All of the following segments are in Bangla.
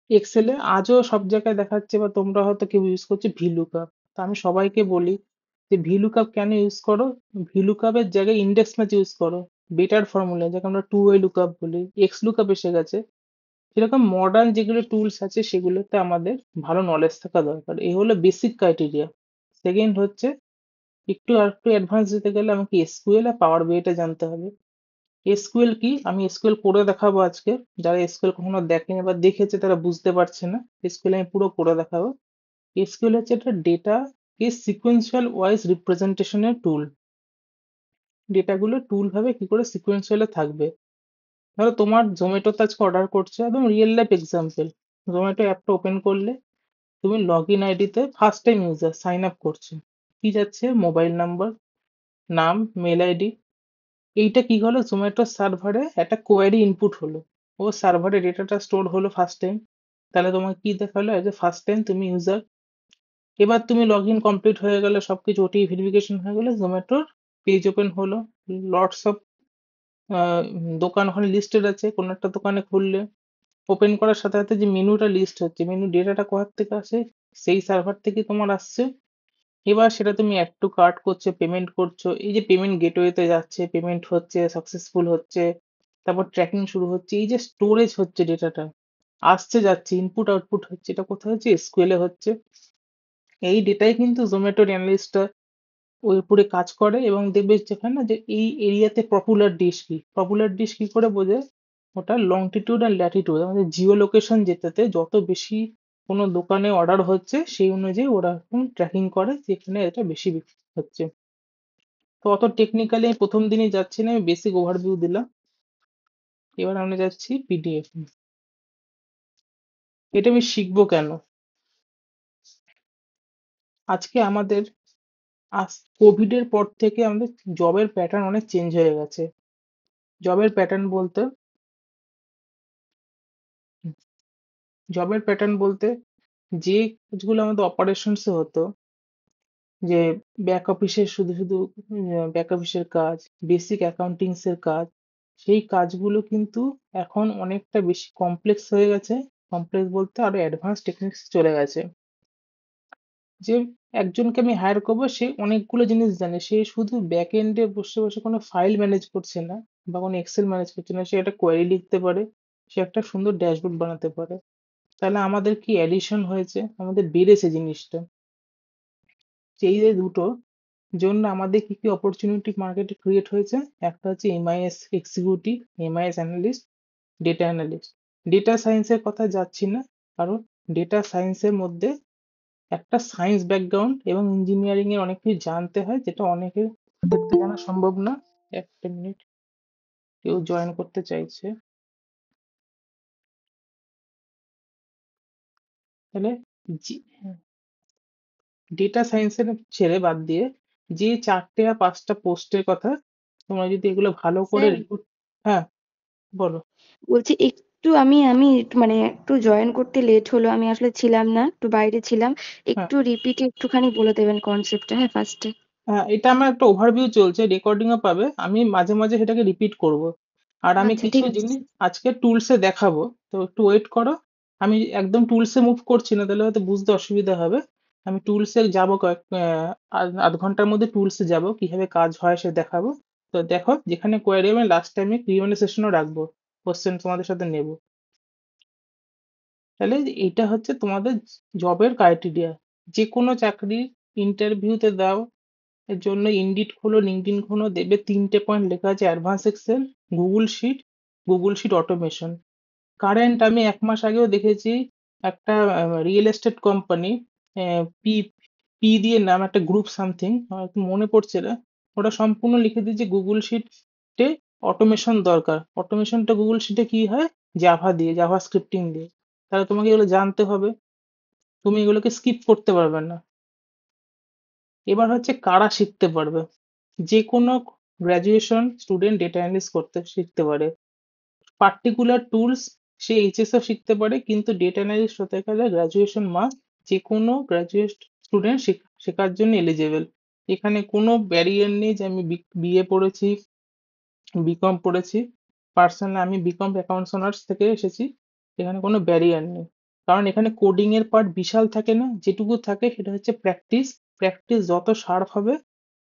এক্সেলে আজও সব জায়গায় দেখাচ্ছে, বা তোমরা হয়তো কেউ ইউজ করছে ভিলুকাপ। তা আমি সবাইকে বলি যে ভিলুকাপ কেন ইউজ করো? ভিলুকাপের জায়গায় ইন্ডেক্স ম্যাচ ইউজ করো। বেটার ফর্মুলা, যাকে আমরা টু ওয়ে লুকআপ বলি, এক্স লুকআপ এসে গেছে। সেরকম মডার্ন যেগুলো টুলস আছে সেগুলোতে আমাদের ভালো নলেজ থাকা দরকার। এই হলো বেসিক ক্রাইটেরিয়া। সেকেন্ড হচ্ছে, আর একটু অ্যাডভান্স যেতে গেলে আমাকে এসকিউএল আর পাওয়ার বিআইটা জানতে হবে। এসকিউএল কি, আমি এসকিউএল করে দেখাবো আজকে। যারা এসকিউএল কখনো দেখেনি বা দেখেছে তারা বুঝতে পারছে না, এসকিউএল আমি পুরো করে দেখাবো। এসকিউএল হচ্ছে একটা ডেটা কে সিকোয়েন্সিয়াল ওয়াইজ রিপ্রেজেন্টেশনের টুল। ডেটাগুলো টুল ভাবে কি করে সিকোয়েন্সিয়ালে থাকবে। ধরো তোমার জোম্যাটোতে আজকে অর্ডার করছো, একদম রিয়েল লাইফ এক্সাম্পল। জোম্যাটো অ্যাপটা ওপেন করলে তুমি লগ ইন আইডিতে first time user sign up করছো, কি যাচ্ছে? মোবাইল নাম্বার, নাম, মেল আইডি। এইটা কি হলো, জোম্যাটো সার্ভারে একটা কোয়েরি ইনপুট হলো। ও সার্ভারে ডেটাটা স্টোর হলো ফার্স্ট টাইম। তাহলে তোমাকে কি দেখালো? এজ এ ফার্স্ট টাইম তুমি ইউজার। এবার তুমি লগ ইন কমপ্লিট হয়ে গেলে, সবকিছু ওটিপি ভেরিফিকেশন হয়ে গেলে, জোম্যাটোর পেজ ওপেন হলো। লটস অফ দোকান ওখানে লিস্টেড আছে। কোনো একটা দোকানে খুললে ওপেন করার সাথে সাথে যে মেনুটা লিস্ট হচ্ছে, মেনু ডেটাটা কোথা থেকে আসে? সেই সার্ভার থেকে তোমার আসছে। এবার সেটা তুমি অ্যাড টু কার্ট করছো, পেমেন্ট করছো। এই যে পেমেন্ট গেটওয়েতে যাচ্ছে, পেমেন্ট হচ্ছে, সাকসেসফুল হচ্ছে, তারপর ট্র্যাকিং শুরু হচ্ছে। এই যে স্টোরেজ হচ্ছে ডেটাটা, আসছে যাচ্ছে, ইনপুট আউটপুট হচ্ছে, এটা কোথায় হচ্ছে? এসকিউএল এ হচ্ছে। এই ডেটাই কিন্তু জোম্যাটোর অ্যানালিস্টরা ওই উপরে কাজ করে, এবং দেখবে যেখানে যে এই এরিয়াতে পপুলার ডিশ কি। পপুলার ডিশ কি করে বোঝে? ওটা লংটিটিউড আর ল্যাটিটিউড, আমাদের জিও লোকেশন যেটাতে যত বেশি কোনো দোকানে অর্ডার হচ্ছে সেই অনুযায়ী ওরা এখন ট্র্যাকিং করে যেখানে এটা বেশি বিক্রি হচ্ছে। তো অত টেকনিক্যালি আমি প্রথম দিনই যাচ্ছি না, আমি বেসিক ওভারভিউ দিলাম। এবার আমরা যাচ্ছি পিডিএফ। এটা আমি শিখবো কেন? আজকে আমাদের আজ কোভিড এর পর থেকে আমাদের জবের প্যাটার্ন অনেক চেঞ্জ হয়ে গেছে। জবের প্যাটার্ন বলতে জবের প্যাটার্ন বলতে যে কাজগুলো আমাদের অপারেশনসে হতো, যে ব্যাক অফিসের শুধু শুধু ব্যাক অফিসের কাজ, বেসিক অ্যাকাউন্টিংস এর কাজ, সেই কাজগুলো কিন্তু এখন অনেকটা বেশি কমপ্লেক্স হয়ে গেছে। কমপ্লেক্স বলতে আরো অ্যাডভান্স টেকনিক্স চলে গেছে। যে একজনকে আমি হায়ার করবো, সে অনেকগুলো জিনিস জানে, সে শুধু ব্যাক এন্ডে বসে বসে কোনো ফাইল ম্যানেজ করছে না বা কোনো এক্সেল ম্যানেজ করছে না, সে একটা কোয়েরি লিখতে পারে, সে একটা সুন্দর ড্যাশবোর্ড বানাতে পারে। তাহলে আমাদের কি অ্যাডিশন হয়েছে? আমাদের বেড়েছে জিনিসটা। এই যে দুটো জন্য আমাদের কি কি অপরচুনিটি মার্কেটে ক্রিয়েট হয়েছে। একটা হচ্ছে MIS executive, MIS analyst, data analyst. Data সায়েন্সের কথা যাচ্ছি না, কারণ ডেটা সায়েন্সের মধ্যে একটা সায়েন্স ব্যাকগ্রাউন্ড এবং ইঞ্জিনিয়ারিং এর অনেক কিছু জানতে হয়, যেটা অনেকের ক্ষেত্রে জানা সম্ভব না। একটা মিনিট, কেউ জয়েন করতে চাইছে। তাহলে ডেটা সায়েন্সের ছেড়ে বাদ দিয়ে যে চারটে আর পাঁচটা পোস্টের কথা, তোমরা যদি এগুলো ভালো করে স্যার, রিক্রুট। হ্যাঁ, বলো। বলছি একটু আমি একটু একটু জয়েন করতে লেট হলো, আমি আসলে ছিলাম না, একটু বাইরে ছিলাম। হ্যাঁ, একটু রিপিটে একটুখানি বলে দেবেন কনসেপ্টটা, হ্যাঁ, ফার্স্টে। হ্যাঁ, এটা আমার একটা ওভারভিউ চলছে, রেকর্ডিংও পাবে, আমি মাঝে মাঝে সেটাকে রিপিট করব। আর আমি আচ্ছা, কিছু ঠিক আছে জিনিস স্যার। আজকে টুলসে দেখাবো, তো একটু ওয়েট করো। আমি একদম টুলসে মুভ করছি না, তাহলে হয়তো বুঝতে অসুবিধা হবে। আমি টুলসে যাবো, কয়েক আধ ঘন্টার মধ্যে টুলসে যাব, কিভাবে কাজ হয় সে দেখাবো। তো দেখো, যেখানে কোয়ারি আমি লাস্ট টাইমে কিউএনএ সেশনও রাখবো, কোশ্চেন তোমাদের সাথে নেব। তাহলে এইটা হচ্ছে তোমাদের জবের ক্রাইটেরিয়া। যে কোনো চাকরির ইন্টারভিউতে দাও, এর জন্য ইনডিড খোলো, লিঙ্কডইন খোলো, দেখবে তিনটে পয়েন্ট লেখা আছে: advance excel, Google sheet automation. Current আমি 1 মাস আগেও দেখেছি, একটা real estate company, P P দিয়ে নাম, একটা গ্রুপ সামথিং, মনে পড়ছে না। ওটা সম্পূর্ণ লিখে দিয়েছে গুগল শিটে অটোমেশন দরকার। অটোমেশনটা গুগল শিটে কি হয়? জাভা দিয়ে, জাভা স্ক্রিপ্টিং দিয়ে। তাহলে তোমাকে এগুলো জানতে হবে, তুমি এগুলোকে স্কিপ করতে পারবে না। এবার হচ্ছে কারা শিখতে পারবে? যে কোনো গ্রাজুয়েশন স্টুডেন্ট ডেটা অ্যানালিস্ট করতে শিখতে পারে। পার্টিকুলার টুলস সে এইচএসও শিখতে পারে, কিন্তু ডেটা অ্যানালিস্ট হতে গেলে গ্রাজুয়েশন মাস্ট। যে কোনো গ্রাজুয়েট স্টুডেন্ট শেখার জন্য এলিজেবল। এখানে কোনো ব্যারিয়ার নেই যে আমি বিএ পড়েছি, বিকম পড়েছি। পার্সোনালি আমি বিকম অ্যাকাউন্টস অনার্স থেকে এসেছি, এখানে কোনো ব্যারিয়ার নেই। কারণ এখানে কোডিং এর পার্ট বিশাল থাকে না, যেটুকু থাকে সেটা হচ্ছে প্র্যাকটিস। প্র্যাকটিস যত শার্প হবে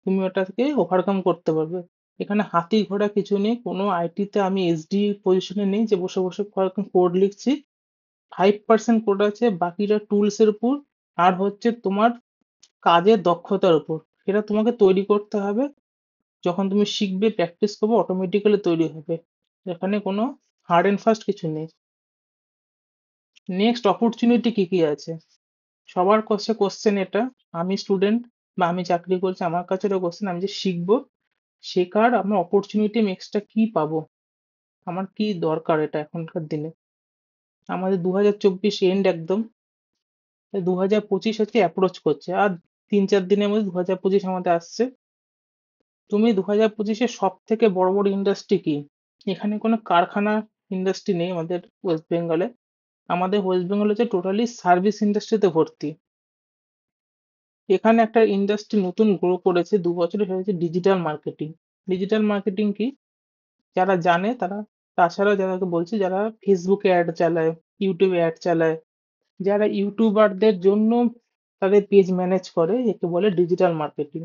তুমি ওটাকে ওভারকাম করতে পারবে। এখানে হাতি ঘোড়া কিছু নেই, কোনো আইটিতে আমি এসডি পজিশনে নেই যে বসে বসে কোড লিখছি। 5% কোড আছে, বাকিটা টুলস এর উপর আর হচ্ছে তোমার কাজের দক্ষতার উপর। সেটা তোমাকে তৈরি করতে হবে, যখন তুমি শিখবে প্র্যাকটিস করবে অটোমেটিক্যালি তৈরি হবে। এখানে কোনো হার্ড এন্ড ফাস্ট কিছু নেই। নেক্সট অপরচুনিটি কি কি আছে, সবার কাছে কোশ্চেন এটা। আমি স্টুডেন্ট বা আমি চাকরি করছি, আমার কাছে এটা কোশ্চেন, আমি যে শিখবো, শেখার আমার অপরচুনিটি নেক্সটটা কি পাবো, আমার কি দরকার এটা এখনকার দিনে। আমাদের 2024 এন্ড একদম, 2025 হচ্ছে অ্যাপ্রোচ করছে, আর 3-4 দিনের মধ্যে 2025 আমাদের আসছে। তুমি 2025-এ সব থেকে বড় বড় ইন্ডাস্ট্রি কি? এখানে কোনো কারখানা ইন্ডাস্ট্রি নেই আমাদের ওয়েস্ট বেঙ্গলে। আমাদের ওয়েস্ট বেঙ্গল হচ্ছে টোটালি সার্ভিস ইন্ডাস্ট্রিতে ভর্তি। এখানে একটা ইন্ডাস্ট্রি নতুন গ্রো করেছে 2 বছরে, সেটা হচ্ছে ডিজিটাল মার্কেটিং। ডিজিটাল মার্কেটিং কি, যারা জানে তারা, তাছাড়া যাদেরকে বলছি যারা ফেসবুকে অ্যাড চালায়, ইউটিউবে অ্যাড চালায়, যারা ইউটিউবারদের জন্য তাদের পেজ ম্যানেজ করে, একে বলে ডিজিটাল মার্কেটিং।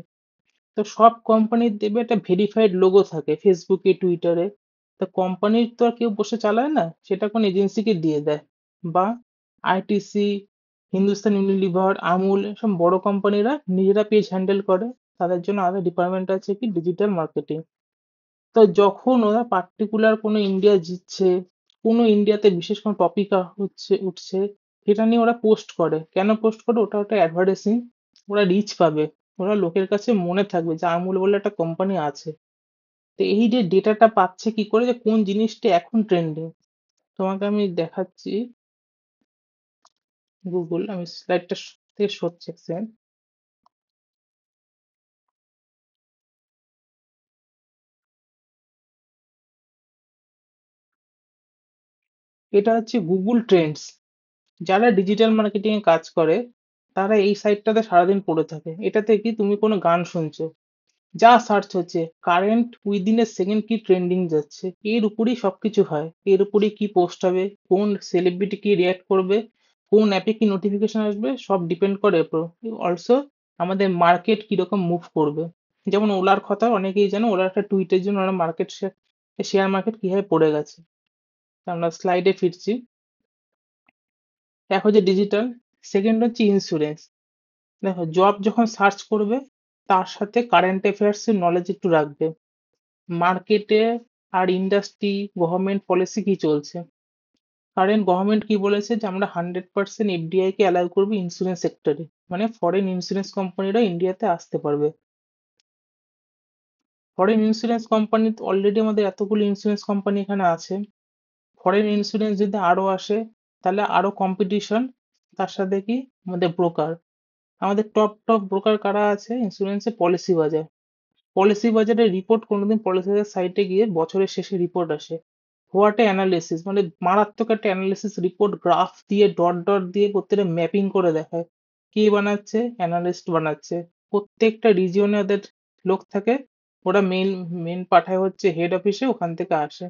তো সব কোম্পানির দেবে একটা ভেরিফাইড লোগো থাকে ফেসবুকে, টুইটারে। তো কোম্পানির তো আর কেউ বসে চালায় না, সেটা কোন এজেন্সিকে দিয়ে দেয়, বা আইটিসি, হিন্দুস্তান ইউনিলিভার, আমুল, এসব বড় কোম্পানিরা নিজেরা পেজ হ্যান্ডেল করে। তাদের জন্য আলাদা ডিপার্টমেন্ট আছে কি ডিজিটাল মার্কেটিং। তো যখন ওরা পার্টিকুলার কোনো ইন্ডিয়া জিতছে, কোনো ইন্ডিয়াতে বিশেষ কোনো টপিক হচ্ছে উঠছে, সেটা নিয়ে ওরা পোস্ট করে। কেন পোস্ট করে? ওটা ওটা অ্যাডভার্টাইজিং, ওরা রিচ পাবে, ওরা লোকের কাছে মনে থাকবে যে আমুল বলে একটা কোম্পানি আছে। তো এই যে ডেটাটা পাচ্ছে কি করে, যে কোন জিনিসটা এখন ট্রেন্ডিং। তোমাকে আমি দেখাচ্ছি, গুগল, আমি স্লাইডটা থেকে সরছি এক second। এটা হচ্ছে গুগল ট্রেন্ডস। যারা ডিজিটাল মার্কেটিং এ কাজ করে তারা এই সাইটটাতে সারাদিন পড়ে থাকে। এটাতে কি, তুমি কোনো গান শুনছো, যা সার্চ হচ্ছে, কারেন্ট উইদিন এ সেকেন্ড কি ট্রেন্ডিং যাচ্ছে, এর উপরই সবকিছু হয়। এর উপরই কি পোস্ট হবে, কোন সেলিব্রিটি কি রিয়াক্ট করবে, কোন অ্যাপে কি নোটিফিকেশন আসবে, সব ডিপেন্ড করে এরপর। অলসো আমাদের মার্কেট কিরকম মুভ করবে। যেমন ওলার কথা অনেকেই জানো, ওলার একটা টুইটের জন্য ওরা মার্কেট, শেয়ার মার্কেট কিভাবে পড়ে গেছে। তা আমরা স্লাইডে ফিরছি। এক হচ্ছে ডিজিটাল, সেকেন্ড হচ্ছে ইন্স্যুরেন্স। দেখো, জব যখন সার্চ করবে তার সাথে কারেন্ট অ্যাফেয়ার্স এর নলেজ একটু রাখবে, মার্কেটে আর ইন্ডাস্ট্রি, গভর্নমেন্ট পলিসি কি চলছে। কারেন্ট গভর্নমেন্ট কি বলেছে, যে আমরা 100% এফডিআই কে অ্যালাউ করবো ইন্স্যুরেন্স সেক্টরে, মানে ফরেন ইন্স্যুরেন্স কোম্পানিরা ইন্ডিয়াতে আসতে পারবে। ফরেন ইন্স্যুরেন্স কোম্পানি অলরেডি আমাদের এতগুলো ইন্স্যুরেন্স কোম্পানি এখানে আছে, ফরেন ইন্স্যুরেন্স যদি আরো আসে তাহলে আরো কম্পিটিশন। তার সাথে কি, আমাদের ব্রোকার, আমাদের টপ টপ ব্রোকার কারা আছে ইন্স্যুরেন্সে, পলিসি বাজার। পলিসি বাজারের রিপোর্ট কোনোদিন পলিসি বাজার সাইটে গিয়ে বছরের শেষে রিপোর্ট আসে, হোয়াট এ অ্যানালিসিস, মানে মারাত্মক একটা অ্যানালিসিস রিপোর্ট, গ্রাফ দিয়ে ডট ডট দিয়ে প্রত্যেকটা ম্যাপিং করে দেখায়। কে বানাচ্ছে? অ্যানালিস্ট বানাচ্ছে। প্রত্যেকটা রিজিয়নে ওদের লোক থাকে, ওরা মেন মেন পাঠায় হচ্ছে হেড অফিসে, ওখান থেকে আসে।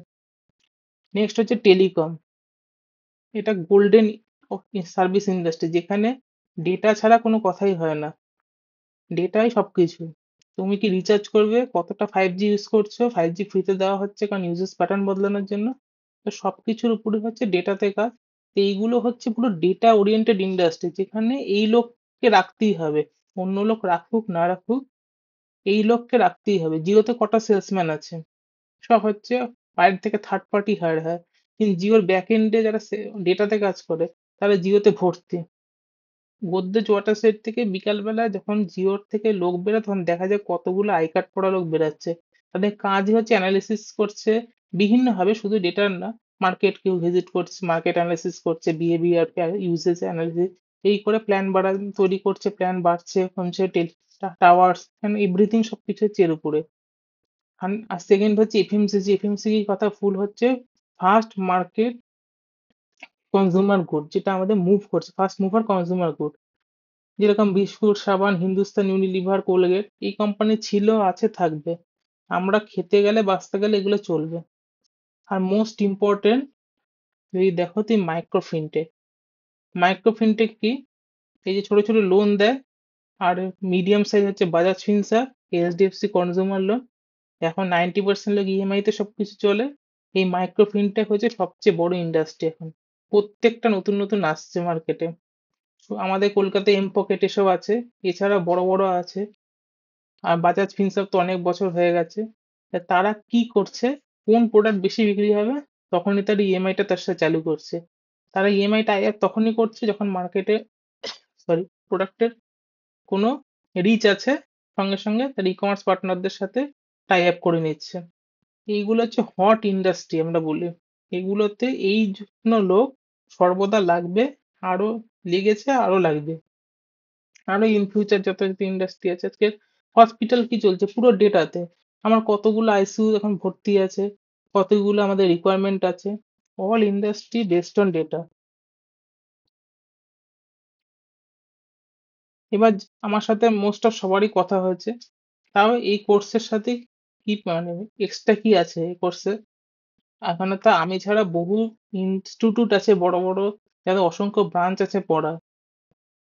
নেক্সট হচ্ছে টেলিকম। এটা গোল্ডেন সার্ভিস ইন্ডাস্ট্রি, যেখানে ডেটা ছাড়া কোনো কথাই হয় না, ডেটাই সবকিছু। তুমি কি রিচার্জ করবে, কতটা 5G ইউজ করছো, 5G ফ্রিতে দেওয়া হচ্ছে কারণ ইউজেস প্যাটার্ন বদলানোর জন্য। তো সবকিছুর উপরে হচ্ছে ডেটাতে কাজ। তো এইগুলো হচ্ছে পুরো ডেটা ওরিয়েন্টেড ইন্ডাস্ট্রি, যেখানে এই লোককে রাখতেই হবে, অন্য লোক রাখুক না রাখুক, এই লোককে রাখতেই হবে। জিওতে কটা সেলসম্যান আছে, সব হচ্ছে বাইরে থেকে থার্ড পার্টি হায়ার হয়, কিন্তু জিওর ব্যাক এন্ডে যারা ডেটাতে কাজ করে তারা জিওতে ভর্তি। গোদরেজ ওয়াটার সেট থেকে বিকালবেলা যখন জিওর থেকে লোক বেরোয় তখন দেখা যায় কতগুলো আই কার্ড পড়া লোক বেরাচ্ছে। তাদের কাজই হচ্ছে অ্যানালিসিস করছে বিভিন্ন ভাবে, শুধু ডেটার না, মার্কেট কেউ ভিজিট করছে, মার্কেট অ্যানালিসিস করছে, বিহেভিয়ার, ইউসেজ অ্যানালিসিস, এই করে প্ল্যান তৈরি করছে, প্ল্যান বাড়ছে কমছে, টাওয়ার্স, এভরিথিং সবকিছু হচ্ছে এর উপরে। আর সেকেন্ড হচ্ছে এফএমসিজি। এফএমসিজি কথা ফুল হচ্ছে ফার্স্ট মার্কেট কনজিউমার গুড, যেটা আমাদের মুভ করছে, ফার্স্ট মুভার কনজিউমার গুড। যেরকম বিস্কুট, সাবান, হিন্দুস্তান ইউনিলিভার, কোলগেট, এই কোম্পানি ছিল, আছে, থাকবে। আমরা খেতে গেলে বাঁচতে গেলে এগুলো চলবে। আর মোস্ট ইম্পর্টেন্ট, যদি দেখো তুমি, মাইক্রো ফিনটেক। মাইক্রো ফিনটেক কি? এই যে ছোট ছোট লোন দেয়, আর মিডিয়াম সাইজ হচ্ছে Bajaj Finserv, HDFC consumer loan. এখন 90% লোক ইএমআই তে সবকিছু চলে। এই মাইক্রো ফিনটেক হচ্ছে সবচেয়ে বড় ইন্ডাস্ট্রি এখন। প্রত্যেকটা নতুন নতুন আসছে মার্কেটে। আমাদের কলকাতায় এম পকেট এসব আছে, এছাড়া বড় বড় আছে। আর বাজাজ ফিনসার্ভ তো অনেক বছর হয়ে গেছে। তা তারা কি করছে, কোন প্রোডাক্ট বেশি বিক্রি হবে তখনই তার ইএমআইটা তার সাথে চালু করছে। তারা ইএমআই টাই আপ তখনই করছে যখন মার্কেটে, সরি, প্রোডাক্টের কোনো রিচ আছে, সঙ্গে সঙ্গে তার ই কমার্স পার্টনারদের সাথে টাই আপ করে নিচ্ছে। এইগুলো হচ্ছে হট ইন্ডাস্ট্রি আমরা বলি। এগুলোতে এই জন্য লোক সর্বদা লাগবে, আরো লেগেছে, আরো লাগবে। আরো ইন ফিউচার যত যত ইন্ডাস্ট্রি আছে, আজকে হসপিটাল কি চলছে পুরো ডেটাতে। আমার কতগুলো আইসিইউ এখন ভর্তি আছে, কতগুলো আমাদের রিকোয়ারমেন্ট আছে, all industry based on data. এবার আমার সাথে মোস্ট অফ সবারই কথা হয়েছে, তাও এই কোর্সের সাথে কি মানে এক্সট্রা কি আছে এই কোর্সে। এখানে তো আমি ছাড়া বহু ইনস্টিটিউট আছে বড় বড়, যাদের অসংখ্য ব্রাঞ্চ আছে পড়া।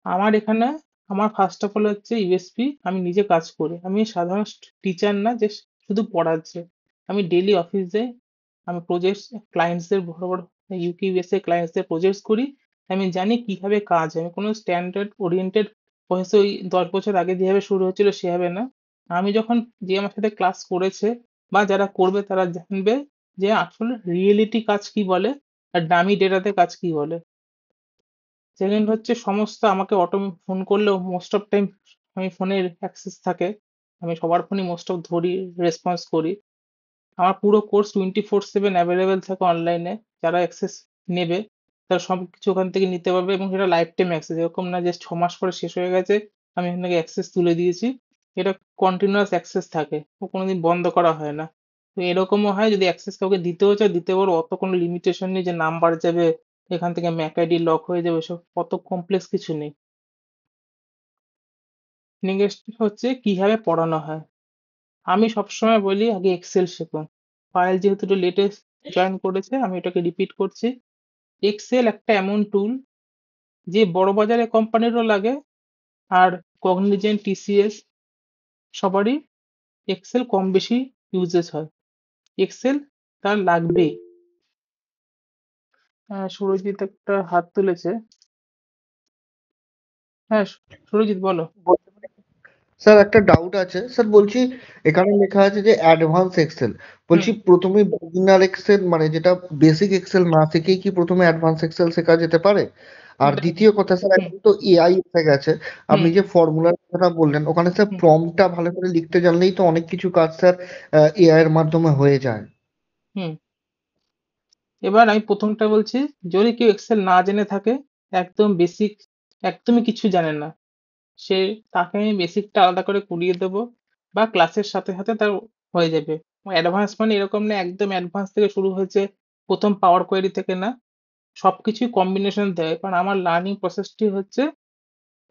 আমার এখানে, আমার ফার্স্ট অফ অল হচ্ছে ইউএসপি, আমি নিজে কাজ করি, আমি সাধারণ টিচার না যে শুধু পড়াচ্ছে। আমি ডেইলি অফিস যাই, আমি প্রজেক্ট ক্লায়েন্টসদের বড় বড় ইউকে ইউএসএ ক্লায়েন্টসদের প্রজেক্টস করি। আমি জানি কিভাবে কাজ হয়, আমি কোনো স্ট্যান্ডার্ড ওরিয়েন্টেড প্রসেস ওই 10 বছর আগে যেভাবে শুরু হচ্ছিল সেভাবে না। আমি যখন, যে আমার সাথে ক্লাস করেছে বা যারা করবে তারা জানবে যে আসলে রিয়েলিটি কাজ কি বলে আর ডামি ডেটাতে কাজ কি বলে। সেকেন্ড হচ্ছে সমস্ত আমাকে অটো ফোন করলেও মোস্ট অফ টাইম আমি ফোনের অ্যাক্সেস থাকে, আমি সবার ফোনই মোস্ট অফ ধরি, রেসপন্স করি। আমার পুরো কোর্স 24/7 অ্যাভেলেবেল থাকে অনলাইনে। যারা অ্যাক্সেস নেবে তারা সব কিছু ওখান থেকে নিতে পারবে, এবং সেটা লাইফ টাইম অ্যাক্সেস, এরকম না যে 6 মাস পরে শেষ হয়ে গেছে আমি এখান থেকে অ্যাক্সেস তুলে দিয়েছি। এটা কন্টিনিউয়াস অ্যাক্সেস থাকে, ও কোনোদিন বন্ধ করা হয় না। তো এরকমও হয় যদি অ্যাক্সেস কাউকে দিতেও চাও দিতে পারো, অত কোনো লিমিটেশন নেই যে নাম্বার যাবে, এখান থেকে ম্যাক আইডি লক হয়ে যাবে, সব অত কমপ্লেক্স কিছু নেই। নেক্সট হচ্ছে কিভাবে পড়ানো হয়। আমি সবসময় বলি আগে এক্সেল শেখো। পায়েল যেহেতু লেটেস্ট জয়েন করেছে আমি এটাকে রিপিট করছি। এক্সেল একটা এমন টুল যে বড় বাজারে কোম্পানিরও লাগে, আর কগনিজেন্ট, টিসিএস সবারই এক্সেল কম বেশি ইউজেস হয়। এক্সেল তার লাগবেই। সুরজিৎ একটা হাত তুলেছে। হ্যাঁ, সুরজিৎ বলো। স্যার একটা ডাউট আছে স্যার, বলছি এখানে লেখা আছে যে অ্যাডভান্স এক্সেল, হুম, বলছি প্রথমে বিগিনার এক্সেল মানে যেটা বেসিক এক্সেল না শিখেই কি প্রথমে অ্যাডভান্স এক্সেল শেখা যেতে পারে? আর দেখ, দ্বিতীয় কথা স্যার, হুম, এখন তো এআই এসে গেছে, হুম, আপনি যে ফর্মুলার কথা বললেন ওখানে স্যার হুম, প্রম্পটটা ভালো করে লিখতে জানলেই তো অনেক কিছু কাজ স্যার এআই এর মাধ্যমে হয়ে যায়। হুম। এবার আমি প্রথমটা বলছি, যদি কেউ এক্সেল না জেনে থাকে, একদম বেসিক, একদমই কিছু জানে না, সে, তাকে আমি বেসিকটা আলাদা করে করিয়ে দেবো, বা ক্লাসের সাথে সাথে তার হয়ে যাবে। অ্যাডভান্স মানে এরকম না একদম অ্যাডভান্স থেকে শুরু হয়েছে, প্রথম পাওয়ার কোয়েরি থেকে না, সবকিছুই কম্বিনেশন দেয়, কারণ আমার লার্নিং প্রসেসটি হচ্ছে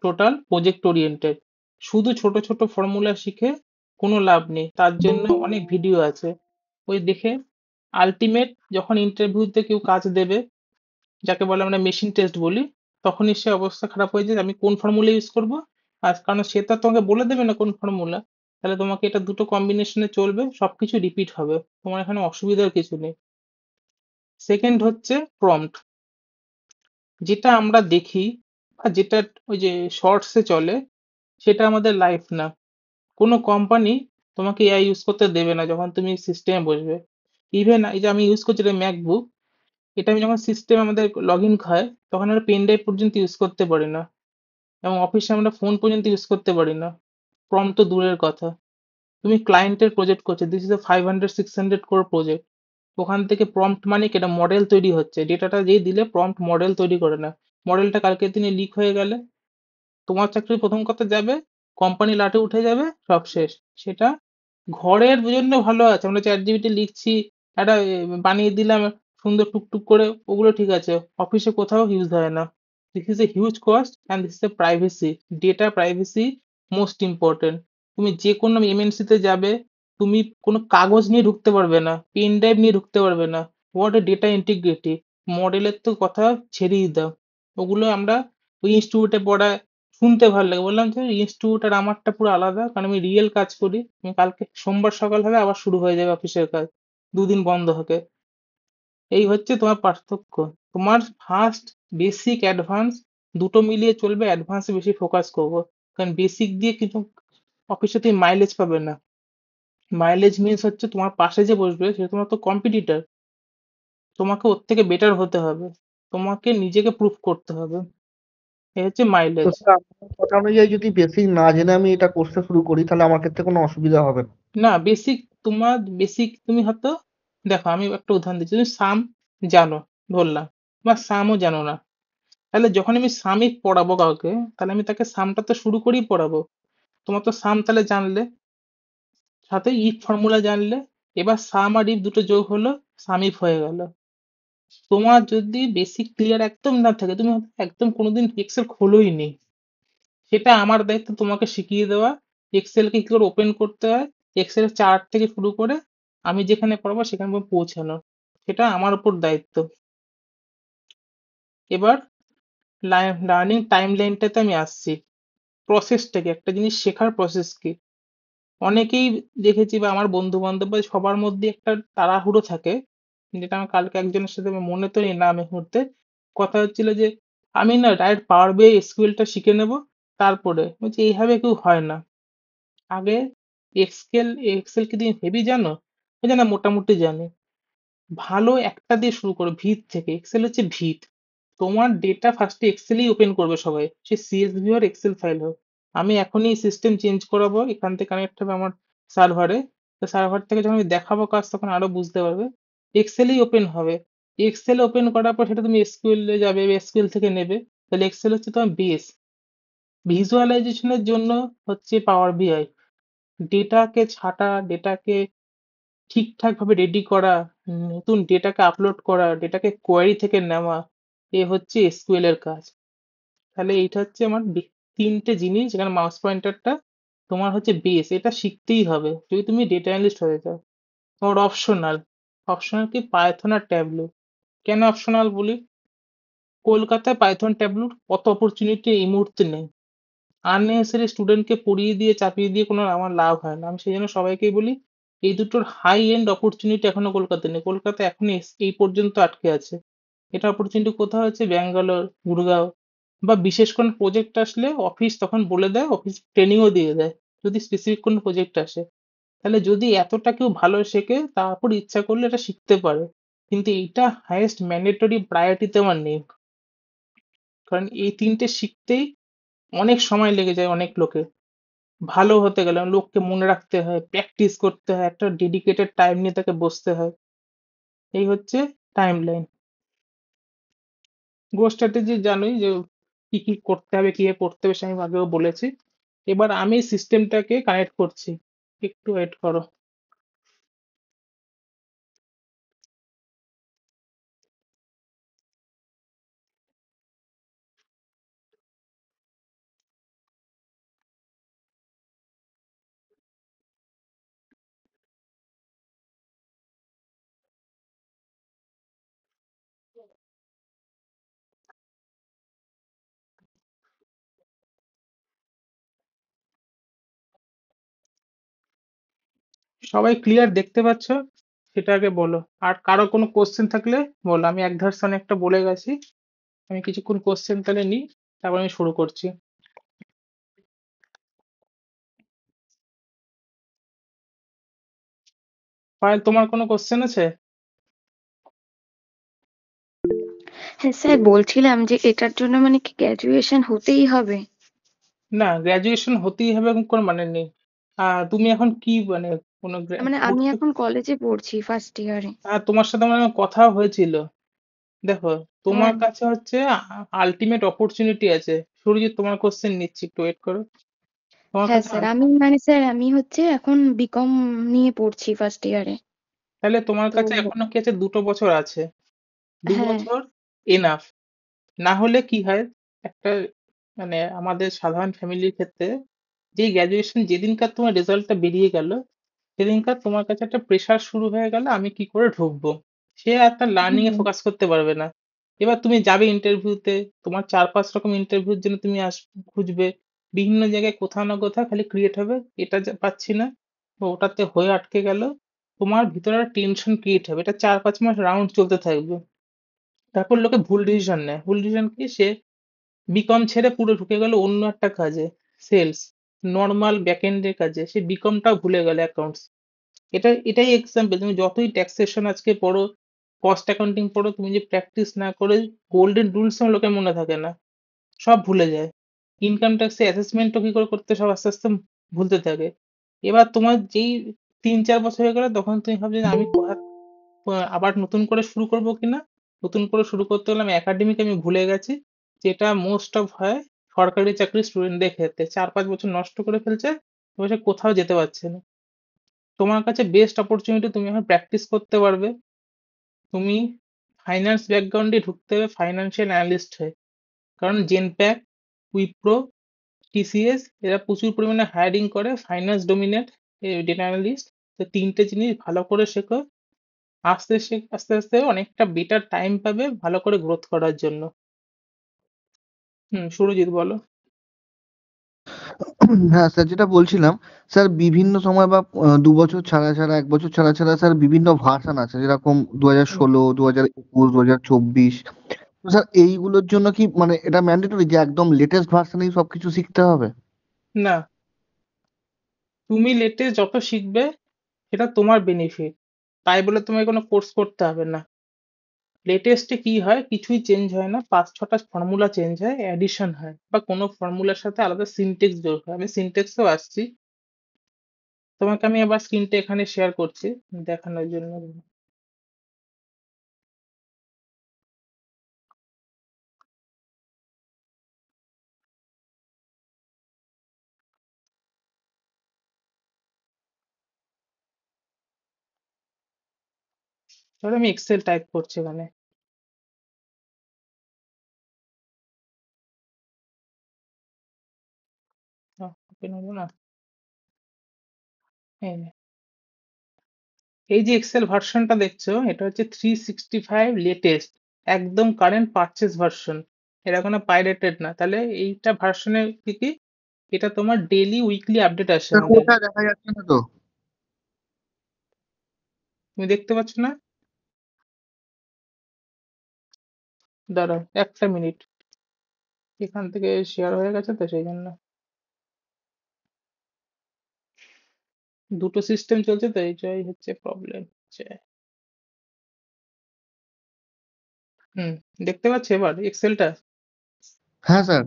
টোটাল প্রজেক্ট ওরিয়েন্টেড। শুধু ছোট ছোট ফর্মুলা শিখে কোনো লাভ নেই, তার জন্য অনেক ভিডিও আছে, ওই দেখে। আলটিমেট যখন ইন্টারভিউতে কেউ কাজ দেবে, যাকে বলে আমরা মেশিন টেস্ট বলি, তখনই সে অবস্থা খারাপ হয়ে যায় যে আমি কোন ফর্মুলা ইউজ করব। আর কারণ সে তো আর তোমাকে বলে দেবে না কোন ফর্মুলা, তাহলে তোমাকে এটা দুটো কম্বিনেশনে চলবে, সবকিছু রিপিট হবে, তোমার এখানে অসুবিধার কিছু নেই। সেকেন্ড হচ্ছে প্রম্পট, যেটা আমরা দেখি বা যেটা ওই যে শর্টসে চলে, সেটা আমাদের লাইফ না। কোনো কোম্পানি তোমাকে এআই ইউজ করতে দেবে না যখন তুমি সিস্টেমে বসবে। ইভেন এই যে আমি ইউজ করছি এটা ম্যাকবুক, এটা আমি যখন সিস্টেম আমাদের লগ ইন হয় তখন আমরা পেন ড্রাইভ পর্যন্ত ইউজ করতে পারি না, এবং অফিসে আমরা ফোন পর্যন্ত ইউজ করতে পারি না, প্রম্পট তো দূরের কথা। তুমি ক্লায়েন্টের প্রজেক্ট করছো, this is a 500-600 crore project, ওখান থেকে প্রম্পট মানে কি, এটা মডেল তৈরি হচ্ছে, ডেটাটা যেই দিলে প্রম্পট মডেল তৈরি করে না। মডেলটা কালকের দিনে লিক হয়ে গেলে তোমার চাকরি প্রথম কথা যাবে, কোম্পানি লাটে উঠে যাবে, সব শেষ। সেটা ঘরের জন্য ভালো আছে, আমরা চ্যাট জিপিটি লিখছি, একটা বানিয়ে দিলাম সুন্দর টুকটুক করে, ওগুলো ঠিক আছে, অফিসে কোথাও ইউজ হয় না। This is a huge cost and this is a privacy, data privacy most important. তুমি যে কোনো এমএনসি তে যাবে, তুমি কোনো কাগজ নিয়ে ঢুকতে পারবে না, পেন ড্রাইভ নিয়ে ঢুকতে পারবে না, হোয়াট এ ডেটা ইন্টিগ্রিটি। মডেলের তো কথা ছেড়েই দাও, ওগুলো আমরা ওই ইনস্টিটিউটে পড়ায় শুনতে ভালো লাগে। বললাম যে ইনস্টিটিউট আর আমারটা পুরো আলাদা, কারণ আমি রিয়েল কাজ করি। আমি কালকে সোমবার সকাল হবে আবার শুরু হয়ে যাবে অফিসের কাজ, 2 দিন বন্ধ হবে। এই হচ্ছে তোমার পার্থক্য। তোমার ফার্স্ট বেসিক অ্যাডভান্স দুটো মিলিয়ে চলবে, অ্যাডভান্সে বেশি ফোকাস করবো, কারণ বেসিক দিয়ে কিন্তু অফিসে তুমি মাইলেজ পাবে না। মাইলেজ মিন্স হচ্ছে তোমার পাশে যে বসবে সে তোমার তো কম্পিটিটর, তোমাকে ওর থেকে বেটার হতে হবে, তোমাকে নিজেকে প্রুভ করতে হবে। এই হচ্ছে তো মাইলেজ। স্যার আপনার কথা অনুযায়ী যদি বেসিক না জেনে আমি এটা কোর্সটা শুরু করি তাহলে আমার ক্ষেত্রে কোনো অসুবিধা হবে না? না, বেসিক, তোমার বেসিক তুমি হয়তো, দেখো আমি একটা উদাহরণ দিচ্ছি, তুমি সাম জানো ধরলাম, বা সামও জানো না, তাহলে যখন আমি সামই পড়াবো কাউকে, তাহলে আমি তাকে সামটা তো শুরু করেই পড়াবো। তোমার তো সাম তাহলে জানলে, সাথে ইফ ফর্মুলা জানলে, এবার সাম আর ইফ দুটো যোগ হলো, সাম ইফ হয়ে গেল। তোমার যদি বেসিক ক্লিয়ার একদম না থাকে, তুমি হয়তো একদম কোনোদিন এক্সেল খোলোই নি, সেটা আমার দায়িত্ব তোমাকে শিখিয়ে দেওয়া এক্সেল কে কি করে ওপেন করতে হয়, এক্সেল চার্ট থেকে শুরু করে আমি যেখানে পড়াবো সেখানে পৌঁছানো, সেটা আমার উপর দায়িত্ব। এবার লার্নিং টাইম লাইনটাতে আমি আসছি। প্রসেসটা কি, একটা জিনিস শেখার প্রসেস কি। অনেকেই দেখেছি বা আমার বন্ধু বান্ধব বা সবার মধ্যে একটা তাড়াহুড়ো থাকে, যেটা আমার কালকে একজনের সাথে আমার মনে তো নেই নাম এই মুহূর্তে, কথা হচ্ছিল যে আমি না ডাইরেক্ট পাওয়ার বিআই এসকিউএল টা শিখে নেব, তারপরে বলছি এইভাবে কেউ হয় না। আগে এক্সেল কি তুমি হেভি জানো? বলছে না মোটামুটি জানি। ভালো একটা দিয়ে শুরু করো, ভিত থেকে। এক্সেল হচ্ছে ভিত। তোমার ডেটা ফার্স্টে এক্সেলেই ওপেন করবে সবাই, সে সিএসভি আর এক্সেল ফাইল হোক। আমি এখনই সিস্টেম চেঞ্জ করাবো, এখান থেকে কানেক্ট হবে আমার সার্ভারে। তো সার্ভার থেকে যখন আমি দেখাবো কাজ তখন আরো বুঝতে পারবে। এক্সেলই ওপেন হবে। এক্সেল ওপেন করার পর সেটা তুমি এসকিউএল এ যাবে, এসকিউএল থেকে নেবে। তাহলে এক্সেল হচ্ছে তোমার বেস। ভিজুয়ালাইজেশনের জন্য হচ্ছে পাওয়ার বিআই। ডেটাকে ছাঁটা, ডেটাকে ঠিকঠাক ভাবে রেডি করা, নতুন ডেটাকে আপলোড করা, ডেটাকে কোয়েরি থেকে নেওয়া, এ হচ্ছে এসকিউএল এর কাজ। তাহলে এইটা হচ্ছে আমার তিনটে জিনিস, যেখানে মাউস পয়েন্টারটা তোমার হচ্ছে বেস, এটা শিখতেই হবে যদি তুমি ডেটা অ্যানালিস্ট হতে চাও। তোমার অপশনাল, অপশনাল কি পাইথন আর ট্যাবলু। কেন অপশনাল বলি? কলকাতায় পাইথন ট্যাবলুর কত অপরচুনিটি এই মুহূর্তে নেই। আননেসেসারি স্টুডেন্টকে পড়িয়ে দিয়ে চাপিয়ে দিয়ে কোনো আমার লাভ হয় না। আমি সেই জন্য সবাইকেই বলি এই দুটোর হাই এন্ড অপরচুনিটি এখনো কলকাতায় নেই। কলকাতা এখন এই পর্যন্ত আটকে আছে। এটা অপরচুনিটি কোথাও হচ্ছে ব্যাঙ্গালোর, গুড়গাঁও, বা বিশেষ কোনো প্রজেক্ট আসলে অফিস তখন বলে দেয়, অফিস ট্রেনিংও দিয়ে দেয় যদি স্পেসিফিক কোনো প্রজেক্ট আসে। তাহলে যদি এতটা কেউ ভালো শেখে, তারপর ইচ্ছা করলে এটা শিখতে পারে। কিন্তু এইটা হাইয়েস্ট ম্যান্ডেটরি প্রায়োরিটিতে আমার নেই, কারণ এই তিনটে শিখতেই অনেক সময় লেগে যায় অনেক লোকের। ভালো হতে গেলে লোককে মনে রাখতে হয়, প্র্যাকটিস করতে হয়, একটা ডেডিকেটেড টাইম নিয়ে তাকে বসতে হয়। এই হচ্ছে টাইম লাইন। গ্রো স্ট্র্যাটেজি জানোই যে কি কি করতে হবে, কিভাবে করতে হবে, সে আমি আগেও বলেছি। এবার আমি সিস্টেমটাকে কানেক্ট করছি, একটু ওয়েট করো। সবাই ক্লিয়ার দেখতে পাচ্ছ? সেটা আগে বলো। আর কারো কোনো কোশ্চেন থাকলে বলো। আমি এক ধারসনে একটা বলে গেছি। আমি কিছুক্ষণ কোশ্চেন তাহলে নিই, তারপর আমি শুরু করছি। পায়েল, তোমার কোনো কোশ্চেন আছে? হ্যাঁ স্যার, বলছিলাম যে এটার জন্য মানে কি গ্র্যাজুয়েশন হতেই হবে? না, গ্র্যাজুয়েশন হতেই হবে এরকম কোনো মানে নেই। তুমি এখন কি মানে কোনো মানে আমি পড়ছো? এখন কলেজে পড়ছি, ফার্স্ট ইয়ারে। তোমার সাথে আমার কথা হয়েছিল। দেখো, তোমার হ্যাঁ। কাছে হচ্ছে আলটিমেট অপরচুনিটি আছে। সুরজিৎ, তোমার কোশ্চেন নিচ্ছি, একটু ওয়েট করো। তোমার হ্যাঁ কাছে স্যার, আমি মানে স্যার আমি হচ্ছে এখন বিকম নিয়ে পড়ছি ফার্স্ট ইয়ারে। তাহলে তোমার তো কাছে এখনো কি আছে, 2 বছর আছে। দু হ্যাঁ। বছর এনাফ। না হলে কি হয়, একটা মানে আমাদের সাধারণ ফ্যামিলির ক্ষেত্রে, যে গ্র্যাজুয়েশন যেদিনকার তোমার রেজাল্টটা বেরিয়ে গেল, সেদিনকার তোমার কাছে একটা প্রেশার শুরু হয়ে গেল, আমি কি করে ঢুকবো। সে আর তার লার্নিং এ হুম। ফোকাস করতে পারবে না। এবার তুমি যাবে ইন্টারভিউতে, তোমার 4-5 রকম ইন্টারভিউর জন্য তুমি খুঁজবে, বিভিন্ন জায়গায় কোথাও না কোথাও খালি ক্রিয়েট হবে, এটা পাচ্ছি না বা ওটাতে হয়ে আটকে গেল, তোমার ভিতরে টেনশন ক্রিয়েট হবে, এটা 4-5 মাস রাউন্ড চলতে থাকবে। তারপর লোকে ভুল ডিসিশন নেয়, ভুল ডিসিশন কি, সে বিকম ছেড়ে পুরো ঢুকে গেল অন্য একটা কাজে, সেলস, নর্মাল ব্যাকএন্ডের কাজে, সে বিকমটাও ভুলে গেল, অ্যাকাউন্টস। এটাই এক্সাম্পল, তুমি যতই ট্যাক্সেশন আজকে পড়ো, কস্ট অ্যাকাউন্টিং পড়ো, তুমি যে প্র্যাকটিস না করে গোল্ডেন রুলস লোকের মনে থাকে না, সব ভুলে যায়। ইনকাম ট্যাক্সে অ্যাসেসমেন্টও কি করে করতে সব আস্তে আস্তে ভুলতে থাকে। এবার তোমার যেই 3-4 বছর হয়ে গেল, তখন তুমি ভাবছো যে আমি আবার নতুন করে শুরু করব কিনা। নতুন করে শুরু করতে গেলে আমি একাডেমিক আমি ভুলে গেছি, যেটা মোস্ট অফ হয় সরকারি চাকরি স্টুডেন্টদের ক্ষেত্রে, 4-5 বছর নষ্ট করে ফেলছে, এবার সে কোথাও যেতে পারছে না। তোমার কাছে বেস্ট অপরচুনিটি, তুমি এখন প্র্যাকটিস করতে পারবে, তুমি ফাইন্যান্স ব্যাকগ্রাউন্ডে ঢুকতে হবে ফাইন্যান্সিয়াল অ্যানালিস্ট হয়ে। কারণ জেনপ্যাক, উইপ্রো, টিসিএস এরা প্রচুর পরিমাণে হায়ারিং করে ফাইন্যান্স ডোমিনেট ডেটা অ্যানালিস্ট। তো তিনটে জিনিস ভালো করে শেখো, আস্তে আস্তে অনেকটা বেটার টাইম পাবে ভালো করে গ্রোথ করার জন্য। সুরজিৎ বলো। হ্যাঁ স্যার, যেটা বলছিলাম, স্যার বিভিন্ন সময় বা 2 বছর ছাড়া ছাড়া 1 বছর ছাড়া ছাড়া স্যার বিভিন্ন ভার্সন আছে, যেরকম 2016, 2021, 2024। তো স্যার এইগুলোর জন্য কি মানে এটা ম্যান্ডেটরি যে একদম লেটেস্ট ভার্সনেই সবকিছু শিখতে হবে? না, তুমি লেটেস্ট যত শিখবে সেটা তোমার বেনিফিট, তাই বলে তোমাকে কোনো কোর্স করতে হবে না। লেটেস্টে কি হয়, কিছুই চেঞ্জ হয় না, 5-6টা ফর্মুলা চেঞ্জ হয়, অ্যাডিশন হয়, বা কোনো ফর্মুলার সাথে আলাদা সিনটেক্স যোগ হয়। আমি সিনটেক্সেও আসছি, তোমাকে আমি আবার স্ক্রিনটা এখানে শেয়ার করছি দেখানোর জন্য। ধরো আমি এক্সেল টাইপ করছি এখানে, ওপেন হলো না, এই নে। এই যে এক্সেল ভার্সনটা দেখছো, এটা হচ্ছে 365 লেটেস্ট, একদম কারেন্ট পারচেস ভার্সন, এটা কোনো পাইরেটেড না। তাহলে এইটা ভার্সনের কি কি, এটা তোমার ডেইলি উইকলি আপডেট আসে স্যার আমাদের। কোথায় দেখা যাচ্ছে না তো? তুমি দেখতে পাচ্ছ না? দাঁড়াও 1 মিনিট, এখান থেকে শেয়ার হয়ে গেছে তো সেই জন্য, দুটো সিস্টেম চলছে তো এইটাই হচ্ছে প্রবলেম। হুম, দেখতে পাচ্ছ এবার এক্সেলটা? হ্যাঁ স্যার।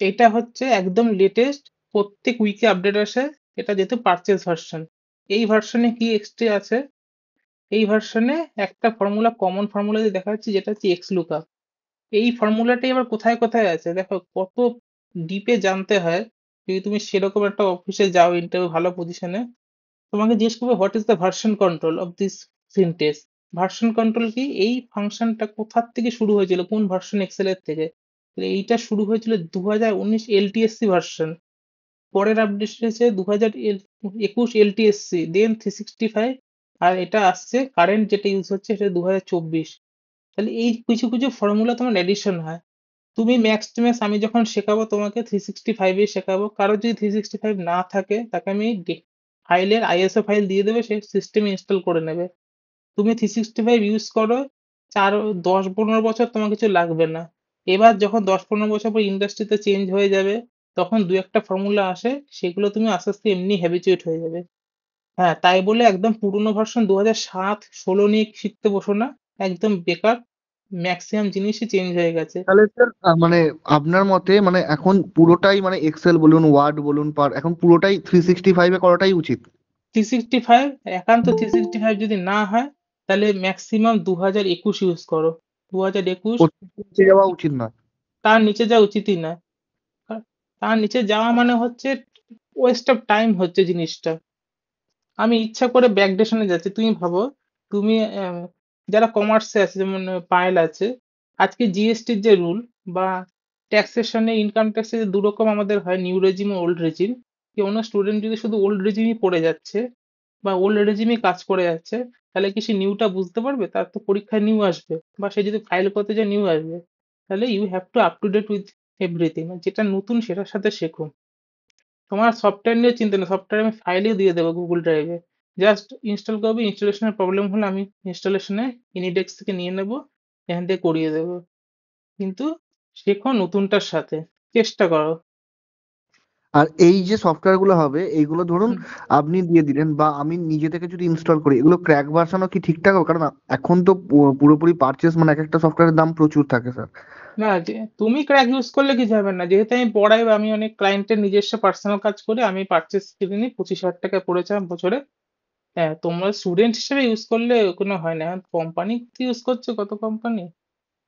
এটা হচ্ছে একদম লেটেস্ট, প্রত্যেক উইকে আপডেট আসে, এটা যেহেতু পারচেস ভার্সন। এই ভার্সনে কি এক্সট্রা আছে, এই ভার্সনে একটা ফর্মুলা, কমন ফর্মুলা যে দেখা যাচ্ছে, যেটা হচ্ছে এক্স লুকআপ। এই ফর্মুলাটাই আবার কোথায় কোথায় আছে দেখো, কত ডিপে জানতে হয়। যদি তুমি সেরকম একটা অফিসে যাও ইন্টারভিউ ভালো পজিশনে, তোমাকে জিজ্ঞেস করবে what is the version control of this syntax. Version control কি, এই ফাংশনটা কোথার থেকে শুরু হয়েছিল, কোন ভার্সন এক্সেল এর থেকে। তাহলে এইটা শুরু হয়েছিল 2019 এলটিএসসি ভার্সন, পরের আপডেট এসেছে 2021 এলটিএসসি, দেন 365, আর এটা আসছে কারেন্ট যেটা ইউজ হচ্ছে সেটা 2024। তাহলে এই কিছু কিছু ফর্মুলা তোমার এডিশন হয়। তুমি ম্যাক্স টু ম্যাক্স, আমি যখন শেখাবো তোমাকে 365 শেখাবো, কারো যদি 365 না থাকে তাকে আমি ফাইলের আইএসও ফাইল দিয়ে দেবে, সে সিস্টেমে ইনস্টল করে নেবে। তুমি 365 ইউজ করো 10-15 বছর, তোমার কিছু লাগবে না। এবার যখন 10-15 বছর পর ইন্ডাস্ট্রিতে চেঞ্জ হয়ে যাবে, তখন দু একটা ফর্মুলা আসে, সেগুলো তুমি আস্তে আস্তে এমনি হ্যাবিচুয়েট হয়ে যাবে। হ্যাঁ, তাই বলে একদম পুরোনো ভার্সন 2007-16 নিয়ে শিখতে বসো না, একদম বেকার। ম্যাক্সিমাম জিনিসই চেঞ্জ হয়ে গেছে। তাহলে স্যার মানে আপনার মতে মানে এখন পুরোটাই মানে এক্সেল বলুন, ওয়ার্ড বলুন, এখন পুরোটাই 365-এ করাটাই উচিত? 365, একান্ত 365 যদি না হয়, তাহলে ম্যাক্সিমাম 2021 ইউজ করো। 2021, ওর নিচে যাওয়া উচিত নয়? তার নিচে যাওয়া উচিতই না। তার নিচে যাওয়া মানে হচ্ছে ওয়েস্ট অফ টাইম হচ্ছে জিনিসটা। আমি ইচ্ছা করে ব্যাকডেশনে যাচ্ছি, তুমি ভাবো, তুমি যারা কমার্সে আছে, যেমন পায়েল আছে, আজকে জিএসটির যে রুল বা ট্যাক্সেশনে, ইনকাম ট্যাক্সে দু রকম আমাদের হয়, নিউ রেজিম ও ওল্ড রেজিম। কোনো স্টুডেন্ট যদি শুধু ওল্ড রেজিমই পড়ে যাচ্ছে, বা ওল্ড রেজিমে কাজ করে যাচ্ছে, তাহলে কি সে নিউটা বুঝতে পারবে? তার তো পরীক্ষায় নিউ আসবে, বা সে যদি ফাইল করতে যায় নিউ আসবে। তাহলে you have to up to date with everything, যেটা নতুন সেটার সাথে শেখো। তোমার সফটওয়্যার নিয়ে চিন্তা নেই, সফটওয়্যার আমি ফাইলই দিয়ে দেবো গুগল ড্রাইভে, জাস্ট ইনস্টল করবে। ইনস্টলেশনের প্রবলেম হলে আমি ইনস্টলেশনে এনিডেক্স থেকে নিয়ে নেবো, এখান থেকে করিয়ে দেবো। কিন্তু শেখো নতুনটার সাথে, চেষ্টা করো। আর এই যে সফটওয়্যার গুলো হবে এইগুলো ধরুন হুম। আপনি দিয়ে দিলেন বা আমি নিজে থেকে যদি ইনস্টল করি, এগুলো ক্র্যাক ভার্সানও কি ঠিকঠাক হবে? কারণ এখন তো পুরোপুরি পারচেস মানে এক একটা সফটওয়্যারের দাম প্রচুর থাকে স্যার। না, যে তুমি ক্র্যাক ইউজ করলে কিছু হবে না, যেহেতু আমি পড়াই বা আমি অনেক ক্লায়েন্টের নিজস্ব পার্সোনাল কাজ করে আমি পারচেস কিনে নিই, 25,000 টাকা পড়েছে আমার বছরে। হ্যাঁ, তোমরা স্টুডেন্ট হিসেবে ইউজ করলে কোনো হয় না, কোম্পানি ইউজ করছে কত কোম্পানি।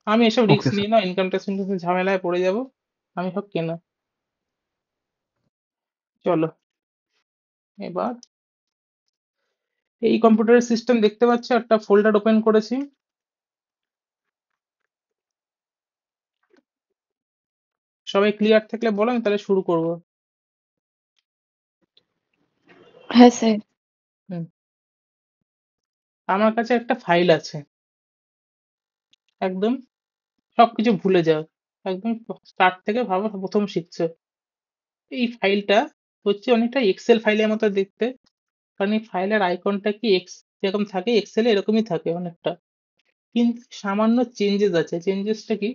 আমি এসব রিস্ক ওকে নিই স্যার। না, ইনকাম ট্যাক্স ঝামেলায় পড়ে যাব, আমি সব কেনা। চলো, এবার এই কম্পিউটারের সিস্টেম দেখতে পাচ্ছ, একটা ফোল্ডার ওপেন করেছি। সবাই ক্লিয়ার থাকলে বলো, আমি তাহলে শুরু করবো। হ্যাঁ স্যার। হুম। আমার কাছে একটা ফাইল আছে, একদম সবকিছু ভুলে যাও, একদম স্টার্ট থেকে ভাবো, প্রথম শিখছো। এই ফাইলটা হচ্ছে অনেকটা এক্সেল ফাইলের মতো দেখতে, কারণ এই ফাইলের আইকনটা কি যেরকম থাকে এক্সেলে এরকমই থাকে অনেকটা, কিন্তু সামান্য চেঞ্জেস আছে। চেঞ্জেসটা কি?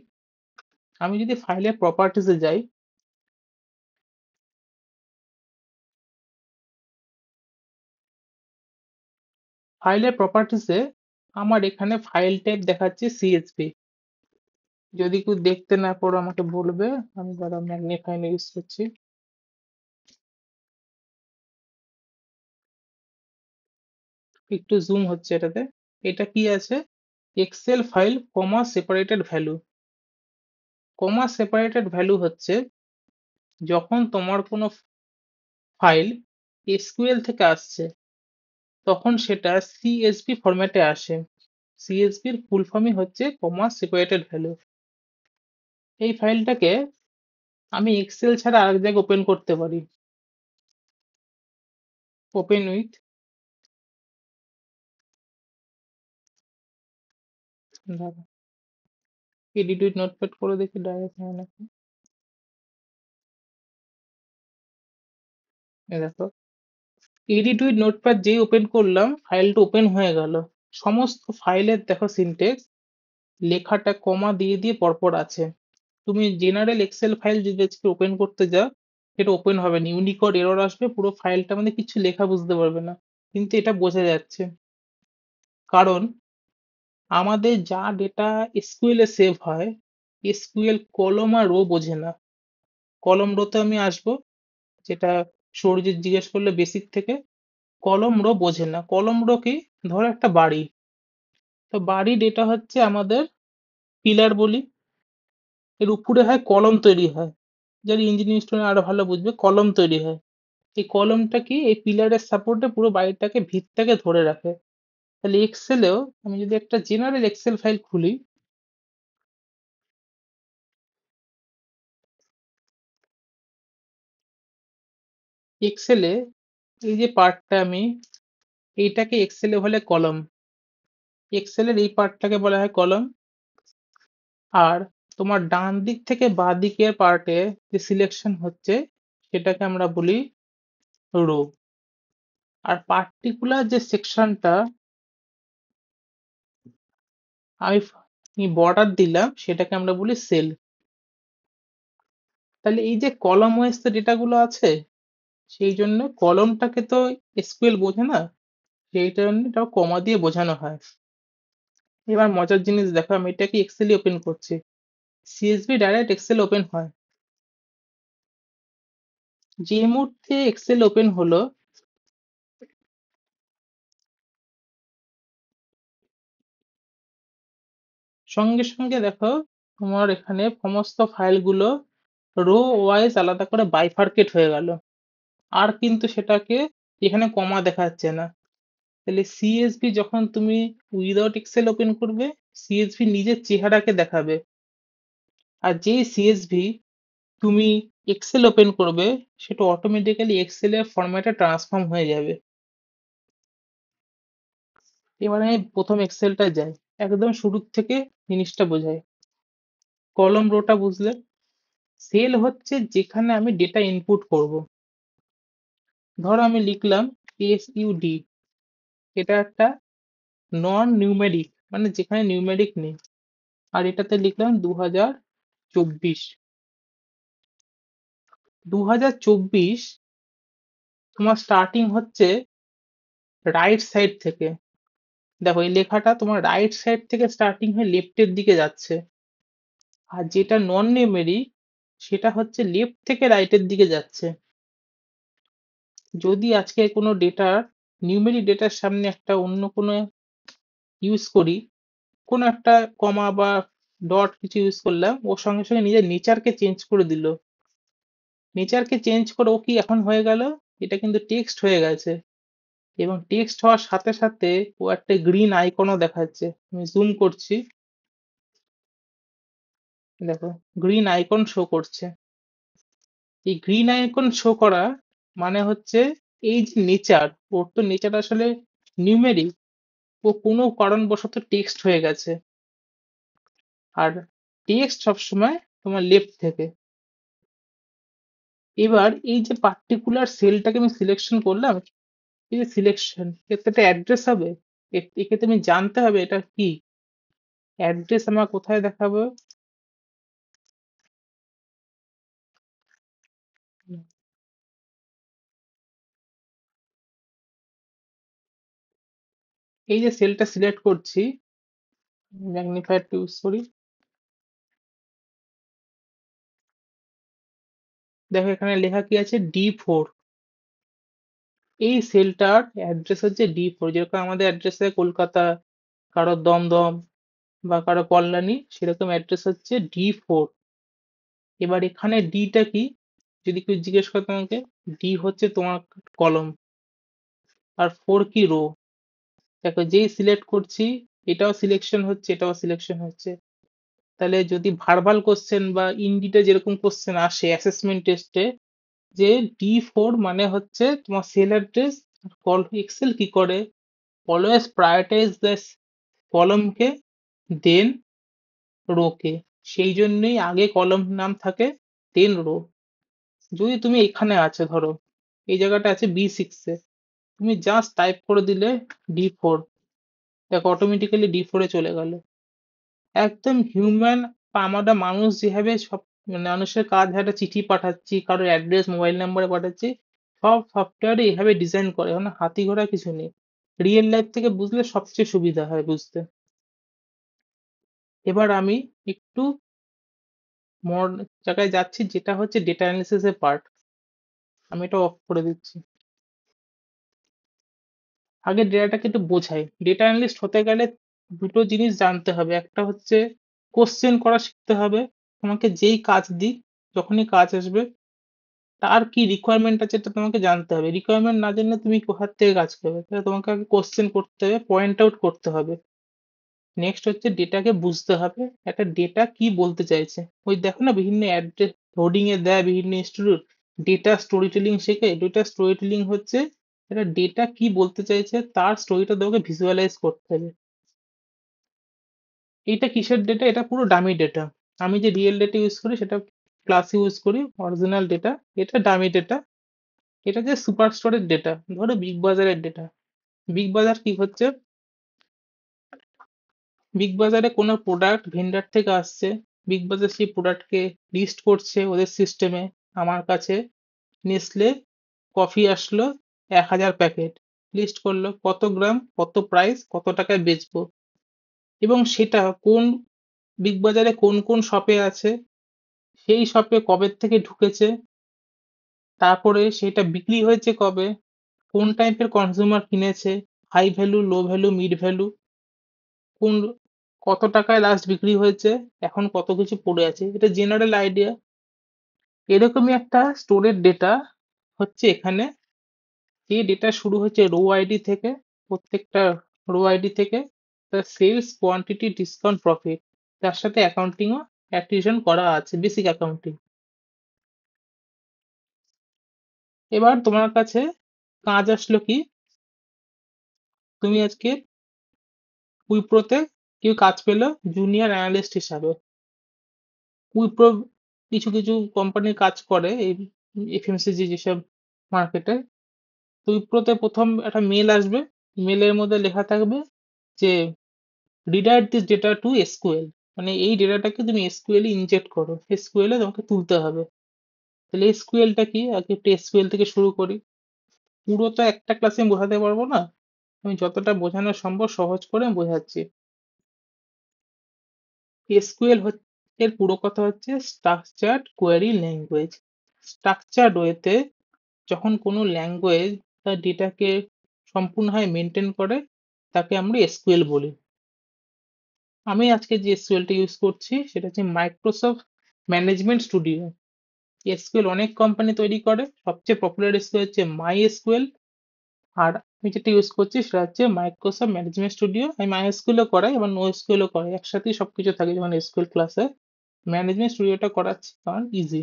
আমি যদি ফাইলের প্রপার্টিসে যাই, ফাইলের প্রপার্টিসে আমার এখানে ফাইল টাইপ দেখাচ্ছে সিএসভি। যদি কেউ দেখতে না পারো আমাকে বলবে, আমি যারা ম্যাগনিফাই ইউজ করছি। একটু জুম হচ্ছে এটাতে। এটা কি আছে? এক্সেল ফাইল কমা সেপারেটেড ভ্যালু। কমা সেপারেটেড ভ্যালু হচ্ছে যখন তোমার কোনো ফাইল এসকিউএল থেকে আসছে, তখন সেটা সিএসভি ফরম্যাটে আসে। সিএসভির ফুল ফর্মই হচ্ছে কমা সেপারেটেড ভ্যালু। এই ফাইলটাকে আমি এক্সেল ছাড়া আরেক জায়গায় ওপেন করতে পারি। Open with, edit with notepad করে দেখি ডাইরেক্ট হয় নাকি। এই দেখো, এডিট উইথ নোটপ্যাড যেই ওপেন করলাম, ফাইলটা ওপেন হয়ে গেল। সমস্ত ফাইলের দেখো সিনটেক্স, লেখাটা কমা দিয়ে দিয়ে পরপর আছে। তুমি জেনারেল এক্সেল ফাইল যদি আজকে ওপেন করতে যাও, এটা ওপেন হবে না, ইউনিকোড এরর আসবে, পুরো ফাইলটা মানে কিছু লেখা বুঝতে পারবে না। কিন্তু এটা বোঝা যাচ্ছে, কারণ আমাদের যা ডেটা এসকিউএল এ সেভ হয়, এসকিউএল কলম আর রো বোঝে না। কলম রোতে আমি আসবো, যেটা সৌরজিৎ জিজ্ঞেস করলে বেসিক থেকে। কলম রো বোঝে না। কলম রো কি? ধরো একটা বাড়ি, তো বাড়ি ডেটা হচ্ছে আমাদের পিলার বলি, এর উপরে হয় কলম তৈরি হয়। যারা ইঞ্জিনিয়ারিং স্টুডেন্ট আরো ভালো বুঝবে, কলম তৈরি হয়। এই কলমটা কি, এই পিলারের সাপোর্টে পুরো বাড়িটাকে ভিতটাকে ধরে রাখে। তাহলে এক্সেলেও আমি যদি একটা জেনারেল এক্সেল ফাইল খুলি, এক্সেলে এই যে পার্টটা, আমি এইটাকে এক্সেলে বলে কলম, এক্সেলের এই পার্টটাকে বলা হয় কলম। আর তোমার ডান দিক থেকে বাঁ দিকের পার্টে যে সিলেকশন হচ্ছে, সেটাকে আমরা বলি রো। আর পার্টিকুলার যে সেকশনটা আমি বর্ডার দিলাম, সেটাকে আমরা বলি সেল। তাহলে এই যে কলম ওয়াইজ ডেটা গুলো আছে, সেই জন্য কলমটাকে তো এসকিউএল বোঝে না, সেই জন্য এটা কমা দিয়ে বোঝানো হয়। এবার মজার জিনিস দেখো, আমি এটাকে এক্সেল ওপেন করছি, সিএসভি ডাইরেক্ট এক্সেল ওপেন হয়। যে মুহূর্তে এক্সেল ওপেন হলো, সঙ্গে সঙ্গে দেখো তোমার এখানে সমস্ত ফাইলগুলো রো ওয়াইজ আলাদা করে বাইফার্কেট হয়ে গেল। আর কিন্তু সেটাকে এখানে কমা দেখাচ্ছে না। তাহলে সিএসভি যখন তুমি উইদাউট এক্সেল ওপেন করবে, সিএসভি নিজের চেহারাকে দেখাবে। আর যেই সিএসভি তুমি এক্সেল ওপেন করবে, সেটা অটোমেটিক্যালি এক্সেল এর ফরম্যাটে ট্রান্সফর্ম হয়ে যাবে। এবার আমি প্রথম এক্সেলটায় যাই, একদম শুরুর থেকে জিনিসটা বোঝাই। কলম রোটা বুঝলে? সেল হচ্ছে যেখানে আমি ডেটা ইনপুট করব। ধরো আমি লিখলাম এসইউডি, এটা একটা নন নিউমেরিক, মানে যেখানে নিউমেরিক নেই। আর এটাতে লিখলাম 2024। 2024 তোমার স্টার্টিং হচ্ছে রাইট সাইড থেকে। দেখো এই লেখাটা তোমার রাইট সাইড থেকে স্টার্টিং হয়ে লেফটের দিকে যাচ্ছে। আর যেটা নন নিউমেরিক সেটা হচ্ছে লেফট থেকে রাইটের দিকে যাচ্ছে। যদি আজকে কোনো ডেটার নিউমেরিক ডেটার সামনে একটা অন্য কোনো ইউজ করি, কোনো একটা কমা বা ডট কিছু ইউজ করলাম, ওর সঙ্গে সঙ্গে নিজের নেচারকে চেঞ্জ করে দিল। নেচারকে চেঞ্জ করে ও কি এখন হয়ে গেল, এটা কিন্তু টেক্সট হয়ে গেছে। এবং টেক্সট হওয়ার সাথে সাথে ও একটা গ্রিন আইকনও দেখাচ্ছে। আমি জুম করছি, দেখো গ্রিন আইকন শো করছে। এই গ্রিন আইকন শো করা মানে হচ্ছে এই যে নেচার, ওর তো নেচার আসলে নিউমেরিক, ও কোনো কারণবশত টেক্সট হয়ে গেছে। আর টেক্সট সবসময় তোমার লেফট থেকে। এবার এই যে পার্টিকুলার সেলটাকে আমি সিলেকশন করলাম, এই যে সিলেকশন, এর তো একটা অ্যাড্রেস হবে। এক্ষেত্রে আমি জানতে হবে এটা কি অ্যাড্রেস, আমার কোথায় দেখাবো। এই যে সেলটা সিলেক্ট করছি, ম্যাগনিফায়ার ইউজ করি, দেখো এখানে লেখা কি আছে, D4। এই সেলটার অ্যাড্রেস হচ্ছে D4, যেরকম আমাদের অ্যাড্রেস আছে কলকাতা, কারো দমদম বা কারো কল্যাণী, সেরকম অ্যাড্রেস হচ্ছে D4। এবার এখানে ডিটা কি, যদি কেউ জিজ্ঞেস করে তোমাকে, ডি হচ্ছে তোমার কলম, আর ফোর কি রো। দেখো যেই সিলেক্ট করছি, এটাও সিলেকশন হচ্ছে, এটাও সিলেকশন হচ্ছে। তাহলে যদি ভার্বাল কোশ্চেন বা ইন্ডিটা যেরকম কোশ্চেন আসে অ্যাসেসমেন্ট টেস্টে, যে D4 মানে হচ্ছে তোমার সেল অ্যাড্রেস। কল এক্সেল কি করে, অলওয়েজ প্রায়োরিটাইজ দ্য কলমকে, দেন রোকে। সেই জন্যই আগে কলম নাম থাকে, দেন রো। যদি তুমি এখানে আছো, ধরো এই জায়গাটা আছে B6 এ, তুমি জাস্ট টাইপ করে দিলে D4, দেখো অটোমেটিক্যালি D4 এ চলে গেল। একদম হিউম্যান, আমরা মানুষ যেভাবে সব, মানে মানুষের কাজ, একটা চিঠি পাঠাচ্ছি, কারোর অ্যাড্রেস মোবাইল নাম্বারে পাঠাচ্ছি, সব সফটওয়্যারে এইভাবে ডিজাইন করে, মানে হাতি ঘোড়া কিছু নেই। রিয়েল লাইফ থেকে বুঝলে সবচেয়ে সুবিধা হয় বুঝতে। এবার আমি একটু মোর জায়গায় যাচ্ছি, যেটা হচ্ছে ডেটা অ্যানালিসিস এর পার্ট। আমি এটা অফ করে দিচ্ছি। আগে ডেটাটাকে একটু বোঝাই। ডেটা অ্যানালিস্ট হতে গেলে দুটো জিনিস জানতে হবে, একটা হচ্ছে কোশ্চেন করা শিখতে হবে। তোমাকে যেই কাজ দিক, যখনই কাজ আসবে, তার কি রিকোয়ারমেন্ট আছে এটা তোমাকে জানতে হবে। রিকোয়ারমেন্ট না জানলে তুমি কোথার থেকে কাজ করবে, তাহলে তোমাকে আগে কোশ্চেন করতে হবে, পয়েন্ট আউট করতে হবে। নেক্সট হচ্ছে ডেটাকে বুঝতে হবে, একটা ডেটা কি বলতে চাইছে। ওই দেখো না বিভিন্ন অ্যাড্রেস হোর্ডিং এ দেয় বিভিন্ন ইনস্টিটিউট, ডেটা স্টোরি টেলিং শেখে। ডেটা স্টোরি টেলিং হচ্ছে একটা ডেটা কি বলতে চাইছে তার স্টোরিটা তোমাকে ভিজুয়ালাইজ করতে হবে। এটা কিসের ডেটা, এটা পুরো ডামি ডেটা। আমি যে রিয়েল ডেটা ইউজ করি সেটা ক্লাস ইউজ করি, অরিজিনাল ডেটা। এটা ডামি ডেটা। এটা যে সুপার স্টোরের ডেটা, ধরো বিগ বাজারের ডেটা। বিগ বাজার কি হচ্ছে, বিগ বাজারে কোনো প্রোডাক্ট ভেন্ডার থেকে আসছে, বিগ বাজার সেই প্রোডাক্টকে লিস্ট করছে ওদের সিস্টেমে। আমার কাছে নেসলে কফি আসলো 1000 প্যাকেট, লিস্ট করলো কত গ্রাম, কত প্রাইস, কত টাকায় বেচবো, এবং সেটা কোন বিগ বাজারে কোন কোন শপে আছে, সেই শপে কবে থেকে ঢুকেছে, তারপরে সেটা বিক্রি হয়েছে কবে, কোন টাইপের কনজিউমার কিনেছে, হাই ভ্যালু, লো ভ্যালু, মিড ভ্যালু, কোন কত টাকায় লাস্ট বিক্রি হয়েছে, এখন কত কিছু পড়ে আছে। এটা জেনারেল আইডিয়া। এরকমই একটা স্টোরের ডেটা হচ্ছে এখানে, যে ডেটা শুরু হচ্ছে রো আইডি থেকে, প্রত্যেকটা রো আইডি থেকে, তার সেলস, কোয়ান্টিটি, ডিসকাউন্ট, প্রফিট, তার সাথে অ্যাকাউন্টিংও অ্যাক্টিভেশন করা আছে, বেসিক অ্যাকাউন্টিং। এবার তোমার কাছে কাজ আসলো কি, তুমি আজকে উইপ্রোতে কেউ কাজ পেলো জুনিয়র অ্যানালিস্ট হিসাবে। উইপ্রো কিছু কিছু কোম্পানির কাজ করে এই এফএমসিজি যেসব মার্কেটে। তো উইপ্রোতে প্রথম একটা মেল আসবে, মেলের মধ্যে লেখা থাকবে যে redirect this data to SQL, মানে এই ডেটাটাকে তুমি এসকিউএল এ ইনজেক্ট করো, এসকিউএল এ তোমাকে তুলতে হবে। তাহলে এসকিউএলটা কি, আগে একটু এসকিউএল থেকে শুরু করি। পুরো তো একটা ক্লাসে আমি বোঝাতে পারবো না, আমি যতটা বোঝানো সম্ভব সহজ করে আমি বোঝাচ্ছি। এসকিউএল এর পুরো কথা হচ্ছে স্ট্রাকচার্ড কোয়েরি ল্যাঙ্গুয়েজ। স্ট্রাকচার্ড ওয়েতে যখন কোনো ল্যাঙ্গুয়েজ তার ডেটাকে সম্পূর্ণভাবে মেনটেন করে তাকে আমরা এসকিউএল বলি। আমি আজকে যে এসকিউএলটা ইউজ করছি সেটা হচ্ছে মাইক্রোসফট ম্যানেজমেন্ট স্টুডিও। এসকিউএল অনেক কোম্পানি তৈরি করে, সবচেয়ে পপুলার এসকিউএল হচ্ছে মাই এসকিউএল, আর আমি যেটা ইউজ করছি সেটা হচ্ছে মাইক্রোসফট ম্যানেজমেন্ট স্টুডিও। আমি মাই এসকিউএল ও করাই আবার নো এসকিউএল ও করাই, একসাথেই সবকিছু থাকে যখন এসকিউএল ক্লাসে। ম্যানেজমেন্ট স্টুডিওটা করাচ্ছি কারণ ইজি।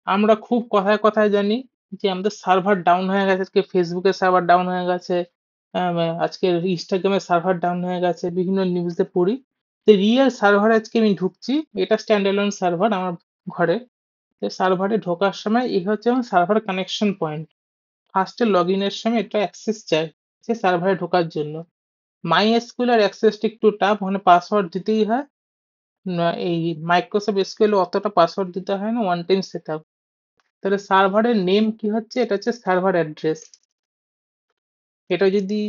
আমরা খুব কথায় কথায় জানি যে আমাদের সার্ভার ডাউন হয়ে গেছে, আজকে ফেসবুকের সার্ভার ডাউন হয়ে গেছে, আজকে ইনস্টাগ্রামের সার্ভার ডাউন হয়ে গেছে, বিভিন্ন নিউজে পড়ি। তো রিয়েল সার্ভার আজকে আমি ঢুকছি, এটা স্ট্যান্ড অ্যালোন সার্ভার আমার ঘরে। সার্ভারে ঢোকার সময় এই হচ্ছে আমার সার্ভার কানেকশন পয়েন্ট। ফার্স্টে লগ ইনের সময় এটা অ্যাক্সেস চাই সে সার্ভারে ঢোকার জন্য। মাই এসকিউএল এর অ্যাক্সেসটা একটু টাফ, ওখানে পাসওয়ার্ড দিতেই হয়। এই মাইক্রোসফট এসকিউএল অতটা পাসওয়ার্ড দিতে হয় না, ওয়ান টাইম সেট আপ। তাহলে সার্ভারের নেম কি হচ্ছে, এটা হচ্ছে সার্ভার অ্যাড্রেস। এটা যদি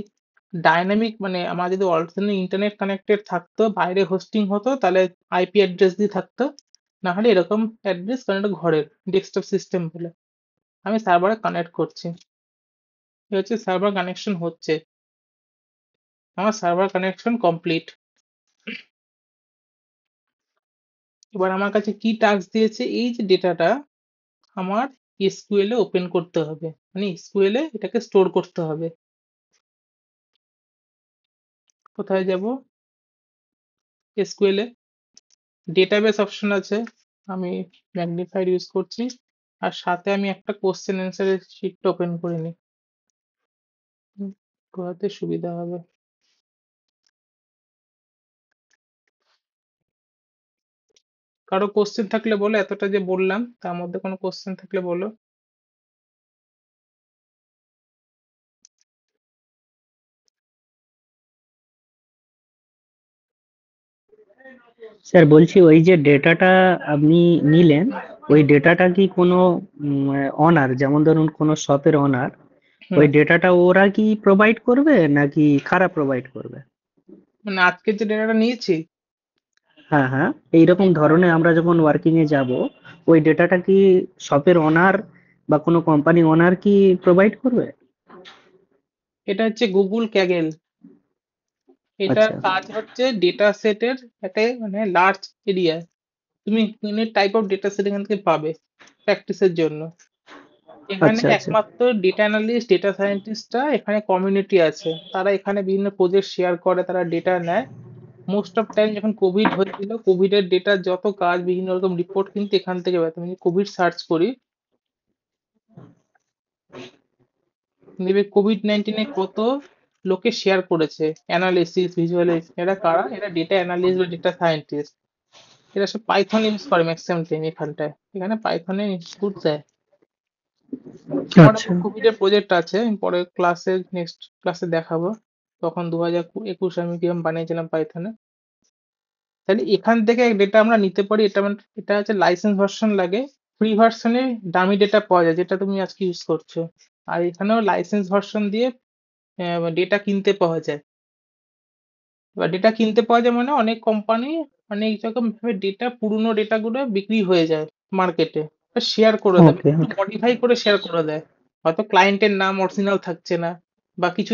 ডাইনামিক মানে আমার যদি অল্টারনেট ইন্টারনেট কানেক্টেড থাকতো, বাইরে হোস্টিং হতো, তাহলে আইপি অ্যাড্রেস দিয়ে থাকতো। না হলে এরকম অ্যাড্রেস, কারণ এটা ঘরের ডেস্কটপ সিস্টেম বলে। আমি সার্ভারে কানেক্ট করছি, এটা হচ্ছে সার্ভার কানেকশন হচ্ছে, আমার সার্ভার কানেকশন কমপ্লিট। এবার আমার কাছে কি টাস্ক দিয়েছে, এই যে ডেটাটা আমার এসকিউএল এ ওপেন করতে হবে, মানে এসকিউএল এ এটাকে স্টোর করতে হবে। কোথায় যাব, এসকিউএল এ ডেটাবেস অপশন আছে, আমি ম্যাগনিফায়ার ইউজ করছি, আর সাথে আমি একটা কোশ্চেন অ্যান্সারের শিট ওপেন করে নিই, করাতে সুবিধা হবে। কারো কোশ্চেন থাকলে বলো, এতটা যে বললাম তার মধ্যে কোনো কোশ্চেন থাকলে বলো। স্যার বলছি ওই যে ডেটাটা আপনি নিলেন, ওই ডেটাটা কি কোনো অনার, যেমন ধরুন কোনো শপের অনার, ওই হুম, ডেটাটা ওরা কি প্রোভাইড করবে নাকি কারা প্রোভাইড করবে? মানে আজকে যে ডেটাটা নিয়েছি, হ্যাঁ হ্যাঁ, এইরকম ধরনের আমরা যখন ওয়ার্কিং এ যাব, ওই ডেটাটা কি শপের ওনার বা কোনো কোম্পানি ওনার কি প্রোভাইড করবে? এটা হচ্ছে গুগল ক্যাগেল। এটার আচ্ছা কাজ হচ্ছে ডেটা সেটের একটা মানে লার্জ এরিয়া, তুমি টাইপ অফ ডেটা সেট এখান থেকে পাবে প্র্যাকটিসের জন্য। এখানে আচ্ছা আচ্ছা একমাত্র ডেটা অ্যানালিস্ট, ডেটা সায়েন্টিস্টরা এখানে কমিউনিটি আছে, তারা এখানে বিভিন্ন প্রজেক্ট শেয়ার করে, তারা ডেটা নেয়। মোস্ট অফ টাইম যখন কোভিড হয়েছিল, কোভিড এর ডেটা যত কাজ, বিভিন্ন রকম রিপোর্ট কিন্তু এখান থেকে পেতাম। আমি কোভিড সার্চ করি, দেখবে কোভিড-19 কত লোকে শেয়ার করেছে অ্যানালিসিস, ভিজুয়ালাইজেশন। এরা কারা, এরা ডেটা অ্যানালিস্ট বা ডেটা সায়েন্টিস্ট। এরা সব পাইথন ইউজ করে ম্যাক্সিমাম টাইম এখানটায়, এখানে পাইথনের ইনপুট দেয়। আমার আচ্ছা। একটা কোভিড এর প্রজেক্ট আছে, আমি পরে ক্লাসে নেক্সট ক্লাসে দেখাবো, তখন 2021 আমি কিরকম বানিয়েছিলাম পাইথনে। তাহলে এখান থেকে ডেটা আমরা নিতে পারি, এটা হচ্ছে লাইসেন্স ভার্সন লাগে। ফ্রি ভার্সনে দামি ডেটা পাওয়া যায় যেটা তুমি আজকে ইউজ করছো, আর এখানেও লাইসেন্স ভার্সন দিয়ে ডেটা কিনতে পাওয়া যায়। এবার ডেটা কিনতে পাওয়া যায় মানে অনেক কোম্পানি অনেক রকম ভাবে ডেটা, পুরনো ডেটা গুলো বিক্রি হয়ে যায় মার্কেটে, শেয়ার করে দেয়, ওকে একটু ওকে। মডিফাই করে শেয়ার করে দেয়। হয়তো ক্লায়েন্টের নাম অরিজিনাল থাকছে না, বা কিছু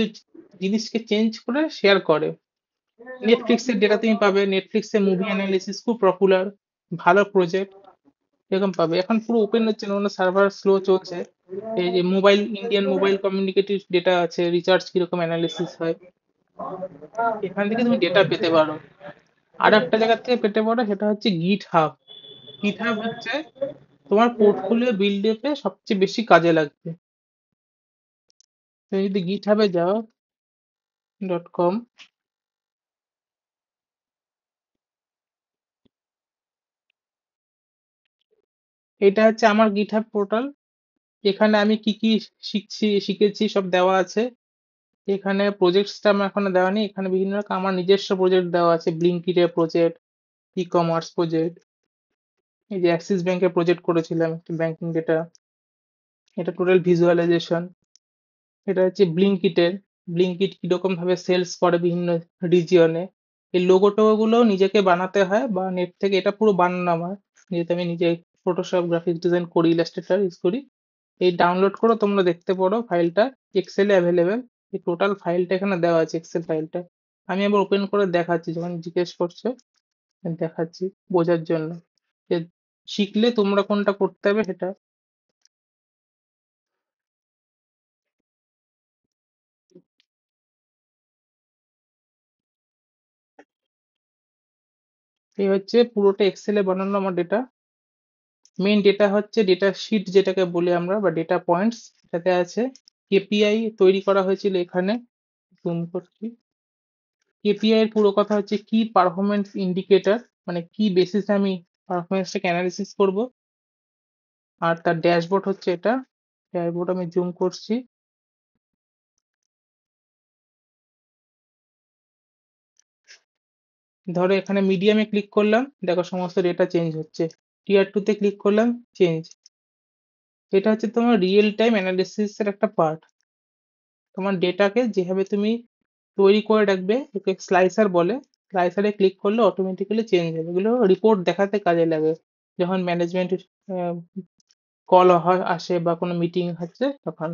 জিনিসকে চেঞ্জ করে শেয়ার করে। নেটফ্লিক্সের ডেটা তুমি পাবে, নেটফ্লিক্সে মুভি অ্যানালিসিস খুব পপুলার, ভালো প্রজেক্ট, এরকম পাবে। এখন পুরো ওপেন হচ্ছে না, অন্য সার্ভার স্লো চলছে। এই যে mobile, Indian mobile communicative data আছে, রিচার্জ কিরকম অ্যানালিসিস হয়, এখান থেকে তুমি ডেটা পেতে পারো। আর একটা জায়গা থেকে পেতে পারো, সেটা হচ্ছে গিট হাব। গিট হাব হচ্ছে তোমার পোর্টফোলিও বিল্ড আপে সবচেয়ে বেশি কাজে লাগবে। তুমি যদি গিট হাবে যাও, .com। এটা হচ্ছে আমার গিটহাব পোর্টাল। এখানে আমি কি কি শিখেছি সব দেওয়া আছে। এখানে প্রজেক্টসটা আমার এখনো দেওয়া নেই, এখানে বিভিন্ন রকম আমার নিজস্ব প্রজেক্ট দেওয়া আছে, ব্লিঙ্কিটের প্রজেক্ট, ই কমার্স প্রজেক্ট, এই যে অ্যাক্সিস ব্যাংকের প্রজেক্ট করেছিলাম একটি ব্যাংকিং ডেটা, এটা টোটাল ভিজুয়ালাইজেশন। এটা হচ্ছে ব্লিঙ্কিট কিরকম ভাবে সেলস করে বিভিন্ন রিজিয়নে। এই লোগো টোগো গুলো নিজেকে বানাতে হয় বা নেট থেকে, এটা পুরো বানানো আমার, যেহেতু আমি নিজে ফটোশপ গ্রাফিক্স ডিজাইন করি, ইলাস্ট্রেটর ইউজ করি। এই ডাউনলোড করে তোমরা দেখতে পারো, ফাইলটা এক্সেলে অ্যাভেলেবেল। এই টোটাল ফাইলটা এখানে দেওয়া আছে, এক্সেল ফাইলটা। আমি আবার ওপেন করে দেখাচ্ছি, যখন জিজ্ঞেস করছে দেখাচ্ছি বোঝার জন্য, যে শিখলে তোমরা কোনটা করতে হবে সেটা। এই হচ্ছে পুরোটা এক্সেলে বানানো আমার ডেটা। মেইন ডেটা হচ্ছে ডেটা শিট যেটাকে বলি আমরা, বা ডেটা পয়েন্টস, এটাতে আছে কেপিআই তৈরি করা হয়েছিল এখানে। জুম করছি। কেপিআই এর পুরো কথা হচ্ছে কি পারফরমেন্স ইন্ডিকেটর, মানে কি বেসিসে আমি পারফরমেন্সটাকে অ্যানালিসিস করব। আর তার ড্যাশবোর্ড হচ্ছে এটা। ড্যাশবোর্ড আমি জুম করছি। ধরো এখানে মিডিয়ামে ক্লিক করলাম, দেখো সমস্ত ডেটা চেঞ্জ হচ্ছে। টিয়ার 2 তে ক্লিক করলাম, চেঞ্জ। এটা হচ্ছে তোমার রিয়েল টাইম অ্যানালিসিস এর একটা পার্ট। তোমার ডেটাকে যেভাবে তুমি তৈরি করে রাখবে, ওকে স্লাইসার বলে। স্লাইসারে ক্লিক করলে অটোমেটিক্যালি চেঞ্জ হবে, এগুলো রিপোর্ট দেখাতে কাজে লাগে, যখন ম্যানেজমেন্ট কল হয় আসে বা কোনো মিটিং হচ্ছে তখন।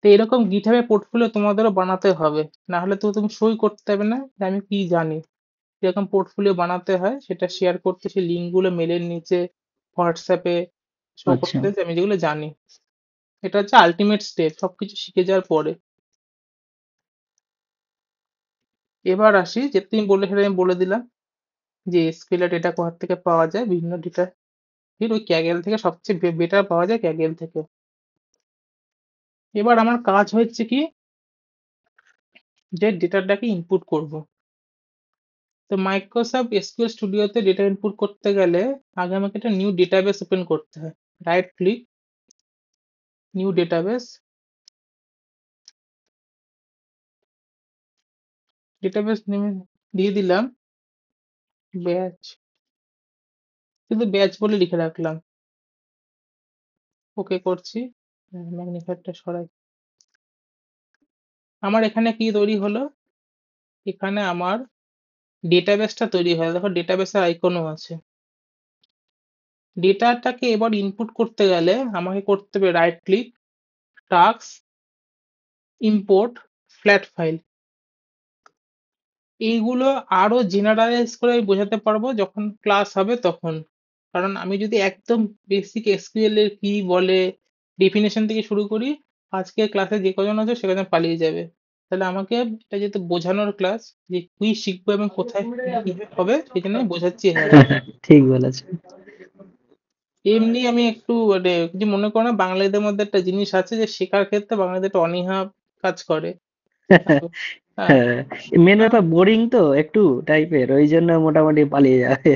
তো এরকম গিটহাবে পোর্টফোলিও তোমাদেরও বানাতে হবে, না হলে তো তুমি সই করতে হবে না যে আমি কি জানি। এরকম পোর্টফোলিও বানাতে হয়, সেটা শেয়ার করতে, সেই লিঙ্কগুলো মেলের নিচে হোয়াটসঅ্যাপে শো আচ্ছা। করতে, যে আমি যেগুলো জানি। এটা হচ্ছে আলটিমেট স্টেপ সবকিছু শিখে যাওয়ার পরে। এবার আসি, যে তুমি বললে সেটা আমি বলে দিলাম, যে এসকিউএল ডেটা কোথা থেকে পাওয়া যায়, বিভিন্ন ডেটা ওই ক্যাগেল থেকে সবচেয়ে বেটার পাওয়া যায়, ক্যাগেল থেকে। এবার আমার কাজ হচ্ছে কি, যে ডেটাটাকে ইনপুট করব। তো মাইক্রোসফট এসকিউএল স্টুডিওতে ডেটা ইনপুট করতে গেলে আগে আমাকে একটা নিউ ডেটাবেস ওপেন করতে হয়। Right click, new database. Database নেমে দিয়ে দিলাম ব্যাচ, কিন্তু ব্যাচ বলে লিখে রাখলাম। ওকে করছি, ম্যাগনিফায়ারটা সরাই। আমার এখানে কি তৈরি হলো, এখানে আমার ডেটাবেসটা তৈরি হয়, দেখো ডেটাবেসের আইকনও আছে। ডেটাটাকে এবার ইনপুট করতে গেলে আমাকে করতে হবে right click, task, import, flat file. এইগুলো আরো জেনারেলাইজ করে আমি বোঝাতে পারবো যখন ক্লাস হবে তখন। কারণ আমি যদি একদম বেসিক এসকিউএল এর কি বলে ডেফিনেশন থেকে শুরু করি, আজকে ক্লাসে যে কজন আছে সে কজন পালিয়ে যাবে। তাহলে আমাকে এটা যেহেতু বোঝানোর ক্লাস, যে কি শিখবো এবং কোথায় কি হবে, সেই জন্য আমি বোঝাচ্ছি এভাবে। ঠিক বলেছো। এমনি আমি একটু মানে কিছু মনে করো না, বাঙালিদের মধ্যে একটা জিনিস আছে যে শেখার ক্ষেত্রে বাঙালিদের একটা অনীহা কাজ করে। হ্যাঁ, হ্যাঁ, মেন হ্যাঁ, ব্যাপার বোরিং তো একটু টাইপের, ওই জন্য মোটামুটি পালিয়ে যাবে।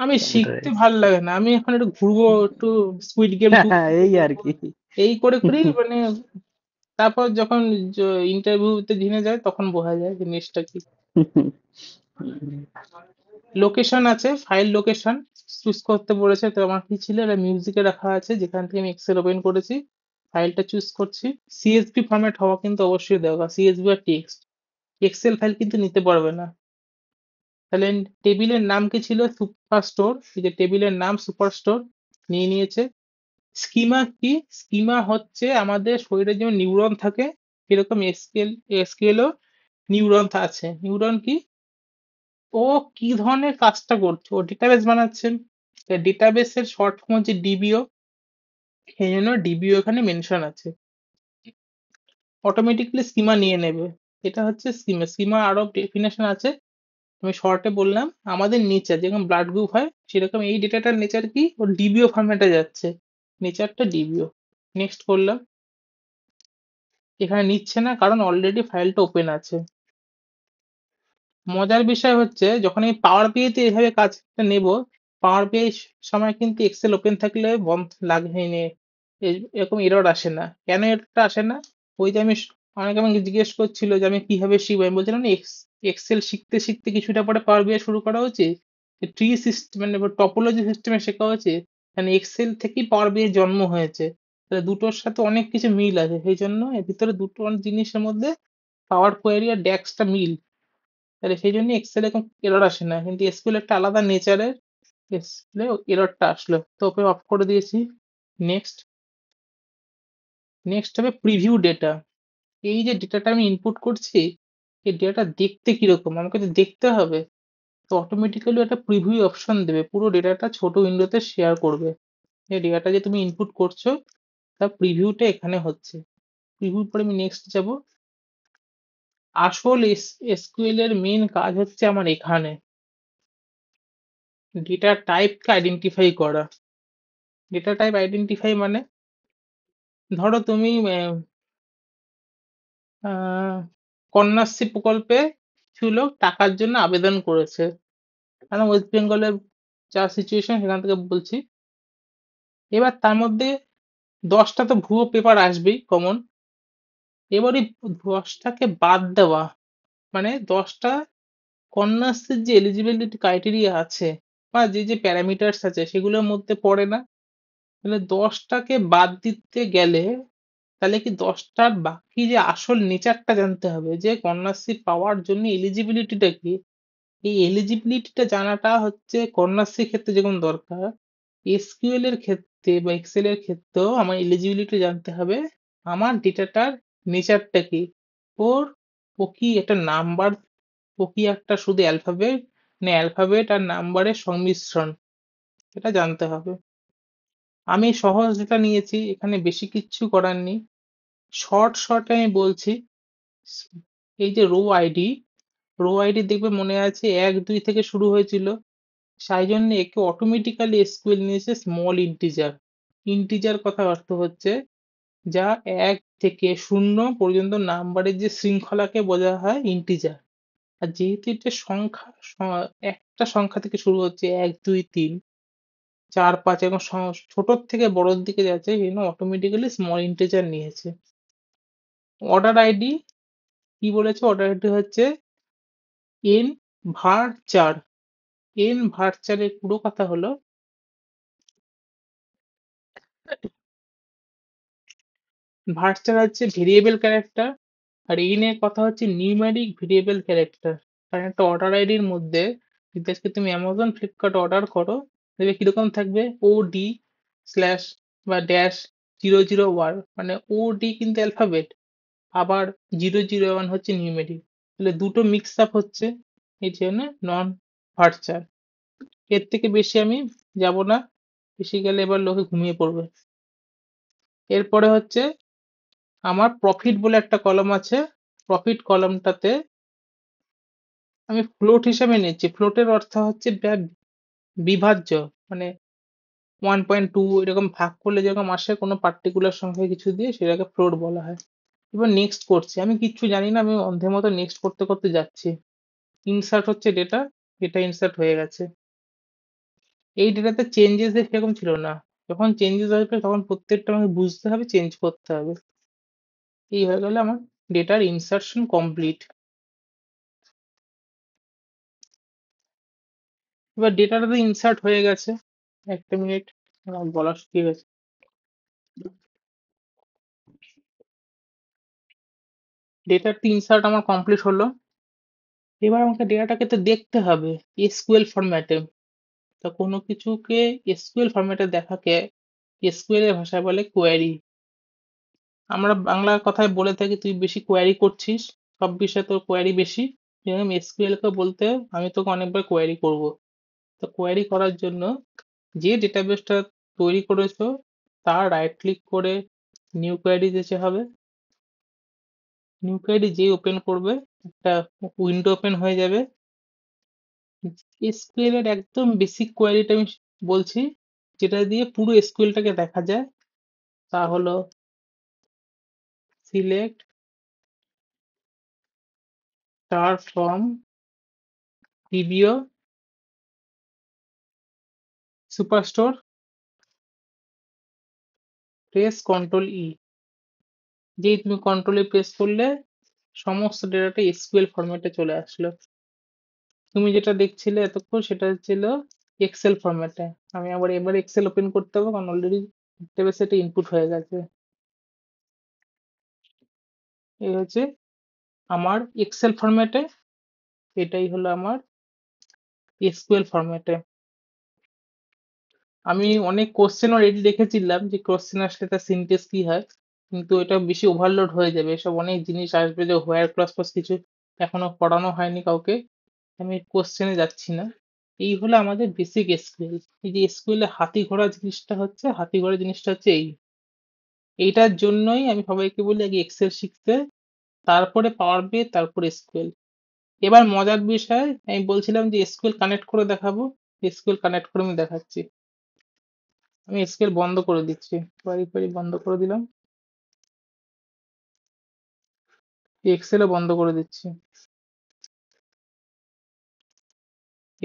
আমি শিখতে ওটাই। ভাল লাগে না, আমি এখন একটু ঘুরবো, একটু স্কুইড গেম 2 এই খেলবো, আর কি। এই করে করেই মানে তারপর যখন ইন্টারভিউতে ঝিনে যায় তখন বোঝা যায় জিনিসটা কি। লোকেশন আছে, ফাইল লোকেশন চুজ করতে বলেছে, তো আমার কি ছিল, এটা মিউজিকে রাখা আছে, যেখান থেকে আমি এক্সেল ওপেন করেছি। ফাইলটা চুজ করছি। সিএসভি ফরম্যাট হওয়া কিন্তু অবশ্যই দরকার, সিএসভি আর টেক্সট। এক্সেল ফাইল কিন্তু নিতে পারবে না। তাহলে টেবিলের নাম কি ছিল, সুপার স্টোর, এই যে টেবিলের নাম সুপার স্টোর নিয়ে নিয়েছে। স্কিমা কি, স্কিমা হচ্ছে আমাদের শরীরে যেমন নিউরন থাকে, এরকম এসকিউএল ও নিউরন আছে। নিউরন কি, ও কি ধরনের কাজটা করছে, ও ডেটাবেস বানাচ্ছে। ডেটাবেসের শর্ট ফর্ম হচ্ছে ডিবিও, সেই জন্য ডিবিও এখানে মেনশন আছে। অটোমেটিক্যালি স্কিমা নিয়ে নেবে। এটা হচ্ছে স্কিমা। স্কিমা আরো ডেফিনেশন আছে, আমি শর্টে বললাম। আমাদের নেচার যেরকম ব্লাড গ্রুপ হয়, সেরকম এই ডেটাটার নেচার কি, ও ডিবিও ফরম্যাটে যাচ্ছে, নেচারটা ডিবিও। নেক্সট করলাম। এখানে নিচ্ছে না, কারণ অলরেডি ফাইলটা ওপেন আছে। মজার বিষয় হচ্ছে যখন আমি পাওয়ার বিআই তে এভাবে কাজটা নেব, পাওয়ার বিআই সময় কিন্তু এক্সেল ওপেন থাকলে বন্ধ লাগে এরকম এরর আসে না। কেন এররটা আসে না? ওই যে অনেকে আমাকে জিজ্ঞেস করছিল যে আমি কিভাবে শিখবো, আমি বলছিলাম না এক্সেল শিখতে শিখতে কিছুটা পরে পাওয়ার বিআই শুরু করা উচিত, ট্রি সিস্টেম মানে টপোলজি সিস্টেমে শেখা উচিত। মানে এক্সেল থেকেই পাওয়ার বিআই জন্ম হয়েছে, তাহলে দুটোর সাথে অনেক কিছু মিল আছে, সেই জন্য এর ভিতরে দুটো জিনিসের মধ্যে পাওয়ার কোয়েরি আর ড্যাক্সটা মিল। তাহলে সেই জন্য এক্সেল এরকম এরর আসে না, কিন্তু এসকিউএল একটা আলাদা নেচারের, এসকিউএল এররটা আসলো, তো ওকে অফ করে দিয়েছি। নেক্সট নেক্সট হবে প্রিভিউ ডেটা। এই যে ডেটাটা আমি ইনপুট করছি, এই ডেটাটা দেখতে কিরকম আমাকে তো দেখতে হবে, তো অটোমেটিক্যালি একটা প্রিভিউ অপশন দেবে, পুরো ডেটাটা ছোট উইন্ডোতে শেয়ার করবে। এই ডেটাটা যে তুমি ইনপুট করছো তার প্রিভিউটা এখানে হচ্ছে। প্রিভিউ পরে আমি নেক্সট যাব। আসল এসকিউএল এর মেন কাজ হচ্ছে আমার এখানে ডেটা টাইপকে আইডেন্টিফাই করা। ডেটা টাইপ আইডেন্টিফাই মানে, ধরো তুমি কন্যাশ্রী প্রকল্পে কিছু লোক টাকার জন্য আবেদন করেছে, কারণ ওয়েস্ট বেঙ্গলের যা সিচুয়েশন সেখান থেকে বলছি। এবার তার মধ্যে 10টা তো ভুয়ো পেপার আসবেই কমন। এবার এই 10টাকে বাদ দেওয়া, মানে 10টা কন্যাশ্রীর যে এলিজিবিলিটি ক্রাইটেরিয়া আছে বা যে যে প্যারামিটার্স আছে সেগুলোর মধ্যে পড়ে না। তাহলে 10টাকে বাদ দিতে গেলে তাহলে কি 10টার বাকি যে আসল নেচারটা জানতে হবে, যে কন্যাশ্রী পাওয়ার জন্য এলিজিবিলিটিটা কি। এই এলিজিবিলিটিটা জানাটা হচ্ছে কন্যাশ্রীর ক্ষেত্রে যেমন দরকার, এসকিউএল এর ক্ষেত্রে বা এক্সেল এর ক্ষেত্রেও আমার এলিজিবিলিটি জানতে হবে। আমার ডেটাটার নেচারটা কি, ওর ও কি একটা নাম্বার, ও কি একটা শুধু অ্যালফাবেট, না অ্যালফাবেট আর নাম্বারের সংমিশ্রণ, এটা জানতে হবে। আমি সহজ যেটা নিয়েছি, এখানে বেশি কিচ্ছু করার নেই। শর্টে আমি বলছি, এই যে রো আইডি দেখবে মনে আছে 1 2 থেকে শুরু হয়েছিল, সেই জন্য একে অটোমেটিক্যালি এসকিউএল নিয়েছে স্মল ইন্টিজার। ইন্টিজার কথা অর্থ হচ্ছে যা 1 থেকে 0 পর্যন্ত নাম্বারের যে শৃঙ্খলাকে বোঝা হয় ইন্টিজার। আর যেহেতু এটা সংখ্যা, একটা সংখ্যা থেকে শুরু হচ্ছে 1 2 3 4 5 এবং ছোটর থেকে বড়র দিকে যাচ্ছে, সেই জন্য অটোমেটিক্যালি স্মল ইন্টিজার নিয়েছে। অর্ডার আইডি কি বলেছে? অর্ডার আইডি হচ্ছে এন var চার। এন var চারের পুরো কথা হলো, var চার হচ্ছে ভেরিয়েবল ক্যারেক্টার, আর এন এর কথা হচ্ছে নিউমেরিক ভেরিয়েবল ক্যারেক্টার। কারণ একটা অর্ডার আইডির মধ্যে যদি আজকে তুমি অ্যামাজন ফ্লিপকার্ট অর্ডার করো, দেখবে কিরকম থাকবে, ও ডি স্ল্যাশ বা ড্যাশ 001, মানে ও ডি কিন্তু অ্যালফাবেট, আবার 001 হচ্ছে নিউমেরিক, তাহলে দুটো মিক্স আপ হচ্ছে, এই জন্য নন ভার্চার। এর থেকে বেশি আমি যাব না, বেশি গেলে এবার লোকে ঘুমিয়ে পড়বে। এরপরে হচ্ছে আমার প্রফিট বলে একটা কলম আছে, প্রফিট কলমটাতে আমি ফ্লোট হিসেবে নিচ্ছি। ফ্লোটের অর্থ হচ্ছে বিভাজ্য, মানে 1.2 এরকম ভাগ করলে যেরকম আসে কোনো পার্টিকুলার সংখ্যায় কিছু দিয়ে, সেটাকে ফ্লোট বলা হয়। এবার নেক্সট করছি, আমি কিচ্ছু জানি না, আমি অন্ধের মতো নেক্সট করতে করতে যাচ্ছি। ইনসার্ট হচ্ছে ডেটা, ডেটা ইনসার্ট হয়ে গেছে। এই ডেটাতে চেঞ্জেস সেরকম ছিল না, যখন চেঞ্জেস আসবে তখন প্রত্যেকটা আমাকে বুঝতে হবে, চেঞ্জ করতে হবে। এই হয়ে গেল আমার ডেটার ইনসার্শন কমপ্লিট। এবার ডেটাটা তো ইনসার্ট হয়ে গেছে, একটা মিনিট, আমার বলা শুকিয়ে গেছে। ডেটার তো ইনসার্ট আমার কমপ্লিট হলো। এবার আমাকে ডেটাটাকে তো দেখতে হবে এসকিউএল ফরম্যাটে। তা কোনো কিছুকে এসকিউএল ফরম্যাটে দেখাকে এসকিউএল এর ভাষায় বলে কোয়েরি। আমরা বাংলা কথায় বলে থাকি তুই বেশি কোয়েরি করছিস, সব বিষয়ে তোর কোয়েরি বেশি, যেরকম এসকিউএল কে বলতে আমি তোকে অনেকবার কোয়েরি করব। তো কোয়েরি করার জন্য যে ডেটাবেসটা তৈরি করেছো তার রাইট ক্লিক করে নিউ কোয়েরি যেতে হবে। নিউ কোয়েরি যে ওপেন করবে একটা উইন্ডো ওপেন হয়ে যাবে। এসকিউএল এর একদম বেসিক কোয়েরিটা আমি বলছি, যেটা দিয়ে পুরো এসকিউএল টাকে দেখা যায়, তা হলো select start from preview superstore, press Ctrl E। যেই তুমি Ctrl E প্রেস করলে সমস্ত ডেটাটা এসকিউএল ফরম্যাটে চলে আসলো। তুমি যেটা দেখছিলে এতক্ষণ সেটা ছিল এক্সেল ফরম্যাটে। আমি আবার এবার এক্সেল ওপেন করতে হবে কারণ অলরেডি ডেটাবেসে এটা ইনপুট হয়ে গেছে। এই হচ্ছে আমার এক্সেল ফরম্যাটে, এটাই হলো আমার এসকিউএল ফরম্যাটে। আমি অনেক কোশ্চেন অলরেডি দেখেছিলাম যে কোশ্চেন আসলে তার সিনটেক্স কি হয়, কিন্তু এটা বেশি ওভারলোড হয়ে যাবে, এসব অনেক জিনিস আসবে যে হোয়ার ক্লজ ফ্লজ কিছু এখনো পড়ানো হয়নি কাউকে, আমি কোশ্চেনে যাচ্ছি না। এই হলো আমাদের বেসিক এসকিউএল। এই যে এসকিউএল এ হাতি ঘোড়া জিনিসটা হচ্ছে, হাতি ঘোড়া জিনিসটা হচ্ছে এইটার জন্যই আমি সবাইকে বলি আগে এক্সেল শিখতে, তারপরে পাওয়ার বি, তারপরে এসকিউএল। এবার মজার বিষয়, আমি বলছিলাম যে এসকিউএল কানেক্ট করে দেখাবো, এসকিউএল কানেক্ট করে আমি দেখাচ্ছি। আমি এসকিউএল বন্ধ করে দিচ্ছি, কোয়ারি কোয়ারি বন্ধ করে দিলাম, এক্সেলও বন্ধ করে দিচ্ছি।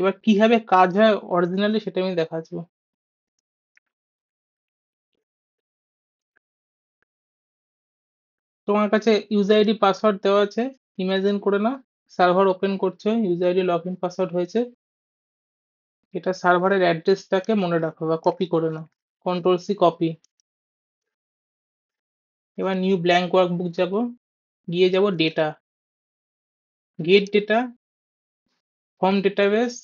এবার কিভাবে কাজ হয় অরিজিনালি সেটা আমি দেখাচ্ছি। তোমার কাছে ইউজার আইডি পাসওয়ার্ড দেওয়া আছে, ইমাজিন করে না সার্ভার ওপেন করছো, user ID log in password হয়েছে, এটা সার্ভারের অ্যাড্রেসটাকে মনে রাখো বা কপি করে নাও, কন্ট্রোল সি কপি। এবার নিউ ব্ল্যাঙ্ক ওয়ার্কবুক যাব, গিয়ে যাব data, get data from database,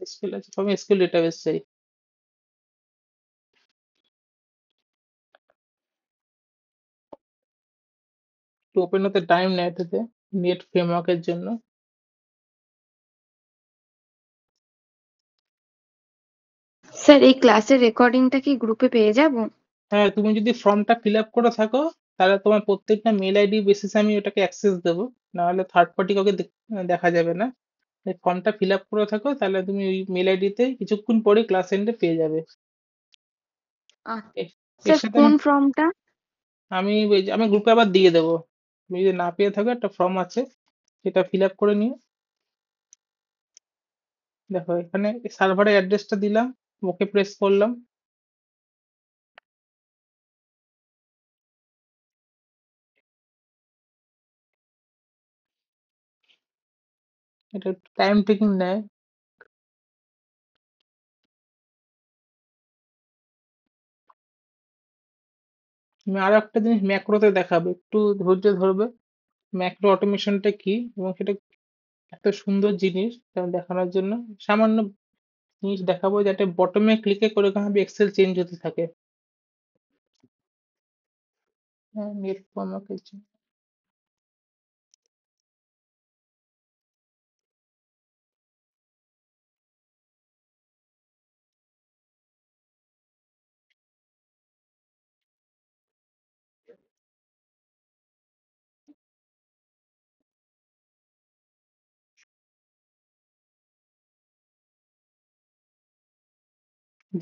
SQL আছে, আমি এসকিউএল ডেটাবেস চাই। একটু ওপেন হতে টাইম নেয় এটাতে, নেট ফ্রেমওয়ার্কের জন্য। স্যার এই ক্লাসের রেকর্ডিংটা কি গ্রুপে পেয়ে যাব? হ্যাঁ, তুমি যদি ফর্মটা ফিল আপ করে থাকো তাহলে তোমার প্রত্যেকটা মেল আইডি বেসিসে আমি ওটাকে অ্যাক্সেস দেবো, নাহলে থার্ড পার্টি কাউকে দেখা যাবে না। এই ফর্মটা ফিল আপ করে থাকো তাহলে তুমি ওই মেল আইডিতে কিছুক্ষণ পরে ক্লাস এন্ডে পেয়ে যাবে। এ- এর স্যার সাথে কোন ফর্মটা? আমি গ্রুপে আবার দিয়ে দেবো। তুমি যদি না পেয়ে থাকো একটা ফর্ম আছে, সেটা ফিল আপ করে নিও। দেখো এখানে সার্ভারের অ্যাড্রেসটা দিলাম, ওকে প্রেস করলাম। এটা টাইম টেকিং নেয়। আমি আরো একটা জিনিস ম্যাক্রোতে দেখাবো, একটু ধৈর্য ধরবে। ম্যাক্রো অটোমেশনটা কি এবং সেটা এত সুন্দর জিনিস তা দেখানোর জন্য সামান্য জিনিস দেখাবো, যাতে বটমে ক্লিকে করে কিভাবে এক্সেল চেঞ্জ হতে থাকে। হ্যাঁ, নেট আমাকে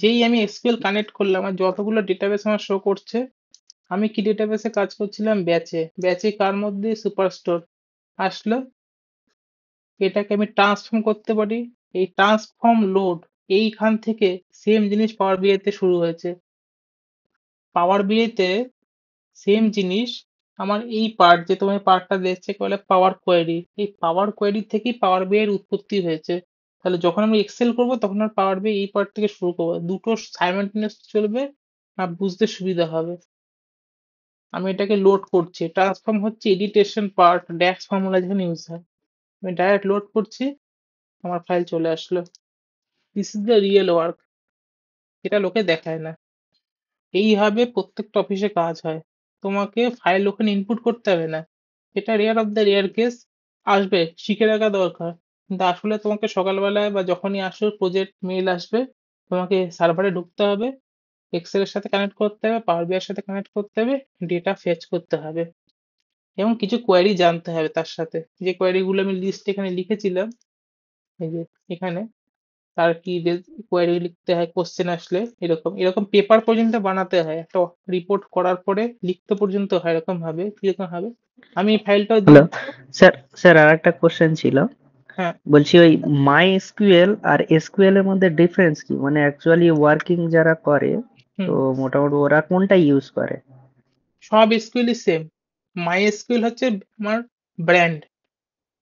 যেই আমি এসকিউএল কানেক্ট করলাম আর যতগুলো ডেটাবেস আমার শো করছে, আমি কি ডেটাবেসে কাজ করছিলাম, ব্যাচে। ব্যাচে কার মধ্যে সুপারস্টোর আসলো, এটাকে আমি ট্রান্সফর্ম করতে পারি। এই ট্রান্সফর্ম লোড এইখান থেকে সেম জিনিস পাওয়ার বিআই তে শুরু হয়েছে। পাওয়ার বিআই তে সেম জিনিস, আমার এই পার্ট যে তোমার পার্টটা দেখছে বলে পাওয়ার কোয়েরি, এই পাওয়ার কোয়েরি থেকেই পাওয়ার বিআই এর উৎপত্তি হয়েছে। তাহলে যখন আমি এক্সেল করবো তখন আর পাওয়ার বিআই এই পার্ট থেকে শুরু করবো, দুটো সাইমালটেনিয়াস চলবে আর বুঝতে সুবিধা হবে। আমি এটাকে লোড করছি, ট্রান্সফর্ম হচ্ছে এডিটেশন পার্ট, ড্যাক্স ফর্মুলা যেখানে ইউজ হয়। আমি ডাইরেক্ট লোড করছি, আমার ফাইল চলে আসলো। This is the real work, এটা লোকে দেখায় না। এইভাবে প্রত্যেকটা অফিসে কাজ হয়, তোমাকে ফাইল ওখানে ইনপুট করতে হবে না। এটা rare of the rare case, আসবে শিখে রাখা দরকার। কিন্তু আসলে তোমাকে সকালবেলায় বা যখনই আসো প্রজেক্ট মেইল আসবে, তোমাকে সার্ভারে ঢুকতে হবে, এক্সেল এর সাথে কানেক্ট করতে হবে, পাওয়ার বিআই এর সাথে কানেক্ট করতে হবে, ডেটা ফেচ করতে হবে এবং কিছু কোয়েরি জানতে হবে তার সাথে। যে কোয়েরি গুলো আমি লিস্ট এখানে লিখেছিলাম, এই যে এখানে, তার কি কোয়ারি লিখতে হয়, কোশ্চেন আসলে এরকম এরকম পেপার পর্যন্ত বানাতে হয়, একটা রিপোর্ট করার পরে লিখতে পর্যন্ত হয়, এরকম ভাবে কিরকম হবে। আমি এই ফাইলটাও দিয়ে হ্যালো স্যার, স্যার আর একটা কোশ্চেন ছিল। হ্যাঁ। বলছি ওই মাই এসকিউএল আর এসকিউএল এর মধ্যে ডিফারেন্স কি? মানে অ্যাকচুয়ালি ওয়ার্কিং যারা করে, তো হুম। মোটামুটি ওরা কোনটা ইউজ করে? সব এসকিউএলই সেম। মাই এসকিউএল হচ্ছে আমার ব্র্যান্ড।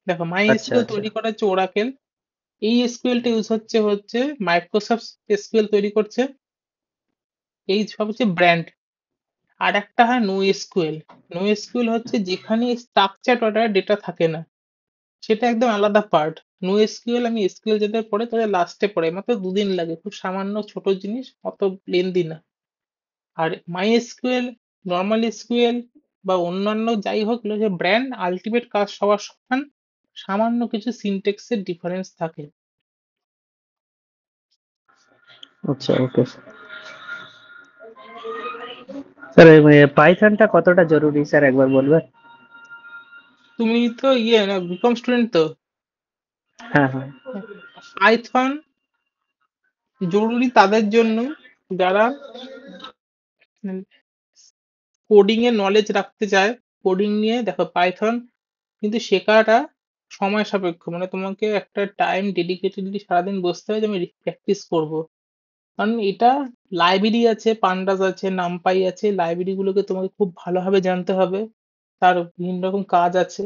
দেখো, মাই আচ্ছা এসকিউএল আচ্ছা। তৈরি করা হচ্ছে ওরাকেল, এই এসকিউএলটা ইউজ হচ্ছে মাইক্রোসফট এসকিউএল তৈরি করছে, এই সব হচ্ছে ব্র্যান্ড। আর একটা হয় নো এসকিউএল। নো এসকিউএল হচ্ছে যেখানে স্ট্রাকচার ডেটা থাকে না, সেটা একদম আলাদা পার্ট। নো এসকিউএল আমি এসকিউএল যেটা পড়ে তাদের লাস্টে পড়ে, মাত্র 2 দিন লাগে, খুব সামান্য ছোট জিনিস, অত লেন্দি না। আর মাই এসকিউএল, নর্মাল এসকিউএল বা অন্যান্য যাই হোক, এগুলো যে ব্র্যান্ড, আলটিমেট কাজ সবার সমান, সামান্য কিছু সিনটেক্সের ডিফারেন্স থাকে। আচ্ছা, ওকে স্যার। পাইথনটা কতটা জরুরি স্যার একবার বলবেন? তুমি তো ইয়ে না, বিকম স্টুডেন্ট তো? হ্যাঁ হ্যাঁ। পাইথন জরুরি তাদের জন্য যারা কোডিং এর নলেজ রাখতে চায়। কোডিং নিয়ে দেখো, পাইথন কিন্তু শেখাটা সময় সাপেক্ষ, মানে তোমাকে একটা টাইম ডেডিকেটেডলি সারাদিন বসতে হয় যে আমি প্র্যাকটিস করব। কারণ এটা লাইব্রেরি আছে, পান্ডাস আছে, নামপাই আছে, লাইব্রেরি গুলোকে তোমাকে খুব ভালোভাবে জানতে হবে। তার বিভিন্ন রকম কাজ আছে,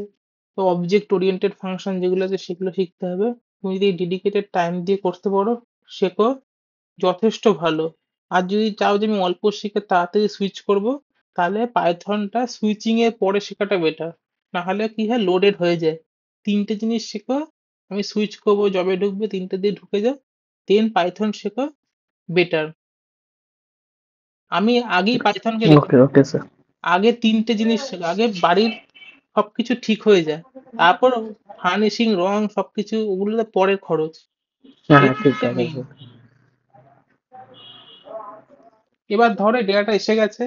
তো অবজেক্ট ওরিয়েন্টেড ফাংশন যেগুলো আছে সেগুলো শিখতে হবে। তুমি যদি ডেডিকেটেড টাইম দিয়ে করতে পারো, শেখো, যথেষ্ট ভালো। আর যদি চাও যে আমি অল্প শিখে তাড়াতাড়ি সুইচ করব, তাহলে পাইথনটা সুইচিং এর পরে শেখাটা বেটার। না হলে কি হয়, লোডেড হয়ে যায়। 3টে জিনিস শেখো, আমি সুইচ করবো, জবে ঢুকবে, 3টে দিয়ে ঢুকে যাও, দেন পাইথন শেখো, বেটার। আমি আগেই পাইথনকে ওকে রেকমেন্ড ওকে স্যার। আগে 3টে জিনিস শেখো, আগে বাড়ির সবকিছু ঠিক হয়ে যায়, তারপর ফার্নিশিং, রং, সবকিছু ওগুলো তো পরের খরচ, হ্যাঁ এই হ্যাঁ, ঠিক 3টে আছে মেইন। স্যার। এবার ধরো ডেটাটা এসে গেছে,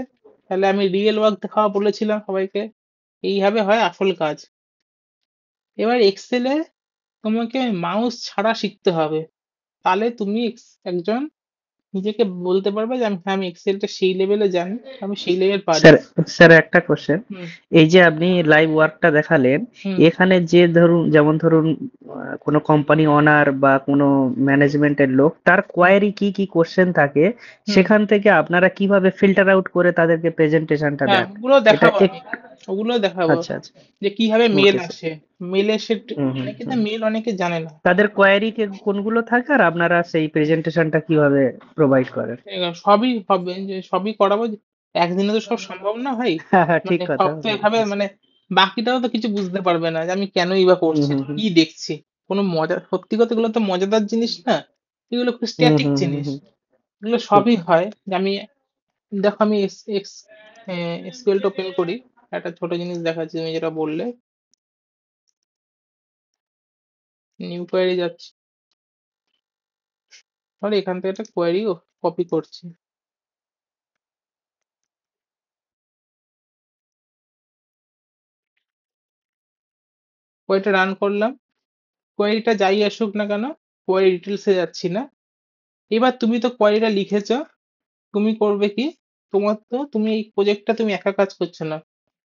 তাহলে আমি রিয়েল ওয়ার্ক দেখাওয়া বলেছিলাম সবাইকে, এইভাবে হয় আসল কাজ। এবার এক্সেলে তোমাকে মাউস ছাড়া শিখতে হবে, তাহলে তুমি একজন নিজেকে বলতে পারবে যে আমি, হ্যাঁ, আমি এক্সেলটা সেই লেভেলে জানি, আমি সেই লেভেল পারি। স্যার, স্যার একটা কোশ্চেন। হুম। এই যে আপনি লাইভ ওয়ার্কটা দেখালেন, হুম। এখানে যে ধরুন, যেমন ধরুন কোনো কোম্পানি ওনার বা কোনো ম্যানেজমেন্টের লোক, তার হুম। কোয়ারি কি কি কোশ্চেন থাকে, হুম। সেখান থেকে আপনারা কিভাবে ফিল্টার আউট করে তাদেরকে প্রেজেন্টেশনটা হ্যাঁ, দেন? ওগুলো এটা দেখাবো এক। আমি, ওগুলো দেখাবো আচ্ছা আচ্ছা। যে কিভাবে মেল ওকে স্যার। আসে। মেল এসে হুম হুম অনেকে তো হুম। মেল অনেকে জানে না। তাদের কোয়ারি কোনগুলো থাকে, আর আপনারা সেই প্রেজেন্টেশনটা কিভাবে প্রোভাইড করেন? সবই হবে, যে সবই করাবো, একদিনে তো সব সম্ভব না ভাই। হ্যাঁ হ্যাঁ, ঠিক মানে কথা। সব তো হুম, এভাবে, আচ্ছা। মানে বাকিটাও তো কিছু বুঝতে পারবে না যে আমি কেনই বা হুম করছি, হুম হুম কি দেখছি। কোনো মজা, সত্যি কথা, এগুলো তো মজাদার জিনিস না, এগুলো খুব হুম স্ট্যাটিক হুম হুম জিনিস। হুম, এগুলো ঠিক। সবই হয় যে আমি, দেখো আমি এসকিউএলটা ওপেন করি, একটা ছোট জিনিস দেখাচ্ছি তুমি যেটা বললে, নিউ কোয়েরি যাচ্ছি, তাহলে এখান থেকে একটা কোয়েরি কপি করছি, কোয়েরিটা রান করলাম। কোয়েরিটা যাই আসুক না কেন, কোয়েরি ডিটেলসে যাচ্ছি না। এবার তুমি তো কোয়েরিটা লিখেছো, তুমি করবে কি, তুমি এই প্রজেক্টটা তুমি একা কাজ করছো না,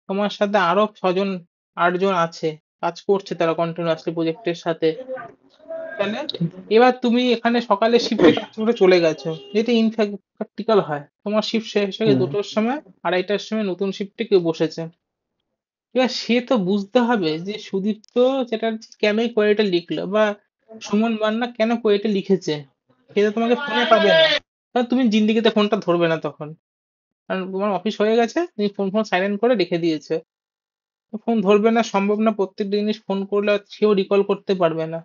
তোমার সাথে আরো 6 জন 8 জন আছে, কাজ করছে তারা কন্টিনিউয়াসলি প্রজেক্টের সাথে। তাহলে এবার তুমি এখানে সকালে শিফটে কাজ করে চলে গেছো, যেটা ইনপ্র্যাকটিক্যাল হয়, তোমার শিফট শেষ হয়ে গেছে হুম 2টোর সময়, 2:30টার সময় নতুন শিফটে কেউ বসেছে। এবার সে তো বুঝতে হবে যে সুদীপ্ত চ্যাটার্জি কেন এই কোয়েরিটা লিখলো, বা সুমন মান্না কেন কোয়েরিটা লিখেছে। সে তো তোমাকে ফোনে পাবে না, কারণ তুমি জিন্দিগিতে ফোনটা ধরবে না তখন, কারণ তোমার অফিস হয়ে গেছে, তুমি ফোন ফোন সাইলেন্ট করে রেখে দিয়েছে। ফোন ধরবে না, সম্ভব না, প্রত্যেকটা জিনিস ফোন করলে সেও রিকল করতে পারবে না।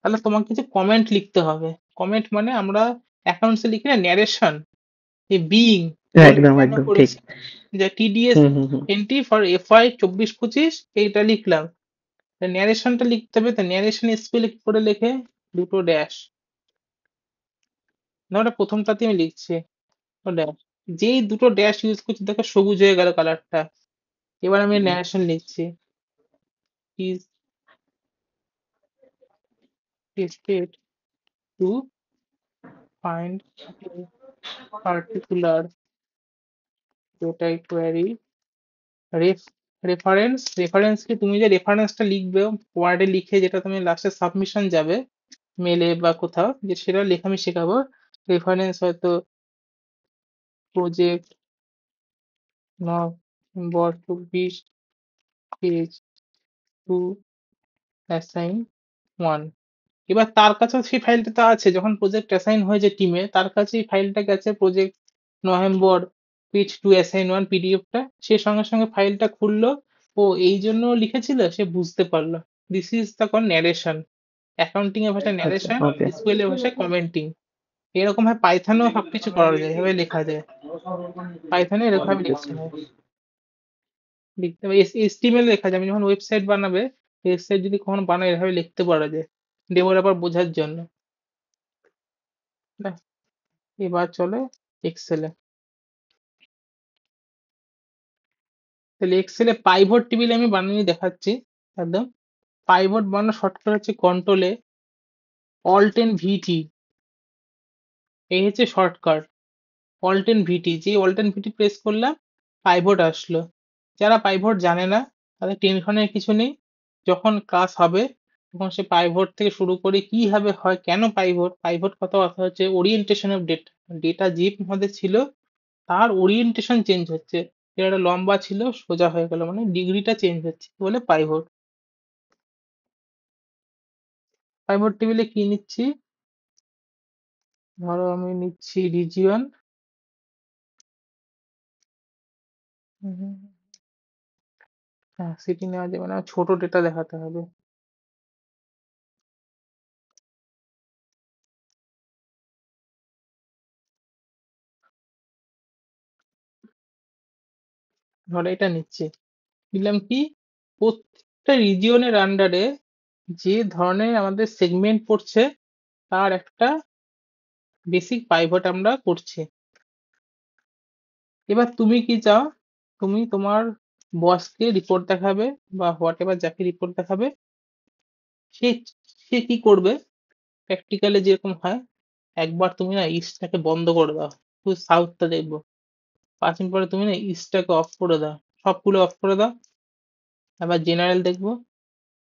তাহলে তোমাকে কিছু কমেন্ট লিখতে হবে। কমেন্ট মানে আমরা অ্যাকাউন্টসে লিখি না, ন্যারেশন, এই বিইং, বলে একদম কেন একদম ঠিক। করেছি, যে TDS hmm hmm hmm. Entry for FI 24-25, এইটা লিখলাম। ন্যারেশনটা লিখতে হবে, তো ন্যারেশন স্পেল করে লেখে 2 ড্যাশ, ধরো প্রথমটাতে আমি লিখছি ড্যাশ, যেই 2 ড্যাশ ইউজ করছি দেখো সবুজ হয়ে গেল কালারটা। এবার আমি ন্যারেশন লিখছি, is tested to find a particular data query reference কি তুমি যে রেফারেন্সটা লিখবে ওয়ার্ডে লিখে যেটা তুমি লাস্টে সাবমিশন যাবে মেলে বা কোথাও যে সেটা লেখা আমি শেখাবো রেফারেন্স হয়তো প্রজেক্ট নম্বর 24 পেজ 2 অ্যাসাইন 1 এবার তার কাছেও সেই ফাইলটা তো আছে যখন প্রজেক্ট অ্যাসাইন হয়েছে টিমে তার কাছে এই ফাইলটা গেছে প্রজেক্ট নভেম্বর পেজ 2 অ্যাসাইন 1 পিডিএফটা সে সঙ্গে সঙ্গে ফাইলটা খুললো ও এই জন্য লিখেছিল সে বুঝতে পারলো this is the call narration accounting এর ভাষায় আচ্ছা, ন্যারেশন ওকে। এসকিউএল এর ভাষায় কমেন্টিং এরকম ভাবে পাইথনেও সবকিছু করা যায় এভাবে লেখা যায় পাইথনে এরকম ভাবে লিখতে হয় লিখতে হবে এইচটিএমএল লেখা যায় আমি যখন ওয়েবসাইট বানাবে ওয়েবসাইট যদি কখনো বানাই এভাবে লিখতে পারা যায় ডেভেলপার বোঝার জন্য না? এবার চলে এক্সেলে তাহলে এক্সেলে পাইভট টেবিল আমি বানিয়ে দেখাচ্ছি একদম পাইভট বানানোর শর্টকাট হচ্ছে কন্ট্রোল এ অল্ট এন্ড ভিটি এই হচ্ছে শর্টকাট অল্ট এন্ড ভিটি যে অল্ট এন্ড ভিটি প্রেস করলাম পাইভট আসলো যারা পাইভট জানে না তাদের টেনশনের কিছু নেই যখন ক্লাস হবে তখন সে পাইভট থেকে শুরু করে কিভাবে হয় কেন পাইভট পাইভট কথা কথা হচ্ছে ওরিয়েন্টেশন অফ ডেটা ডেটা যে আমাদের ছিল তার ওরিয়েন্টেশন চেঞ্জ হচ্ছে এটা লম্বা ছিল সোজা হয়ে গেল মানে ডিগ্রিটা চেঞ্জ হচ্ছে বলে পাইভট পাইভট টেবিলে কি নিচ্ছি ধরো আমি নিচ্ছি রিজিয়ন হ্যাঁ সিটি নেওয়া যাবে না ছোট ডেটা দেখাতে হবে ধরো এটা নিচ্ছি দিলাম কি প্রত্যেকটা রিজিয়নের আন্ডারে যে ধরনের আমাদের সেগমেন্ট পড়ছে তার একটা বেসিক পাইভট আমরা করছি এবার তুমি কি চাও তুমি তোমার বসকে রিপোর্ট দেখাবে বা হোয়াট এভার যাকে রিপোর্ট দেখাবে সে সে কি করবে প্র্যাকটিক্যালে যেরকম হয় একবার তুমি না ইস্টটাকে বন্ধ করে দাও শুধু সাউথটা দেখবো 5 মিনিট পরে তুমি না ইস্টটাকে অফ করে দাও সবগুলো অফ করে দাও আবার জেনারেল দেখবো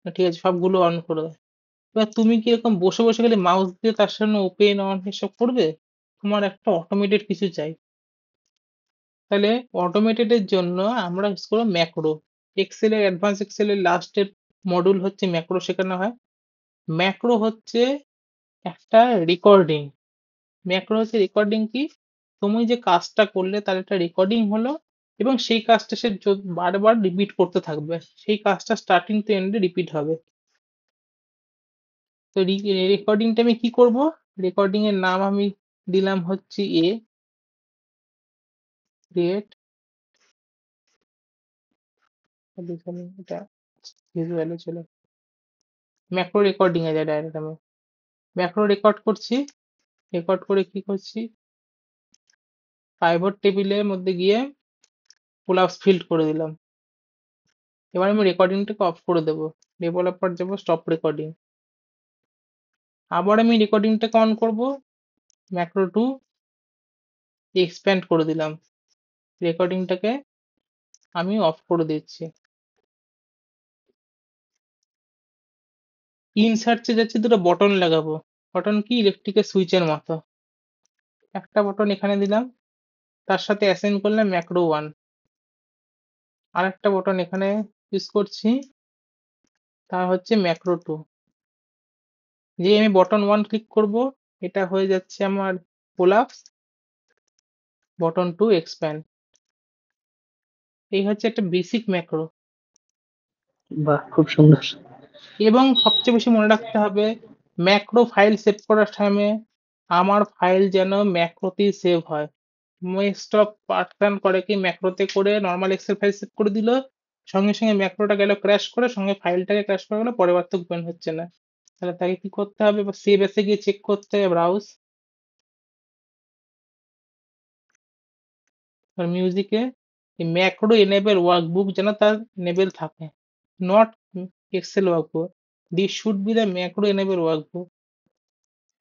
ঠিক আছে সবগুলো অন করে দাও এবার তুমি কি এরকম বসে বসে খালি মাউস দিয়ে তার সামনে ওপেন অন এসব করবে তোমার একটা অটোমেটেড কিছু চাই তাহলে অটোমেটেড এর জন্য আমরা ইউজ করবো ম্যাক্রো এক্সেলের অ্যাডভান্স এক্সেলের লাস্টের মডিউল হচ্ছে ম্যাক্রো শেখানো হয় ম্যাক্রো হচ্ছে একটা রেকর্ডিং ম্যাক্রো হচ্ছে রেকর্ডিং কি তুমি যে কাজটা করলে তার একটা রেকর্ডিং হলো এবং সেই কাজটা সে বারবার রিপিট করতে থাকবে সেই কাজটা স্টার্টিং টু এন্ডে রিপিট হবে তো রেকর্ডিংটা আমি কি করব রেকর্ডিং এর নাম আমি দিলাম হচ্ছে এ ক্রিয়েট এটা ভিজুয়ালে চলে ম্যাক্রো রেকর্ডিং এ যায় ডাইরেক্ট আমি ম্যাক্রো রেকর্ড করছি রেকর্ড করে কি করছি পাইভট টেবিলের মধ্যে গিয়ে কোলাপস ফিল্ড করে দিলাম এবার আমি রেকর্ডিংটাকে অফ করে দেবো ডেভেলপার যাবো স্টপ রেকর্ডিং আবার আমি রেকর্ডিংটাকে অন করব ম্যাক্রো টু এক্সপ্যান্ড করে দিলাম রেকর্ডিংটাকে আমি অফ করে দিচ্ছি ইনসার্চে যাচ্ছে দুটো বটন লাগাবো বটন কি ইলেকট্রিকের সুইচের মতো একটা বটন এখানে দিলাম তার সাথে অ্যাসাইন করলাম ম্যাক্রো 1 আর একটা বটন এখানে ইউজ করছি তা হচ্ছে ম্যাক্রো 2 যে আমি বটন 1 ক্লিক করব এটা হয়ে যাচ্ছে আমার কোলাপস বটন 2 এক্সপ্যান্ড এই হচ্ছে একটা বেসিক ম্যাক্রো বাহ, খুব সুন্দর। এবং সবচেয়ে বেশি মনে রাখতে হবে ম্যাক্রো ফাইল সেভ করার টাইমে আমার ফাইল যেন ম্যাক্রোতেই সেভ হয় মোস্ট অফ পার্সন করে কি ম্যাক্রোতে করে নর্মাল এক্সেল ফাইল সেভ করে দিল সঙ্গে সঙ্গে ম্যাক্রোটা গেল ক্র্যাশ করে সঙ্গে ফাইলটাকে ক্র্যাশ করে গেল পরের বার তো ওপেন হচ্ছে না তাহলে তাকে কি করতে হবে বা সেভ এসে গিয়ে চেক করতে হবে ব্রাউজ মিউজিকে ম্যাক্রো এনেবল ওয়ার্কবুক যেন তার এনেবল থাকে not excel workbook this should be the macro enable workbook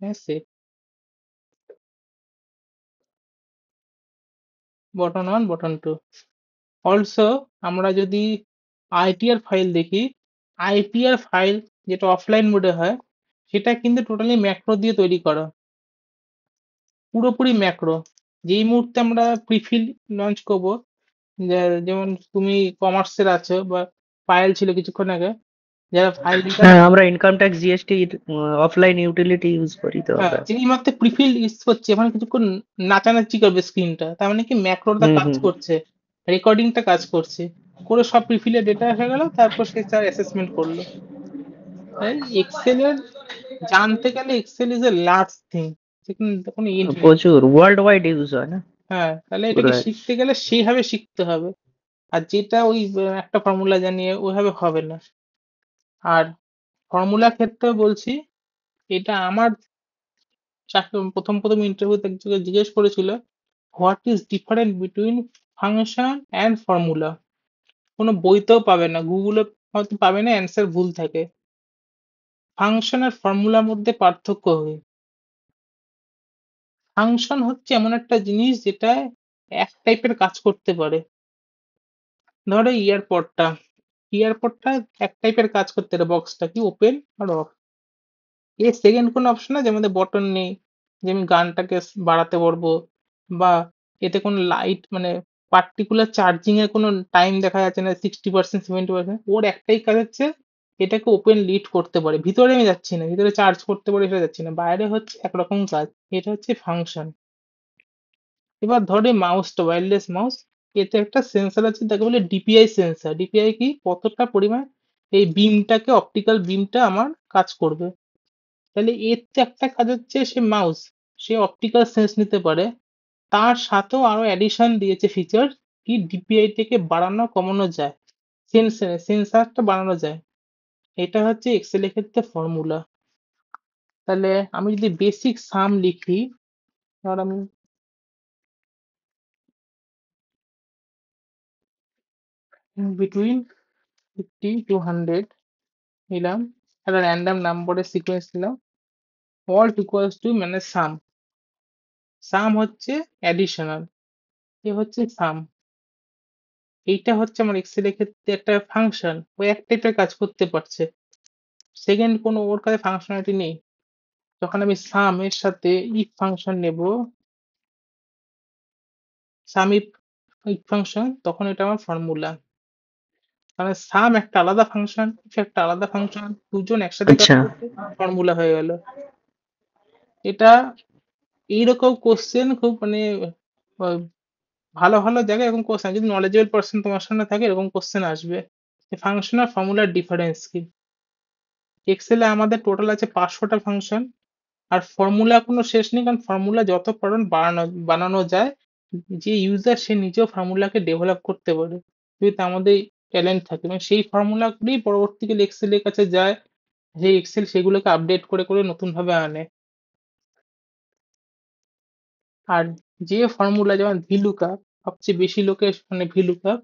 হ্যাঁ button one button two. Also আমরা যদি আইটিআর ফাইল দেখি, আইটিআর ফাইল যেটা অফলাইন মোডে হয় সেটা কিন্তু টোটালি ম্যাক্রো দিয়ে তৈরি করা, পুরোপুরি ম্যাক্রো। যেই মুহূর্তে আমরা প্রিফিল লঞ্চ করব, যেমন তুমি কমার্সের আছো বা পায়েল ছিল কিছুক্ষণ আগে, যারা ফাইল দিতে হ্যাঁ, আমরা income tax GST offline utility use করি তো হ্যাঁ আমরা। যেই মাত্র প্রিফিল ইউজ করছে মানে কিছুক্ষণ নাচানাচি করবে স্ক্রিনটা, তার মানে কি ম্যাক্রোটা হুম কাজ হুম। করছে, রেকর্ডিংটা কাজ করছে, করে সব প্রিফিলের ডেটা হয়ে গেল, তারপর সে তার অ্যাসেসমেন্ট করলো। তাই এক্সেলের জানতে গেলে excel is a large thing, যেখানে কোনো এন্ড নেই। প্রচুর ওয়ার্ল্ড ওয়াইড ইউজ হয় না হ্যাঁ, তাহলে পুরো। এটাকে শিখতে গেলে সেইভাবে শিখতে হবে, আর যেটা ওই একটা ফর্মুলা জানিয়ে ওইভাবে হবে না। আর ফর্মুলার ক্ষেত্রে বলছি, এটা আমার প্রথম প্রথম ইন্টারভিউতে এক জায়গায় জিজ্ঞেস করেছিল, what is different between function and formula. কোনো বইতেও পাবে না, গুগলে হয়তো পাবে না, অ্যান্সার ভুল থাকে। ফাংশন আর ফর্মুলার মধ্যে পার্থক্য হয়, ফাংশন হচ্ছে এমন একটা জিনিস যেটা এক টাইপের কাজ করতে পারে। ধরো ইয়ারপডটা, ইয়ারপডটা এক টাইপের কাজ করতে পারে, বক্সটা কি ওপেন আর অফ। এর সেকেন্ড কোনো অপশন আছে যেমন বটন নেই, যে আমি গানটাকে বাড়াতে পারবো, বা এতে কোনো লাইট মানে পার্টিকুলার চার্জিং এর কোনো টাইম দেখা যাচ্ছে না, 60%, 70%। ওর একটাই কাজ হচ্ছে এটাকে ওপেন লিড করতে পারে, ভিতরে আমি যাচ্ছি না, ভিতরে চার্জ করতে পারে এটা যাচ্ছি না, বাইরে হচ্ছে একরকম কাজ। এটা হচ্ছে ফাংশন। এবার ধরে মাউসটা, ওয়্যারলেস মাউস, এতে একটা সেন্সর আছে, তাকে বলে ডিপিআই সেন্সর। ডিপিআই কি, কতটা পরিমাণ এই বিমটাকে, অপটিক্যাল বিমটা আমার কাজ করবে। তাহলে এর তো একটা কাজ হচ্ছে সে মাউস, সে অপটিক্যাল সেন্স নিতে পারে, তার সাথেও আরো অ্যাডিশন দিয়েছে ফিচার, কি ডিপিআই থেকে বাড়ানো কমানো যায়, সেন্সারটা বাড়ানো যায়। এটা হচ্ছে এক্সেল এর ক্ষেত্রে ফর্মুলা। তাহলে আমি যদি বেসিক সাম লিখি, ধর আমি বিটুইন 50 to 100 নিলাম, একটা র্যান্ডম নাম্বারের সিকোয়েন্স নিলাম, অল ইকুয়ালস টু মানে সাম। সাম হচ্ছে অ্যাডিশনাল, এ হচ্ছে সাম। এইটা হচ্ছে আমার এক্সেল এর ক্ষেত্রে একটা ফাংশন, ও এক টাইপের কাজ করতে পারছে, সেকেন্ড কোনো ওর কাছে ফাংশনালিটি নেই। যখন আমি সাম এর সাথে ইফ ফাংশন নেব, সাম ইফ ইফ ফাংশন, তখন এটা আমার ফর্মুলা। মানে সাম একটা আলাদা ফাংশন, ইফ একটা আলাদা ফাংশন, দুজন একসাথে কাজ আচ্ছা। করছে, ফর্মুলা হয়ে গেল। এটা এইরকম কোশ্চেন খুব মানে আহ, ভালো ভালো জায়গায় এরকম কোশ্চেন, যদি নলেজেবল পার্সন তোমার সামনে থাকে এরকম কোশ্চেন আসবে, ফাংশন আর ফর্মুলার ডিফারেন্স কি। এক্সেলে আমাদের টোটাল আছে 500টা ফাংশন, আর ফর্মুলা কোনো শেষ নেই, কারণ ফর্মুলা যত পারেন বানানো বানানো যায়, যে ইউজার সে নিজেও ফর্মুলাকে ডেভেলপ করতে পারে, যদি তার মধ্যে ট্যালেন্ট থাকে, এবং সেই ফর্মুলাগুলোই পরবর্তীকালে এক্সেলের কাছে যায়, সেই এক্সেল সেগুলোকে আপডেট করে করে নতুন ভাবে আনে। আর যে ফর্মুলা যেমন ভিলুকাপ, সবচেয়ে বেশি লোকের মানে ভিলুকাপ,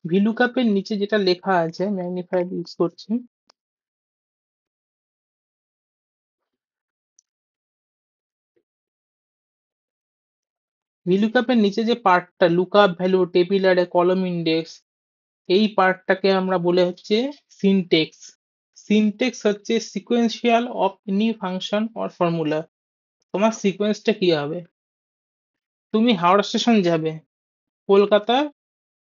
ভিলুকাপের নিচে যেটা লেখা আছে, ম্যাগনিফায়ার ইউজ করছি, ভিলুকাপের নিচে যে পার্টটা, লুকআপ ভ্যালু, টেবিল অ্যারে, কলম ইন্ডেক্স, এই পার্টটাকে আমরা বলে হচ্ছে সিনটেক্স। সিনটেক্স হচ্ছে sequential of any function or formula. তোমার সিকোয়েন্সটা কি হবে, তুমি হাওড়া স্টেশন যাবে, কলকাতা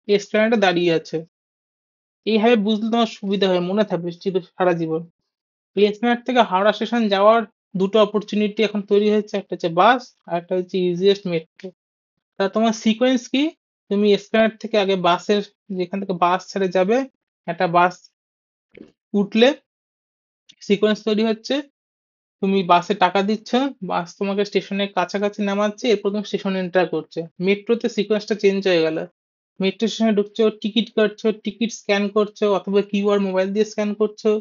এসপ্ল্যানেডে দাঁড়িয়ে আছে, এইভাবে বুঝলে তোমার সুবিধা হয়, মনে থাকবে সারা জীবন। এসপ্ল্যানেড থেকে হাওড়া স্টেশন যাওয়ার দুটো অপরচুনিটি এখন তৈরি হয়েছে, একটা হচ্ছে বাস, আর একটা হচ্ছে ইজিয়েস্ট মেট্রো। তা তোমার সিকোয়েন্স কি, তুমি এসপ্ল্যানেড থেকে আগে বাসের, যেখান থেকে বাস ছেড়ে যাবে, একটা বাস উঠলে সিকোয়েন্স তৈরি হচ্ছে, তুমি বাসে টাকা দিচ্ছ, বাস তোমাকে স্টেশনের কাছাকাছি নামাচ্ছে, এরপর তুমি স্টেশনে এন্টার করছে। মেট্রোতে সিকোয়েন্সটা চেঞ্জ হয়ে গেল, মেট্রো স্টেশনে ঢুকছো, টিকিট কাটছো, টিকিট স্ক্যান করছো, অথবা কিউআর মোবাইল দিয়ে স্ক্যান করছো,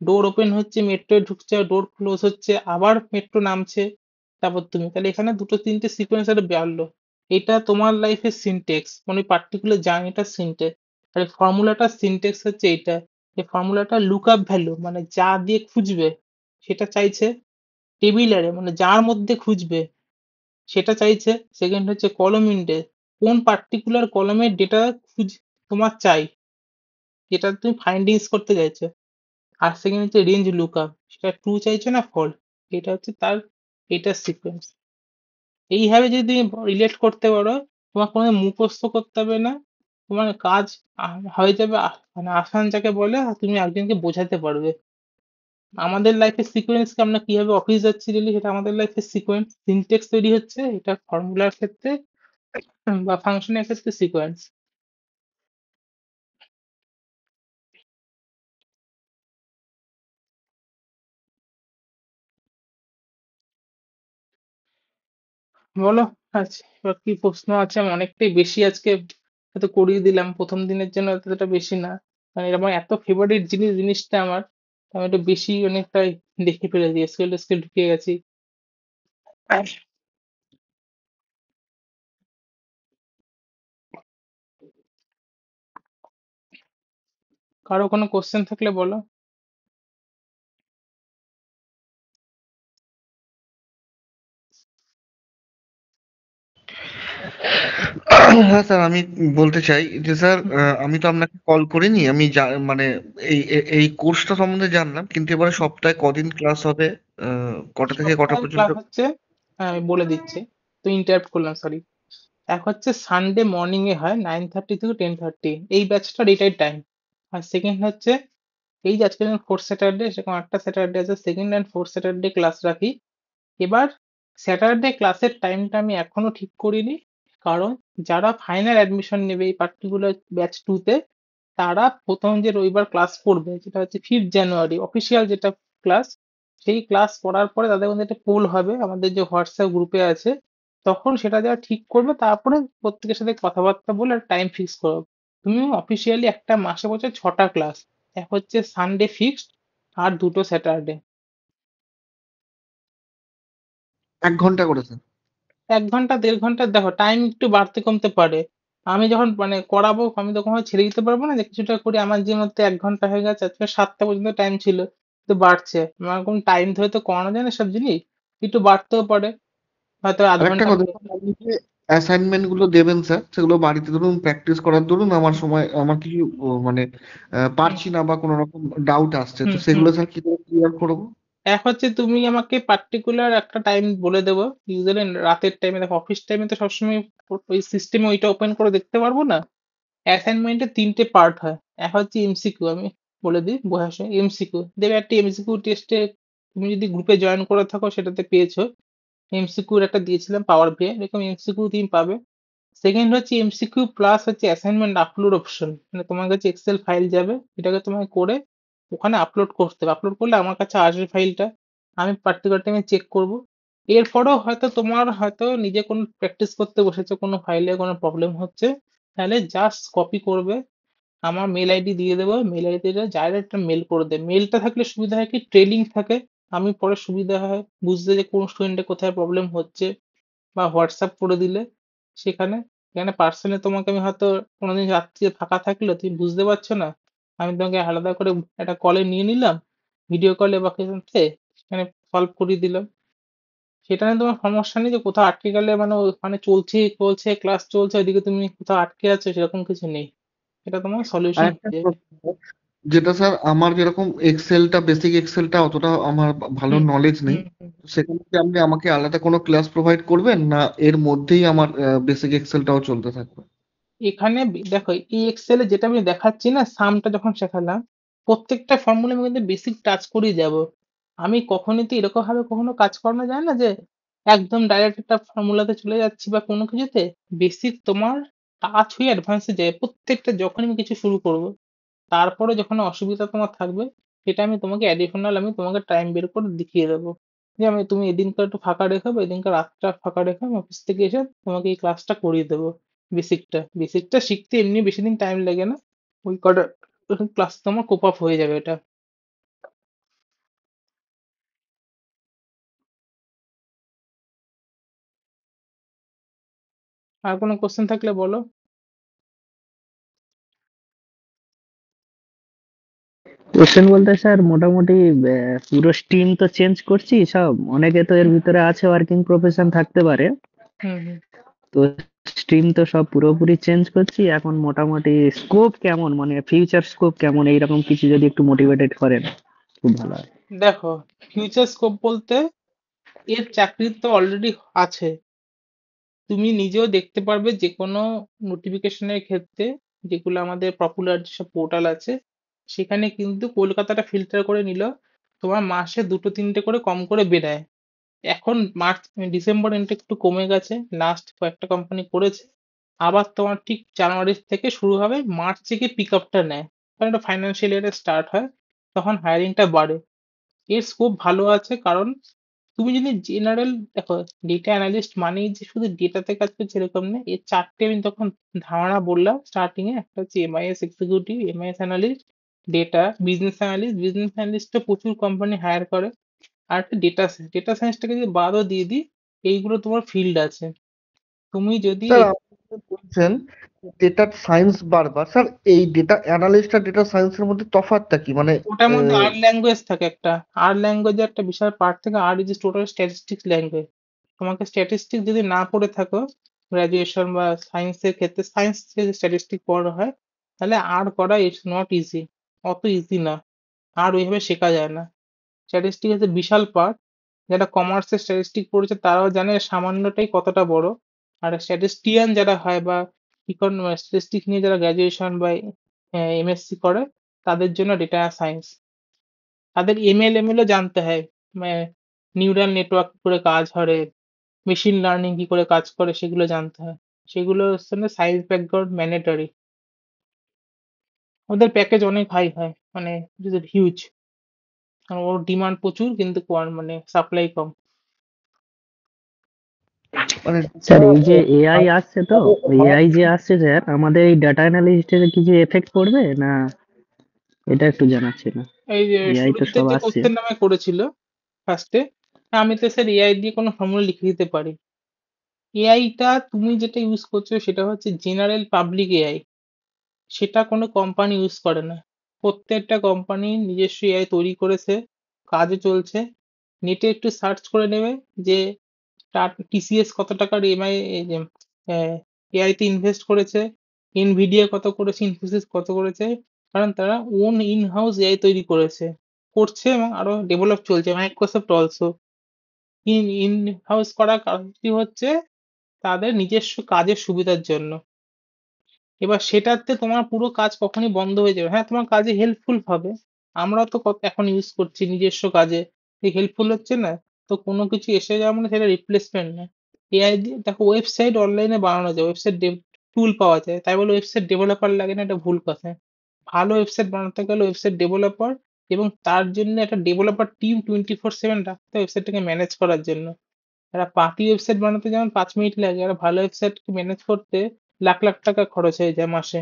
ডোর ওপেন হচ্ছে, মেট্রো ঢুকছে, ডোর ক্লোজ হচ্ছে, আবার মেট্রো নামছে, তারপর তুমি, তাহলে এখানে দুটো তিনটে সিকোয়েন্স একটা বাড়লো। এটা তোমার লাইফের সিনটেক্স, মানে পার্টিকুলার জার্নিটার সিনটেক্স। আর এই ফর্মুলাটার সিনটেক্স হচ্ছে এইটা। এই ফর্মুলাটা লুক আপ ভ্যালু, মানে যা দিয়ে খুঁজবে সেটা চাইছে, টেবিল অ্যারে মানে যার মধ্যে খুঁজবে সেটা চাইছে, সেকেন্ড হচ্ছে কলম ইন্ডেক্স, কোন পার্টিকুলার কলামের ডেটা তোমার চাই, যেটা তুমি ফাইন্ডিংস করতে চাইছো। আর সেকেন্ড হচ্ছে রেঞ্জ লুকআপ, সেটা ট্রু চাইছো না ফল্ট, এটা হচ্ছে তার এটার সিকোয়েন্স। এইভাবে যদি তুমি রিলেট করতে পারো, তোমার কোনো মুখস্থ করতে হবে না, তোমার কাজ হয়ে যাবে, মানে আসান যাকে বলে, আর তুমি একজনকে বোঝাতে পারবে। আমাদের লাইফের সিকোয়েন্সকে আমরা কিভাবে অফিস যাচ্ছি ডেলি, সেটা আমাদের লাইফের সিকোয়েন্স, সিনটেক্স তৈরি হচ্ছে, এটা ফর্মুলার ক্ষেত্রে বা ফাংশনের ক্ষেত্রে সিকোয়েন্স। বলো, আচ্ছা এবার কি প্রশ্ন আছে? আমি অনেকটাই বেশি আজকে হয়তো করিয়ে দিলাম, প্রথম দিনের জন্য এতটা বেশি না, কারণ এটা আমার এত ফেভারিট জিনিসটা আমার, আমি একটু বেশি অনেকটাই দেখে ফেলেছি, এসকিউএল টেস্কিউএল ঢুকে গেছি। কারো কোনো কোশ্চেন থাকলে বলো। হ্যাঁ স্যার, আমি বলতে চাই যে স্যার, আমি তো আপনাকে কল করিনি। আমি মানে এই কোর্সটা সম্বন্ধে জানলাম, কিন্তু এবারে সপ্তাহে কদিন ক্লাস হবে, কটা থেকে কটা সপ্তাহে পর্যন্ত? ক্লাস হচ্ছে, হ্যাঁ আমি বলে দিচ্ছি, তো ইন্টারাপ্ট করলাম, সরি। এক হচ্ছে সানডে মর্নিং এ হয় 9:30 থেকে 10:30, এই ব্যাচটার এটাই টাইম। আর সেকেন্ড হচ্ছে, এই যে আজকে ফোর্থ স্যাটারডে, সেরকম একটা স্যাটারডে আছে, second and fourth Saturday class রাখি। এবার স্যাটারডে ক্লাসের টাইমটা আমি এখনো ঠিক করিনি, কারণ যারা ফাইনাল অ্যাডমিশন নেবে এই পার্টিকুলার ব্যাচ 2 তে, তারা প্রথম যে রবিবার ক্লাস করবে, যেটা হচ্ছে 5 জানুয়ারি অফিসিয়াল যেটা ক্লাস, সেই ক্লাস করার পরে তাদের মধ্যে একটা পোল হবে আমাদের যে হোয়াটসঅ্যাপ গ্রুপে আছে, তখন সেটা যারা ঠিক করবে তারপরে প্রত্যেকের সাথে কথাবার্তা বলে টাইম ফিক্স করবে। তুমি অফিসিয়ালি একটা মাসে বছর 6টা ক্লাস, এক হচ্ছে সানডে ফিক্সড, আর দুটো স্যাটারডে। 1 ঘন্টা করে স্যার? 1 ঘন্টা 1.5 ঘন্টা, দেখো টাইম একটু বাড়তে কমতে পারে। আমি যখন মানে করাবো, আমি তখন হয়তো ছেড়ে দিতে পারবো না, যে কিছুটা করে আমার যে মধ্যে 1 ঘন্টা হয়ে গেছে, আজকে 7টা পর্যন্ত টাইম ছিল, তো বাড়ছে, আমার কোন টাইম ধরে তো করানো যায় না সব জিনিস, একটু বাড়তেও পারে, হয়তো আধ আর একটা ঘন্টা কথা করে। স্যার, আপনি যে অ্যাসাইনমেন্ট গুলো দেবেন স্যার, সেগুলো বাড়িতে ধরুন প্র্যাকটিস করার দরুন আমার সময় আমার কিছু মানে হুম পারছি না বা কোনো রকম ডাউট আসছে, তো হুম হুম। সেগুলো স্যার কি করে ক্লিয়ার করবো? এক হচ্ছে তুমি আমাকে পার্টিকুলার একটা টাইম বলে দেবো, ইউজুয়ালি রাতের টাইমে, দেখো অফিস টাইমে তো সবসময় ওই সিস্টেমে ওইটা ওপেন করে দেখতে পারবো না। অ্যাসাইনমেন্টের 3টে পার্ট হয়, এক হচ্ছে এমসিকিউ, আমি বলে দিই বোঝার সময়, এমসিকিউ দেবে একটা, এমসিকিউ টেস্টে তুমি যদি গ্রুপে জয়েন করে থাকো সেটাতে পেয়েছো, এমসিকিউর একটা দিয়েছিলাম পাওয়ার বিআই, এরকম এমসিকিউ তুমি পাবে। সেকেন্ড হচ্ছে এমসিকিউ প্লাস হচ্ছে অ্যাসাইনমেন্ট আপলোড অপশন, মানে তোমার কাছে এক্সেল ফাইল যাবে, এটাকে তোমাকে করে ওখানে আপলোড করতে হবে, আপলোড করলে আমার কাছে আসবে ফাইলটা, আমি পার্টিকুলার টাইমে চেক করব। এরপরেও হয়তো তোমার হয়তো নিজে কোনো প্র্যাকটিস করতে বসেছো, কোনো ফাইলে কোনো প্রবলেম হচ্ছে, তাহলে জাস্ট কপি করবে, আমার মেল আইডি দিয়ে দেবো, মেল আইডিটা ডাইরেক্ট মেল করে দেবে। মেলটা থাকলে সুবিধা হয় কি, ট্রেলিং থাকে, আমি পরে সুবিধা হয় বুঝতে যে কোন স্টুডেন্টের কোথায় প্রবলেম হচ্ছে, বা হোয়াটসঅ্যাপ করে দিলে সেখানে, এখানে পার্সোনালি তোমাকে আমি হয়তো কোনোদিন রাত্রি ফাঁকা থাকলে তুমি বুঝতে পারছো না, আমি তোমাকে আলাদা করে একটা কলে নিয়ে নিলাম, ভিডিও কলে বা কিছুতে, সেখানে সলভ করিয়ে দিলাম। সেটা নিয়ে তোমার সমস্যা নেই যে কোথাও আটকে গেলে, মানে ওখানে চলছে চলছে ক্লাস চলছে, ওইদিকে তুমি কোথাও আটকে আছো, সেরকম কিছু নেই, এটা তোমার আর সলিউশন একটা হয়ে যাবে। প্রশ্ন স্যার, যেটা স্যার আমার যেরকম এক্সেলটা, বেসিক এক্সেলটা অতটা আমার ভালো হুম নলেজ নেই, হুম হুম। তো সেখানে কি আপনি আমাকে আলাদা কোনো ক্লাস প্রোভাইড করবেন, না এর মধ্যেই আমার বেসিক এক্সেলটাও চলতে থাকবে? এখানে দেখো এই এক্সেলে যেটা আমি দেখাচ্ছি না, সামটা যখন শেখালাম, প্রত্যেকটা ফর্মুলা আমি কিন্তু বেসিক টাচ করেই যাব। আমি কখনোই তো এরকম ভাবে কখনো কাজ করানো যায় না যে একদম ডাইরেক্ট একটা ফর্মুলাতে চলে যাচ্ছি বা কোনো কিছুতে, বেসিক তোমার টাচ হয়ে অ্যাডভান্সে যায় প্রত্যেকটা, যখন আমি কিছু শুরু করব, তারপরে যখন অসুবিধা তোমার থাকবে, সেটা আমি তোমাকে অ্যাডিশনাল, আমি তোমাকে টাইম বের করে দেখিয়ে দেবো, যে আমি তুমি এদিনকার একটু ফাঁকা রেখো, বা এদিনকার রাতটা ফাঁকা রেখো, আমি অফিস থেকে এসে তোমাকে এই ক্লাসটা করিয়ে দেবো। বেসিকটা শিখতে এমনি বেশি দিন টাইম লাগে না, ওই কটা ক্লাস তোমার কোপ আপ হয়ে যাবে এটা। আর কোনো কোশ্চেন থাকলে বলো। কোশ্চেন বলতে স্যার মোটামুটি পুরো স্ট্রিম তো চেঞ্জ করছি সব, অনেকে তো এর ভিতরে আছে ওয়ার্কিং প্রফেশন থাকতে পারে, হুম হুম। তো স্ট্রিম তো সব পুরোপুরি চেঞ্জ করছি এখন, মোটামুটি স্কোপ কেমন, মানে ফিউচার স্কোপ কেমন, এইরকম কিছু যদি একটু মোটিভেটেড করেন খুব ভালো হয়। দেখো, ফিউচার স্কোপ বলতে এর চাকরি তো অলরেডি আছে। তুমি নিজেও দেখতে পারবে যে কোনো নোটিফিকেশনের ক্ষেত্রে, যেগুলো আমাদের পপুলার যেসব পোর্টাল আছে, সেখানে কিন্তু কলকাতাটা ফিল্টার করে নিল, তোমার মাসে দুটো তিনটে করে কম করে বেরায়। এখন মার্চ ডিসেম্বর এন্ড একটু কমে গেছে, লাস্ট কয়েকটা কোম্পানি করেছে। আবার তোমার ঠিক জানুয়ারি থেকে শুরু হবে, মার্চ থেকে পিক আপটা নেয়, কারণ এটা ফাইন্যান্সিয়াল ইয়ারে স্টার্ট হয়, তখন হায়ারিংটা বাড়ে। এর স্কোপ ভালো আছে, কারণ তুমি যদি জেনারেল দেখো, ডেটা অ্যানালিস্ট মানেই যে শুধু ডেটাতে কাজ করছে এরকম না। এর চারটে আমি তখন ধারণা বললাম স্টার্টিং এ, একটা হচ্ছে MIS executive, MIS analyst, data business analyst তো প্রচুর কোম্পানি হায়ার করে। আর একটা ডেটা সায়েন্সটাকে যদি বাদও দিয়ে দিই, এইগুলো তোমার ফিল্ড আছে। তুমি যদি স্যার আপনি যে বলছেন ডেটা সায়েন্স বারবার, স্যার এই ডেটা অ্যানালিস্ট আর ডেটা সায়েন্সের মধ্যে তফাৎটা কি মানে? ওটার মধ্যে আহ, আর ল্যাঙ্গুয়েজ থাকে একটা, আর ল্যাঙ্গুয়েজের একটা বিশাল পার্ট থাকে। আর ইজ টোটাল স্ট্যাটিস্টিক্স ল্যাঙ্গুয়েজ। তোমাকে স্ট্যাটিস্টিক্স যদি না পড়ে থাকো, গ্রাজুয়েশন বা সায়েন্সের ক্ষেত্রে, সায়েন্স যদি স্ট্যাটিস্টিক পড়া হয়, তাহলে আর করা ইটস নট ইজি, অত ইজি না। আর ওইভাবে শেখা যায় না। স্ট্যাটিস্টিক হচ্ছে বিশাল পার্ট। যারা কমার্সের স্ট্যাটিস্টিক পড়েছে তারাও জানে সামান্যটাই কতটা বড়। আর স্ট্যাটিস্টিয়ান যারা হয় বা স্ট্যাটিস্টিক্স নিয়ে যারা গ্রাজুয়েশন বা এমএসসি করে, তাদের জন্য ডেটা সায়েন্স। তাদের এমএল ও জানতে হয়, মানে নিউরাল নেটওয়ার্ক করে কাজ করে, মেশিন লার্নিং কি করে কাজ করে, সেগুলো জানতে হয়। সেগুলো সায়েন্স ব্যাকগ্রাউন্ড ম্যান্ডেটরি। ওদের প্যাকেজ অনেক হাই হয়, মানে হিউজ, কারণ ওর ডিমান্ড প্রচুর কিন্তু মানে সাপ্লাই কম। মানে স্যার data, এই যে এআই আসছে, তো কিভাবে এআই যে হয়? আসছে স্যার, আমাদের এই ডাটা অ্যানালিস্টের কিছু এফেক্ট পড়বে না, এটা একটু জানার ছিল। এই যে এআই তো সুরজিতের সব যে আসছে। কোশ্চেন নামে করেছিল ফার্স্টে, আমি তো স্যার এআই দিয়ে কোনো ফর্মুলা লিখে দিতে পারি। এআইটা তুমি যেটা ইউজ করছো সেটা হচ্ছে জেনারেল পাবলিক এআই, সেটা কোনো কোম্পানি ইউজ করে না। প্রত্যেকটা কোম্পানি নিজস্ব এআই তৈরি করেছে, কাজে চলছে। নেটে একটু সার্চ করে নেবে যে টিসিএস কত টাকার এমআই এআই তে ইনভেস্ট করেছে, এনভিডিয়া কত করেছে, ইনফোসিস কত করেছে। কারণ তারা ওন ইন হাউস এআই তৈরি করছে এবং আরো ডেভেলপ চলছে। Microsoft also in in house করার কারণটি হচ্ছে তাদের নিজস্ব কাজের সুবিধার জন্য। এবার সেটাতে তোমার পুরো কাজ কখনই বন্ধ হয়ে যাবে, হ্যাঁ তোমার কাজে হেল্পফুল হবে। আমরা তো এখন ইউজ করছি নিজস্ব কাজে, হেল্পফুল হচ্ছে না? তো কোনো কিছু এসে যাওয়া মানে সেটা রিপ্লেসমেন্ট না। এআই দিয়ে দেখো, ওয়েবসাইট অনলাইনে বানানো যায়, ওয়েবসাইট টুল পাওয়া যায়, তাই বলে ওয়েবসাইট ডেভেলপার লাগে না, এটা ভুল কথা। ভালো ওয়েবসাইট বানাতে গেলে ওয়েবসাইট ডেভেলপার, এবং তার জন্য একটা ডেভেলপার টিম 24/7 রাখতে হয় ওয়েবসাইটটাকে ম্যানেজ করার জন্য। একটা পার্টি ওয়েবসাইট বানাতে যেমন 5 মিনিট লাগে, আর ভালো ওয়েবসাইট ম্যানেজ করতে লাখ লাখ টাকা খরচ হয়ে যায় মাসে।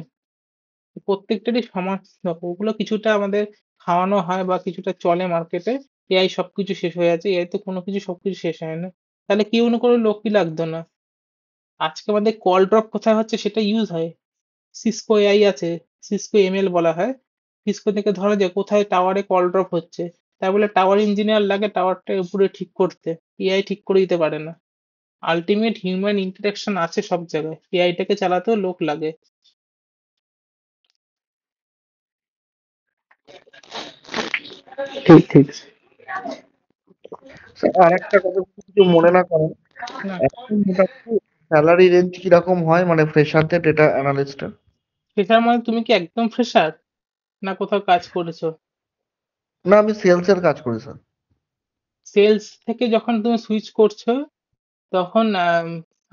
প্রত্যেকটারই সমাজ দেখো, ওগুলো কিছুটা আমাদের খাওয়ানো হয় বা কিছুটা চলে মার্কেটে। এআই সবকিছু শেষ হয়ে যাচ্ছে, এআই তো কোনো কিছু সবকিছু শেষ হয় না। তাহলে কেউ না কোনো লোকই লাগতো না। আজকে আমাদের কল ড্রপ কোথায় হচ্ছে সেটা ইউজ হয়, সিসকো এআই আছে, সিসকো এমএল বলা হয়। সিসকো থেকে ধরা যায় কোথায় টাওয়ারে কল ড্রপ হচ্ছে, তাই বলে টাওয়ার ইঞ্জিনিয়ার লাগে টাওয়ারটা উপরে ঠিক করতে, এআই ঠিক করে দিতে পারে না। আলটিমেট হিউম্যান ইন্টারাকশন আছে সব জায়গায়, এআইটাকে চালাতেও লোক লাগে। ঠিক ঠিক। স্যার আর একটা কথা, যদি কিছু মনে না করেন, না, এখন মোটামুটি স্যালারি রেঞ্জ কিরকম হয় মানে ফ্রেশারদের ডেটা অ্যানালিস্টের? সেটার মানে তুমি কি একদম ফ্রেশার, না কোথাও কাজ করেছো? না, আমি সেলস এর কাজ করি স্যার। সেলস থেকে যখন তুমি সুইচ করছো, তখন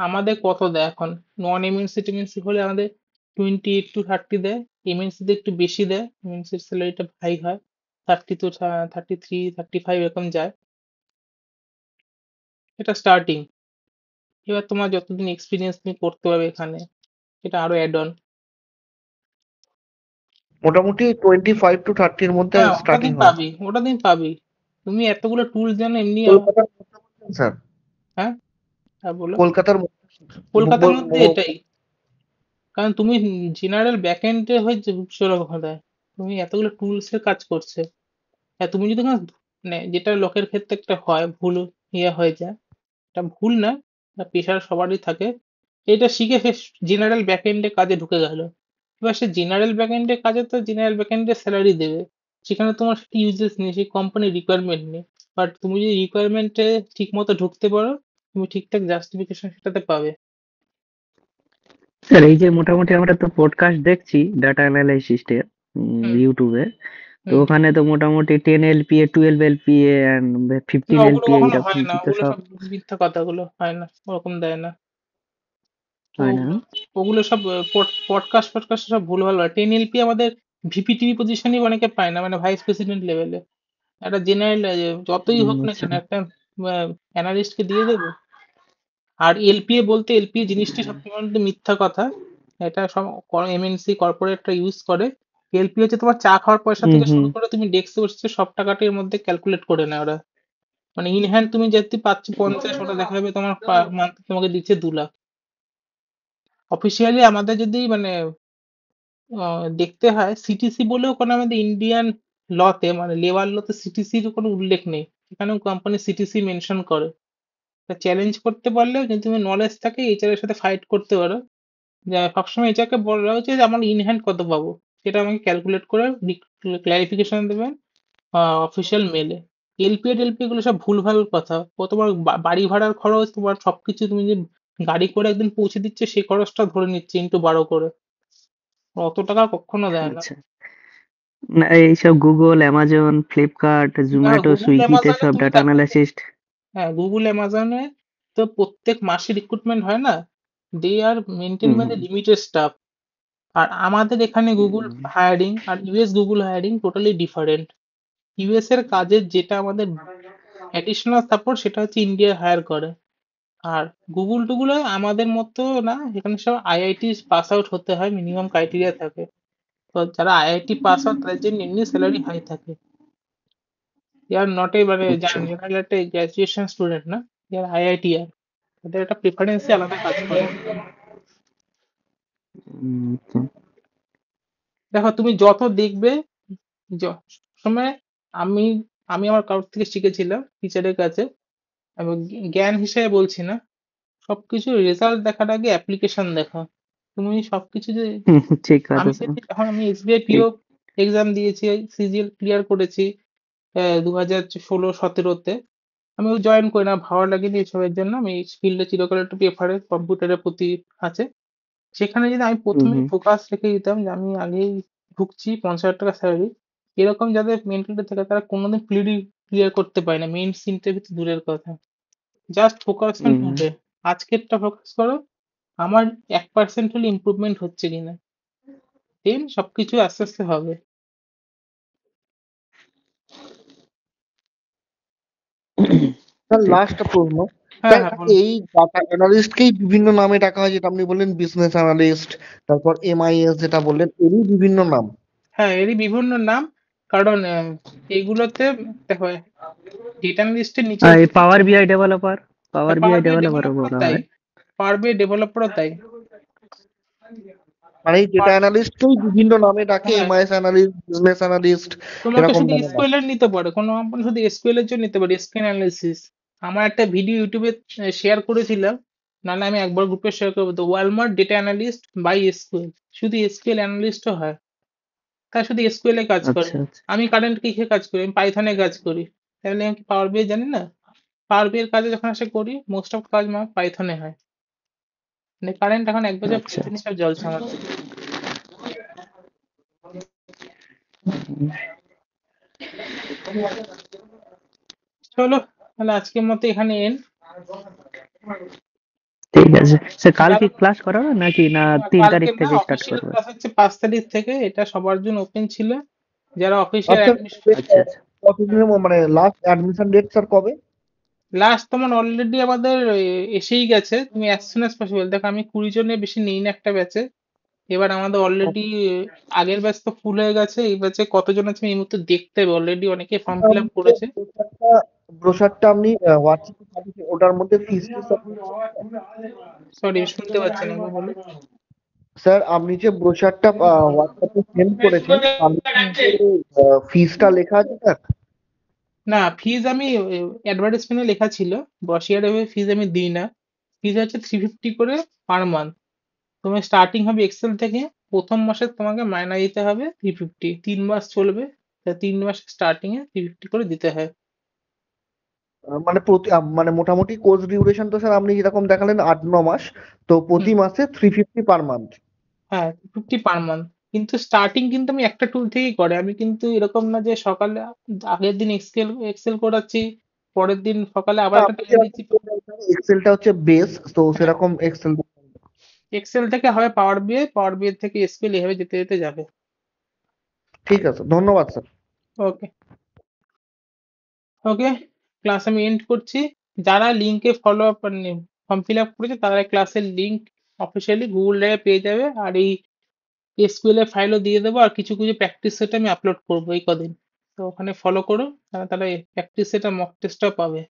আমাদের কত দেয় এখন? নন এমএনসি টেমএনসি হলে আমাদের 28 to 30 দেয়, এমএনসি তে একটু বেশি দেয়, এমএনসির স্যালারিটা হাই হয়, 30 to 33 35 এরকম যায়। এটা স্টার্টিং। এবার তোমার যতদিন এক্সপিরিয়েন্স তুমি করতে পারবে এখানে, এটা আরো অ্যাড অন। মোটামুটি 25 to 30-র মধ্যে হ্যাঁ, ওটা স্টার্টিং তুমি হয়ে পাবি, যায়। ওটা তুমি পাবি। তুমি এতগুলো টুলস জানো এমনি। কলকাতার মধ্যে বলছেন স্যার? হ্যাঁ, হ্যাঁ বলো। কলকাতার মধ্যে কলকাতার মুম্বই মধ্যে এটাই, কারণ তুমি জেনারেল ব্যাকএন্ডে হয়ে ঢুকছো না কোথায়, তুমি এতগুলো টুলস এর কাজ করছে। হ্যাঁ, তুমি যদি কোনো মানে যেটা লোকের ক্ষেত্রে একটা হয় ভুল, হয়ে যায়, এটা ভুল না, পেশার সবারই থাকে। এটা শিখে সে জেনারেল ব্যাকএন্ডে কাজে ঢুকে গেল। এবার সে জেনারেল ব্যাকএন্ডে কাজে তো জেনারেল ব্যাকএন্ডে স্যালারি দেবে, সেখানে তোমার সেটা ইউজেস নেই, সেই কোম্পানির রিকোয়ারমেন্ট নেই। বাট তুমি যদি রিকোয়ারমেন্টে ঠিক মতো ঢুকতে পারো, তুমি ঠিকঠাক জাস্টিফিকেশন সেটাতে পাবে। স্যার এই যে মোটামুটি আমরা তো পডকাস্ট দেখছি ডাটা অ্যানালাইসিসের হুম ইউটিউবে, তো হুম। ওখানে তো মোটামুটি 10 LPA 12 LPA অ্যান্ড না, 15 ওগুলো LPA কখনো এইরকম হয় না, তো ওগুলো সব সব মিথ্যা কথাগুলো হয় না, ওরকম দেয় না। হয় না। ওগুলো ওগুলো সব পডকাস্ট ফডকাস্ট সব ভুলভাল হয়। 10 LP আমাদের ভিপিটিভি পজিশনই অনেকে পায় না, মানে ভাইস প্রেসিডেন্ট লেভেলে। একটা জেনারেল যতই হোক না আচ্ছা। কেন, একটা অ্যানালিস্টকে দিয়ে দেবে। আর এলপিএ বলতে, এলপিএ জিনিসটি সবসময় কিন্তু মিথ্যা কথা। এটা সব এমএনসি কর্পোরেটরা ইউজ করে। এলপিএ হচ্ছে তোমার চা খাওয়ার পয়সা হুম থেকে হুম শুরু করে তুমি ডেস্কে বসে সব টাকাটা এর মধ্যে ক্যালকুলেট করে নেয় ওরা। মানে ইন হ্যান্ড তুমি যেতে পাচ্ছ 50, ওটা দেখা যাবে তোমার মান্থ তোমাকে দিচ্ছে 2 লাখ। অফিসিয়ালি আমাদের যদি মানে দেখতে হয়, সিটিসি বলেও কোনো আমাদের ইন্ডিয়ান লতে, মানে লেবার লতে সিটিসির কোনো উল্লেখ নেই। এখানেও কোম্পানি সিটিসি মেনশন করে। চ্যালেঞ্জ করতে পারলেও যদি তুমি নলেজ থাকে এইচআর এর সাথে ফাইট করতে পারো। সবসময় এইচআর কে বলা হচ্ছে যে আমার ইন হ্যান্ড কত পাবো, সেটা আমাকে ক্যালকুলেট করে ক্লারিফিকেশন দেবেন অফিসিয়াল মেলে। এলপিএ টেলপিএ গুলো সব ভুলভাল কথা। ও তোমার বাড়ি ভাড়ার খরচ, তোমার সবকিছু, তুমি যে গাড়ি করে একদিন পৌঁছে দিচ্ছে সেই খরচটা ধরে নিচ্ছে × 12 করে। অত টাকা কখনো দেয় না। আচ্ছা। না এইসব গুগল অ্যামাজন ফ্লিপকার্ট না, জোম্যাটো গুগল সুইগিতে অ্যামাজনে সব তুমি ডাটা দেখো তো, অ্যানালাইসিস্ট। হ্যাঁ গুগল অ্যামাজনে তো প্রত্যেক মাসে রিক্রুটমেন্ট হয় না, they are maintain hmm by the hmm limited staff. আর আমাদের এখানে গুগল হুম হায়ারিং আর US Google hiring totally different. US এর কাজের যেটা আমাদের অ্যাডিশনাল সাপোর্ট, সেটা হচ্ছে ইন্ডিয়া হায়ার করে। আর গুগল টুগুলো আমাদের মতো না, এখানে সব আইআইটি পাস আউট হতে হয়, মিনিমাম ক্রাইটেরিয়া থাকে। তো যারা আইআইটি পাস আউট তাদের জন্য এমনি স্যালারি হাই থাকে। ইয়ার নট এ মানে আচ্ছা। জেনারেল একটা গ্রাজুয়েশন স্টুডেন্ট না, ইয়ার আইআইটি আর তাদের একটা প্রিফারেন্সই আলাদা কাজ করে। আচ্ছা। দেখো তুমি যত দেখবে, সময় আমি আমি আমার কারোর থেকে শিখেছিলাম টিচারের কাছে, এবং জ্ঞান হিসেবে বলছি না, সবকিছু রেজাল্ট দেখার আগে অ্যাপ্লিকেশন দেখা। তুমি সবকিছু যে, ঠিক কথা আমি স্যার। যদি এখন আমি এসবিআই ঠিক। পিও এক্সাম দিয়েছি, সিজিএল ক্লিয়ার করেছি 2016-17-তে। আমি জয়েন করি না, ভালো লাগেনি এসবের জন্য। আমি ফিল্ডে চিরকাল একটু প্রেফারেন্স কম্পিউটারের প্রতি আছে। সেখানে যদি আমি হুম প্রথমেই হুম ফোকাস রেখে দিতাম যে আমি আগেই ঢুকছি 50,000 টাকা স্যালারি, এরকম যাদের মেন্টালিটি থাকে তারা কোনোদিন ক্লিয়ার করতে পারে না, মেইন ইন্টারভিউ তো দূরের কথা। Just focus on hmm. Today, আজকেরটা ফোকাস করো, আমার 1% হলে ইমপ্রুভমেন্ট হচ্ছে কিনা, দেন সবকিছু আস্তে আস্তে হবে। স্যার ঠিক। লাস্ট প্রশ্ন, হ্যাঁ স্যার হ্যাঁ, বলুন। এই ডাটা অ্যানালিস্টকেই বিভিন্ন নামে ডাকা হয়, যেটা আপনি বললেন বিজনেস অ্যানালিস্ট, তারপর এমআইএস যেটা বললেন, এরই বিভিন্ন নাম। হ্যাঁ, এরই বিভিন্ন নাম। কারণ এইগুলোতে দেখো, ডেটা অ্যানালিস্টের নিচে আর পাওয়ার বিআই ডেভেলপার, পাওয়ার পাওয়ার বিআই বিআই ডেভেলপারও ডেভেলপারও বলা তাই, হয়। পাওয়ার বিআই ডেভেলপারও তাই। মানে এই ডেটা পার- অ্যানালিস্টকেই বিভিন্ন নামে ডাকে, হ্যাঁ, এমআইএস অ্যানালিস্ট, বিজনেস অ্যানালিস্ট, তোমাকে এরকম শুধু নামে ডাকে। এসকিউএল এর নিতে পারে, কোনো কোম্পানি শুধু এসকিউএল এর জন্য নিতে পারে, এসকিউএল অ্যানালিসিস। আমার একটা ভিডিও ইউটিউবে শেয়ার করেছিলাম, নাহলে আমি একবার গ্রুপে শেয়ার করবো, তো Walmart data analyst by SQL. শুধু এসকিউএল অ্যানালিস্টও হয়, তাই শুধু এসকিউএল এ কাজ করে। আচ্ছা আচ্ছা। আমি কারেন্ট কিসে কাজ করি, আমি পাইথনে কাজ করি। তাহলে আমি পাওয়ার বিআই জানি না? পাওয়ার বিআই এর কাজে যখন আসে করি, মোস্ট অফ কাজ আমার পাইথনে হয়। মানে কারেন্ট এখন 1 বছর আচ্ছা পাইথনে আচ্ছা। সব জলছে আমার। হুম, চলো, তাহলে আজকের মতো এখানে এন্ড। ঠিক আছে স্যার, কাল কি যারা ক্লাস করাবে নাকি না তিন কালকে তারিখ না, থেকে স্টার্ট অফিসিয়াল করবে? ক্লাস হচ্ছে 5 তারিখ থেকে, এটা সবার জন্য ওপেন ছিল, যারা অফিসিয়াল আচ্ছা, অ্যাডমিশন। আচ্ছা আচ্ছা। কতদিনের মানে লাস্ট অ্যাডমিশন ডেট স্যার কবে? লাস্ট তোমার অলরেডি আমাদের এসেই গেছে, তুমি অ্যাজ সুন অ্যাজ পসিবল। দেখো আমি 20 জনের বেশি নেই না একটা ব্যাচে। এবার আমাদের অলরেডি আগের ব্যাচ তো ফুল হয়ে গেছে, এই ব্যাচে কতজন আছে আমি এই মুহূর্তে দেখতে হবে, অলরেডি অনেকে ফর্ম ফিল আপ করেছে। ব্রোশারটা আপনি হোয়াটসঅ্যাপে পাঠিয়েছেন, ওটার মধ্যে ফিস টিস সব মেনশন আছে? সরি, শুনতে পাচ্ছি না, একবার বলুন। স্যার আপনি যে ব্রোশারটা হোয়াটসঅ্যাপে সেন্ড করেছেন, তার মধ্যে ফিসটা লেখা আছে স্যার? না, ফিজ আমি অ্যাডভার্টাইজমেন্টে লেখা ছিল, বসিয়ার ফিজ আমি দিই না। ফিজ হচ্ছে 350 করে পার মান্থ। তোমার স্টার্টিং হবে এক্সেল থেকে, প্রথম মাসে তোমাকে মাইনে দিতে হবে 350, 3 মাস চলবে, তা 3 মাস স্টার্টিং এ 350 করে দিতে হয়। মানে মানে মোটামুটি কোর্স ডিউরেশন তো স্যার আপনি যেরকম দেখালেন 8-9 মাস, তো হুম, প্রতি মাসে 350 পার মান্থ। হ্যাঁ 350 পার মান্থ। কিন্তু স্টার্টিং কিন্তু আমি একটা টুল থেকেই করে, আমি কিন্তু এরকম না যে সকালে আগের দিন এক্সেল করাচ্ছি, পরের দিন সকালে আবার একটা আপনি টাইম যেরকম দিচ্ছি। এক্সেলটা হচ্ছে বেস, তো হ্যাঁ, সেরকম এক্সেল। এক্সেল থেকে হবে পাওয়ার বিআই থেকে এসকিউএল, এভাবে যেতে যেতে যাবে। ঠিক আছে, ধন্যবাদ স্যার। ওকে, ওকে, ক্লাস আমি এন্ড করছি। যারা লিঙ্কে follow up form fill up করেছে তারা ক্লাসের লিঙ্ক অফিসিয়ালি গুগল ড্রাইভে পেয়ে যাবে, আর এই এসকিউএল এর ফাইলও দিয়ে দেবো, আর কিছু কিছু প্র্যাকটিস সেট আমি আপলোড করবো এই কদিন। তো ওখানে ফলো করো, তারা তারা প্র্যাকটিস সেট আর মক টেস্টটাও পাবে।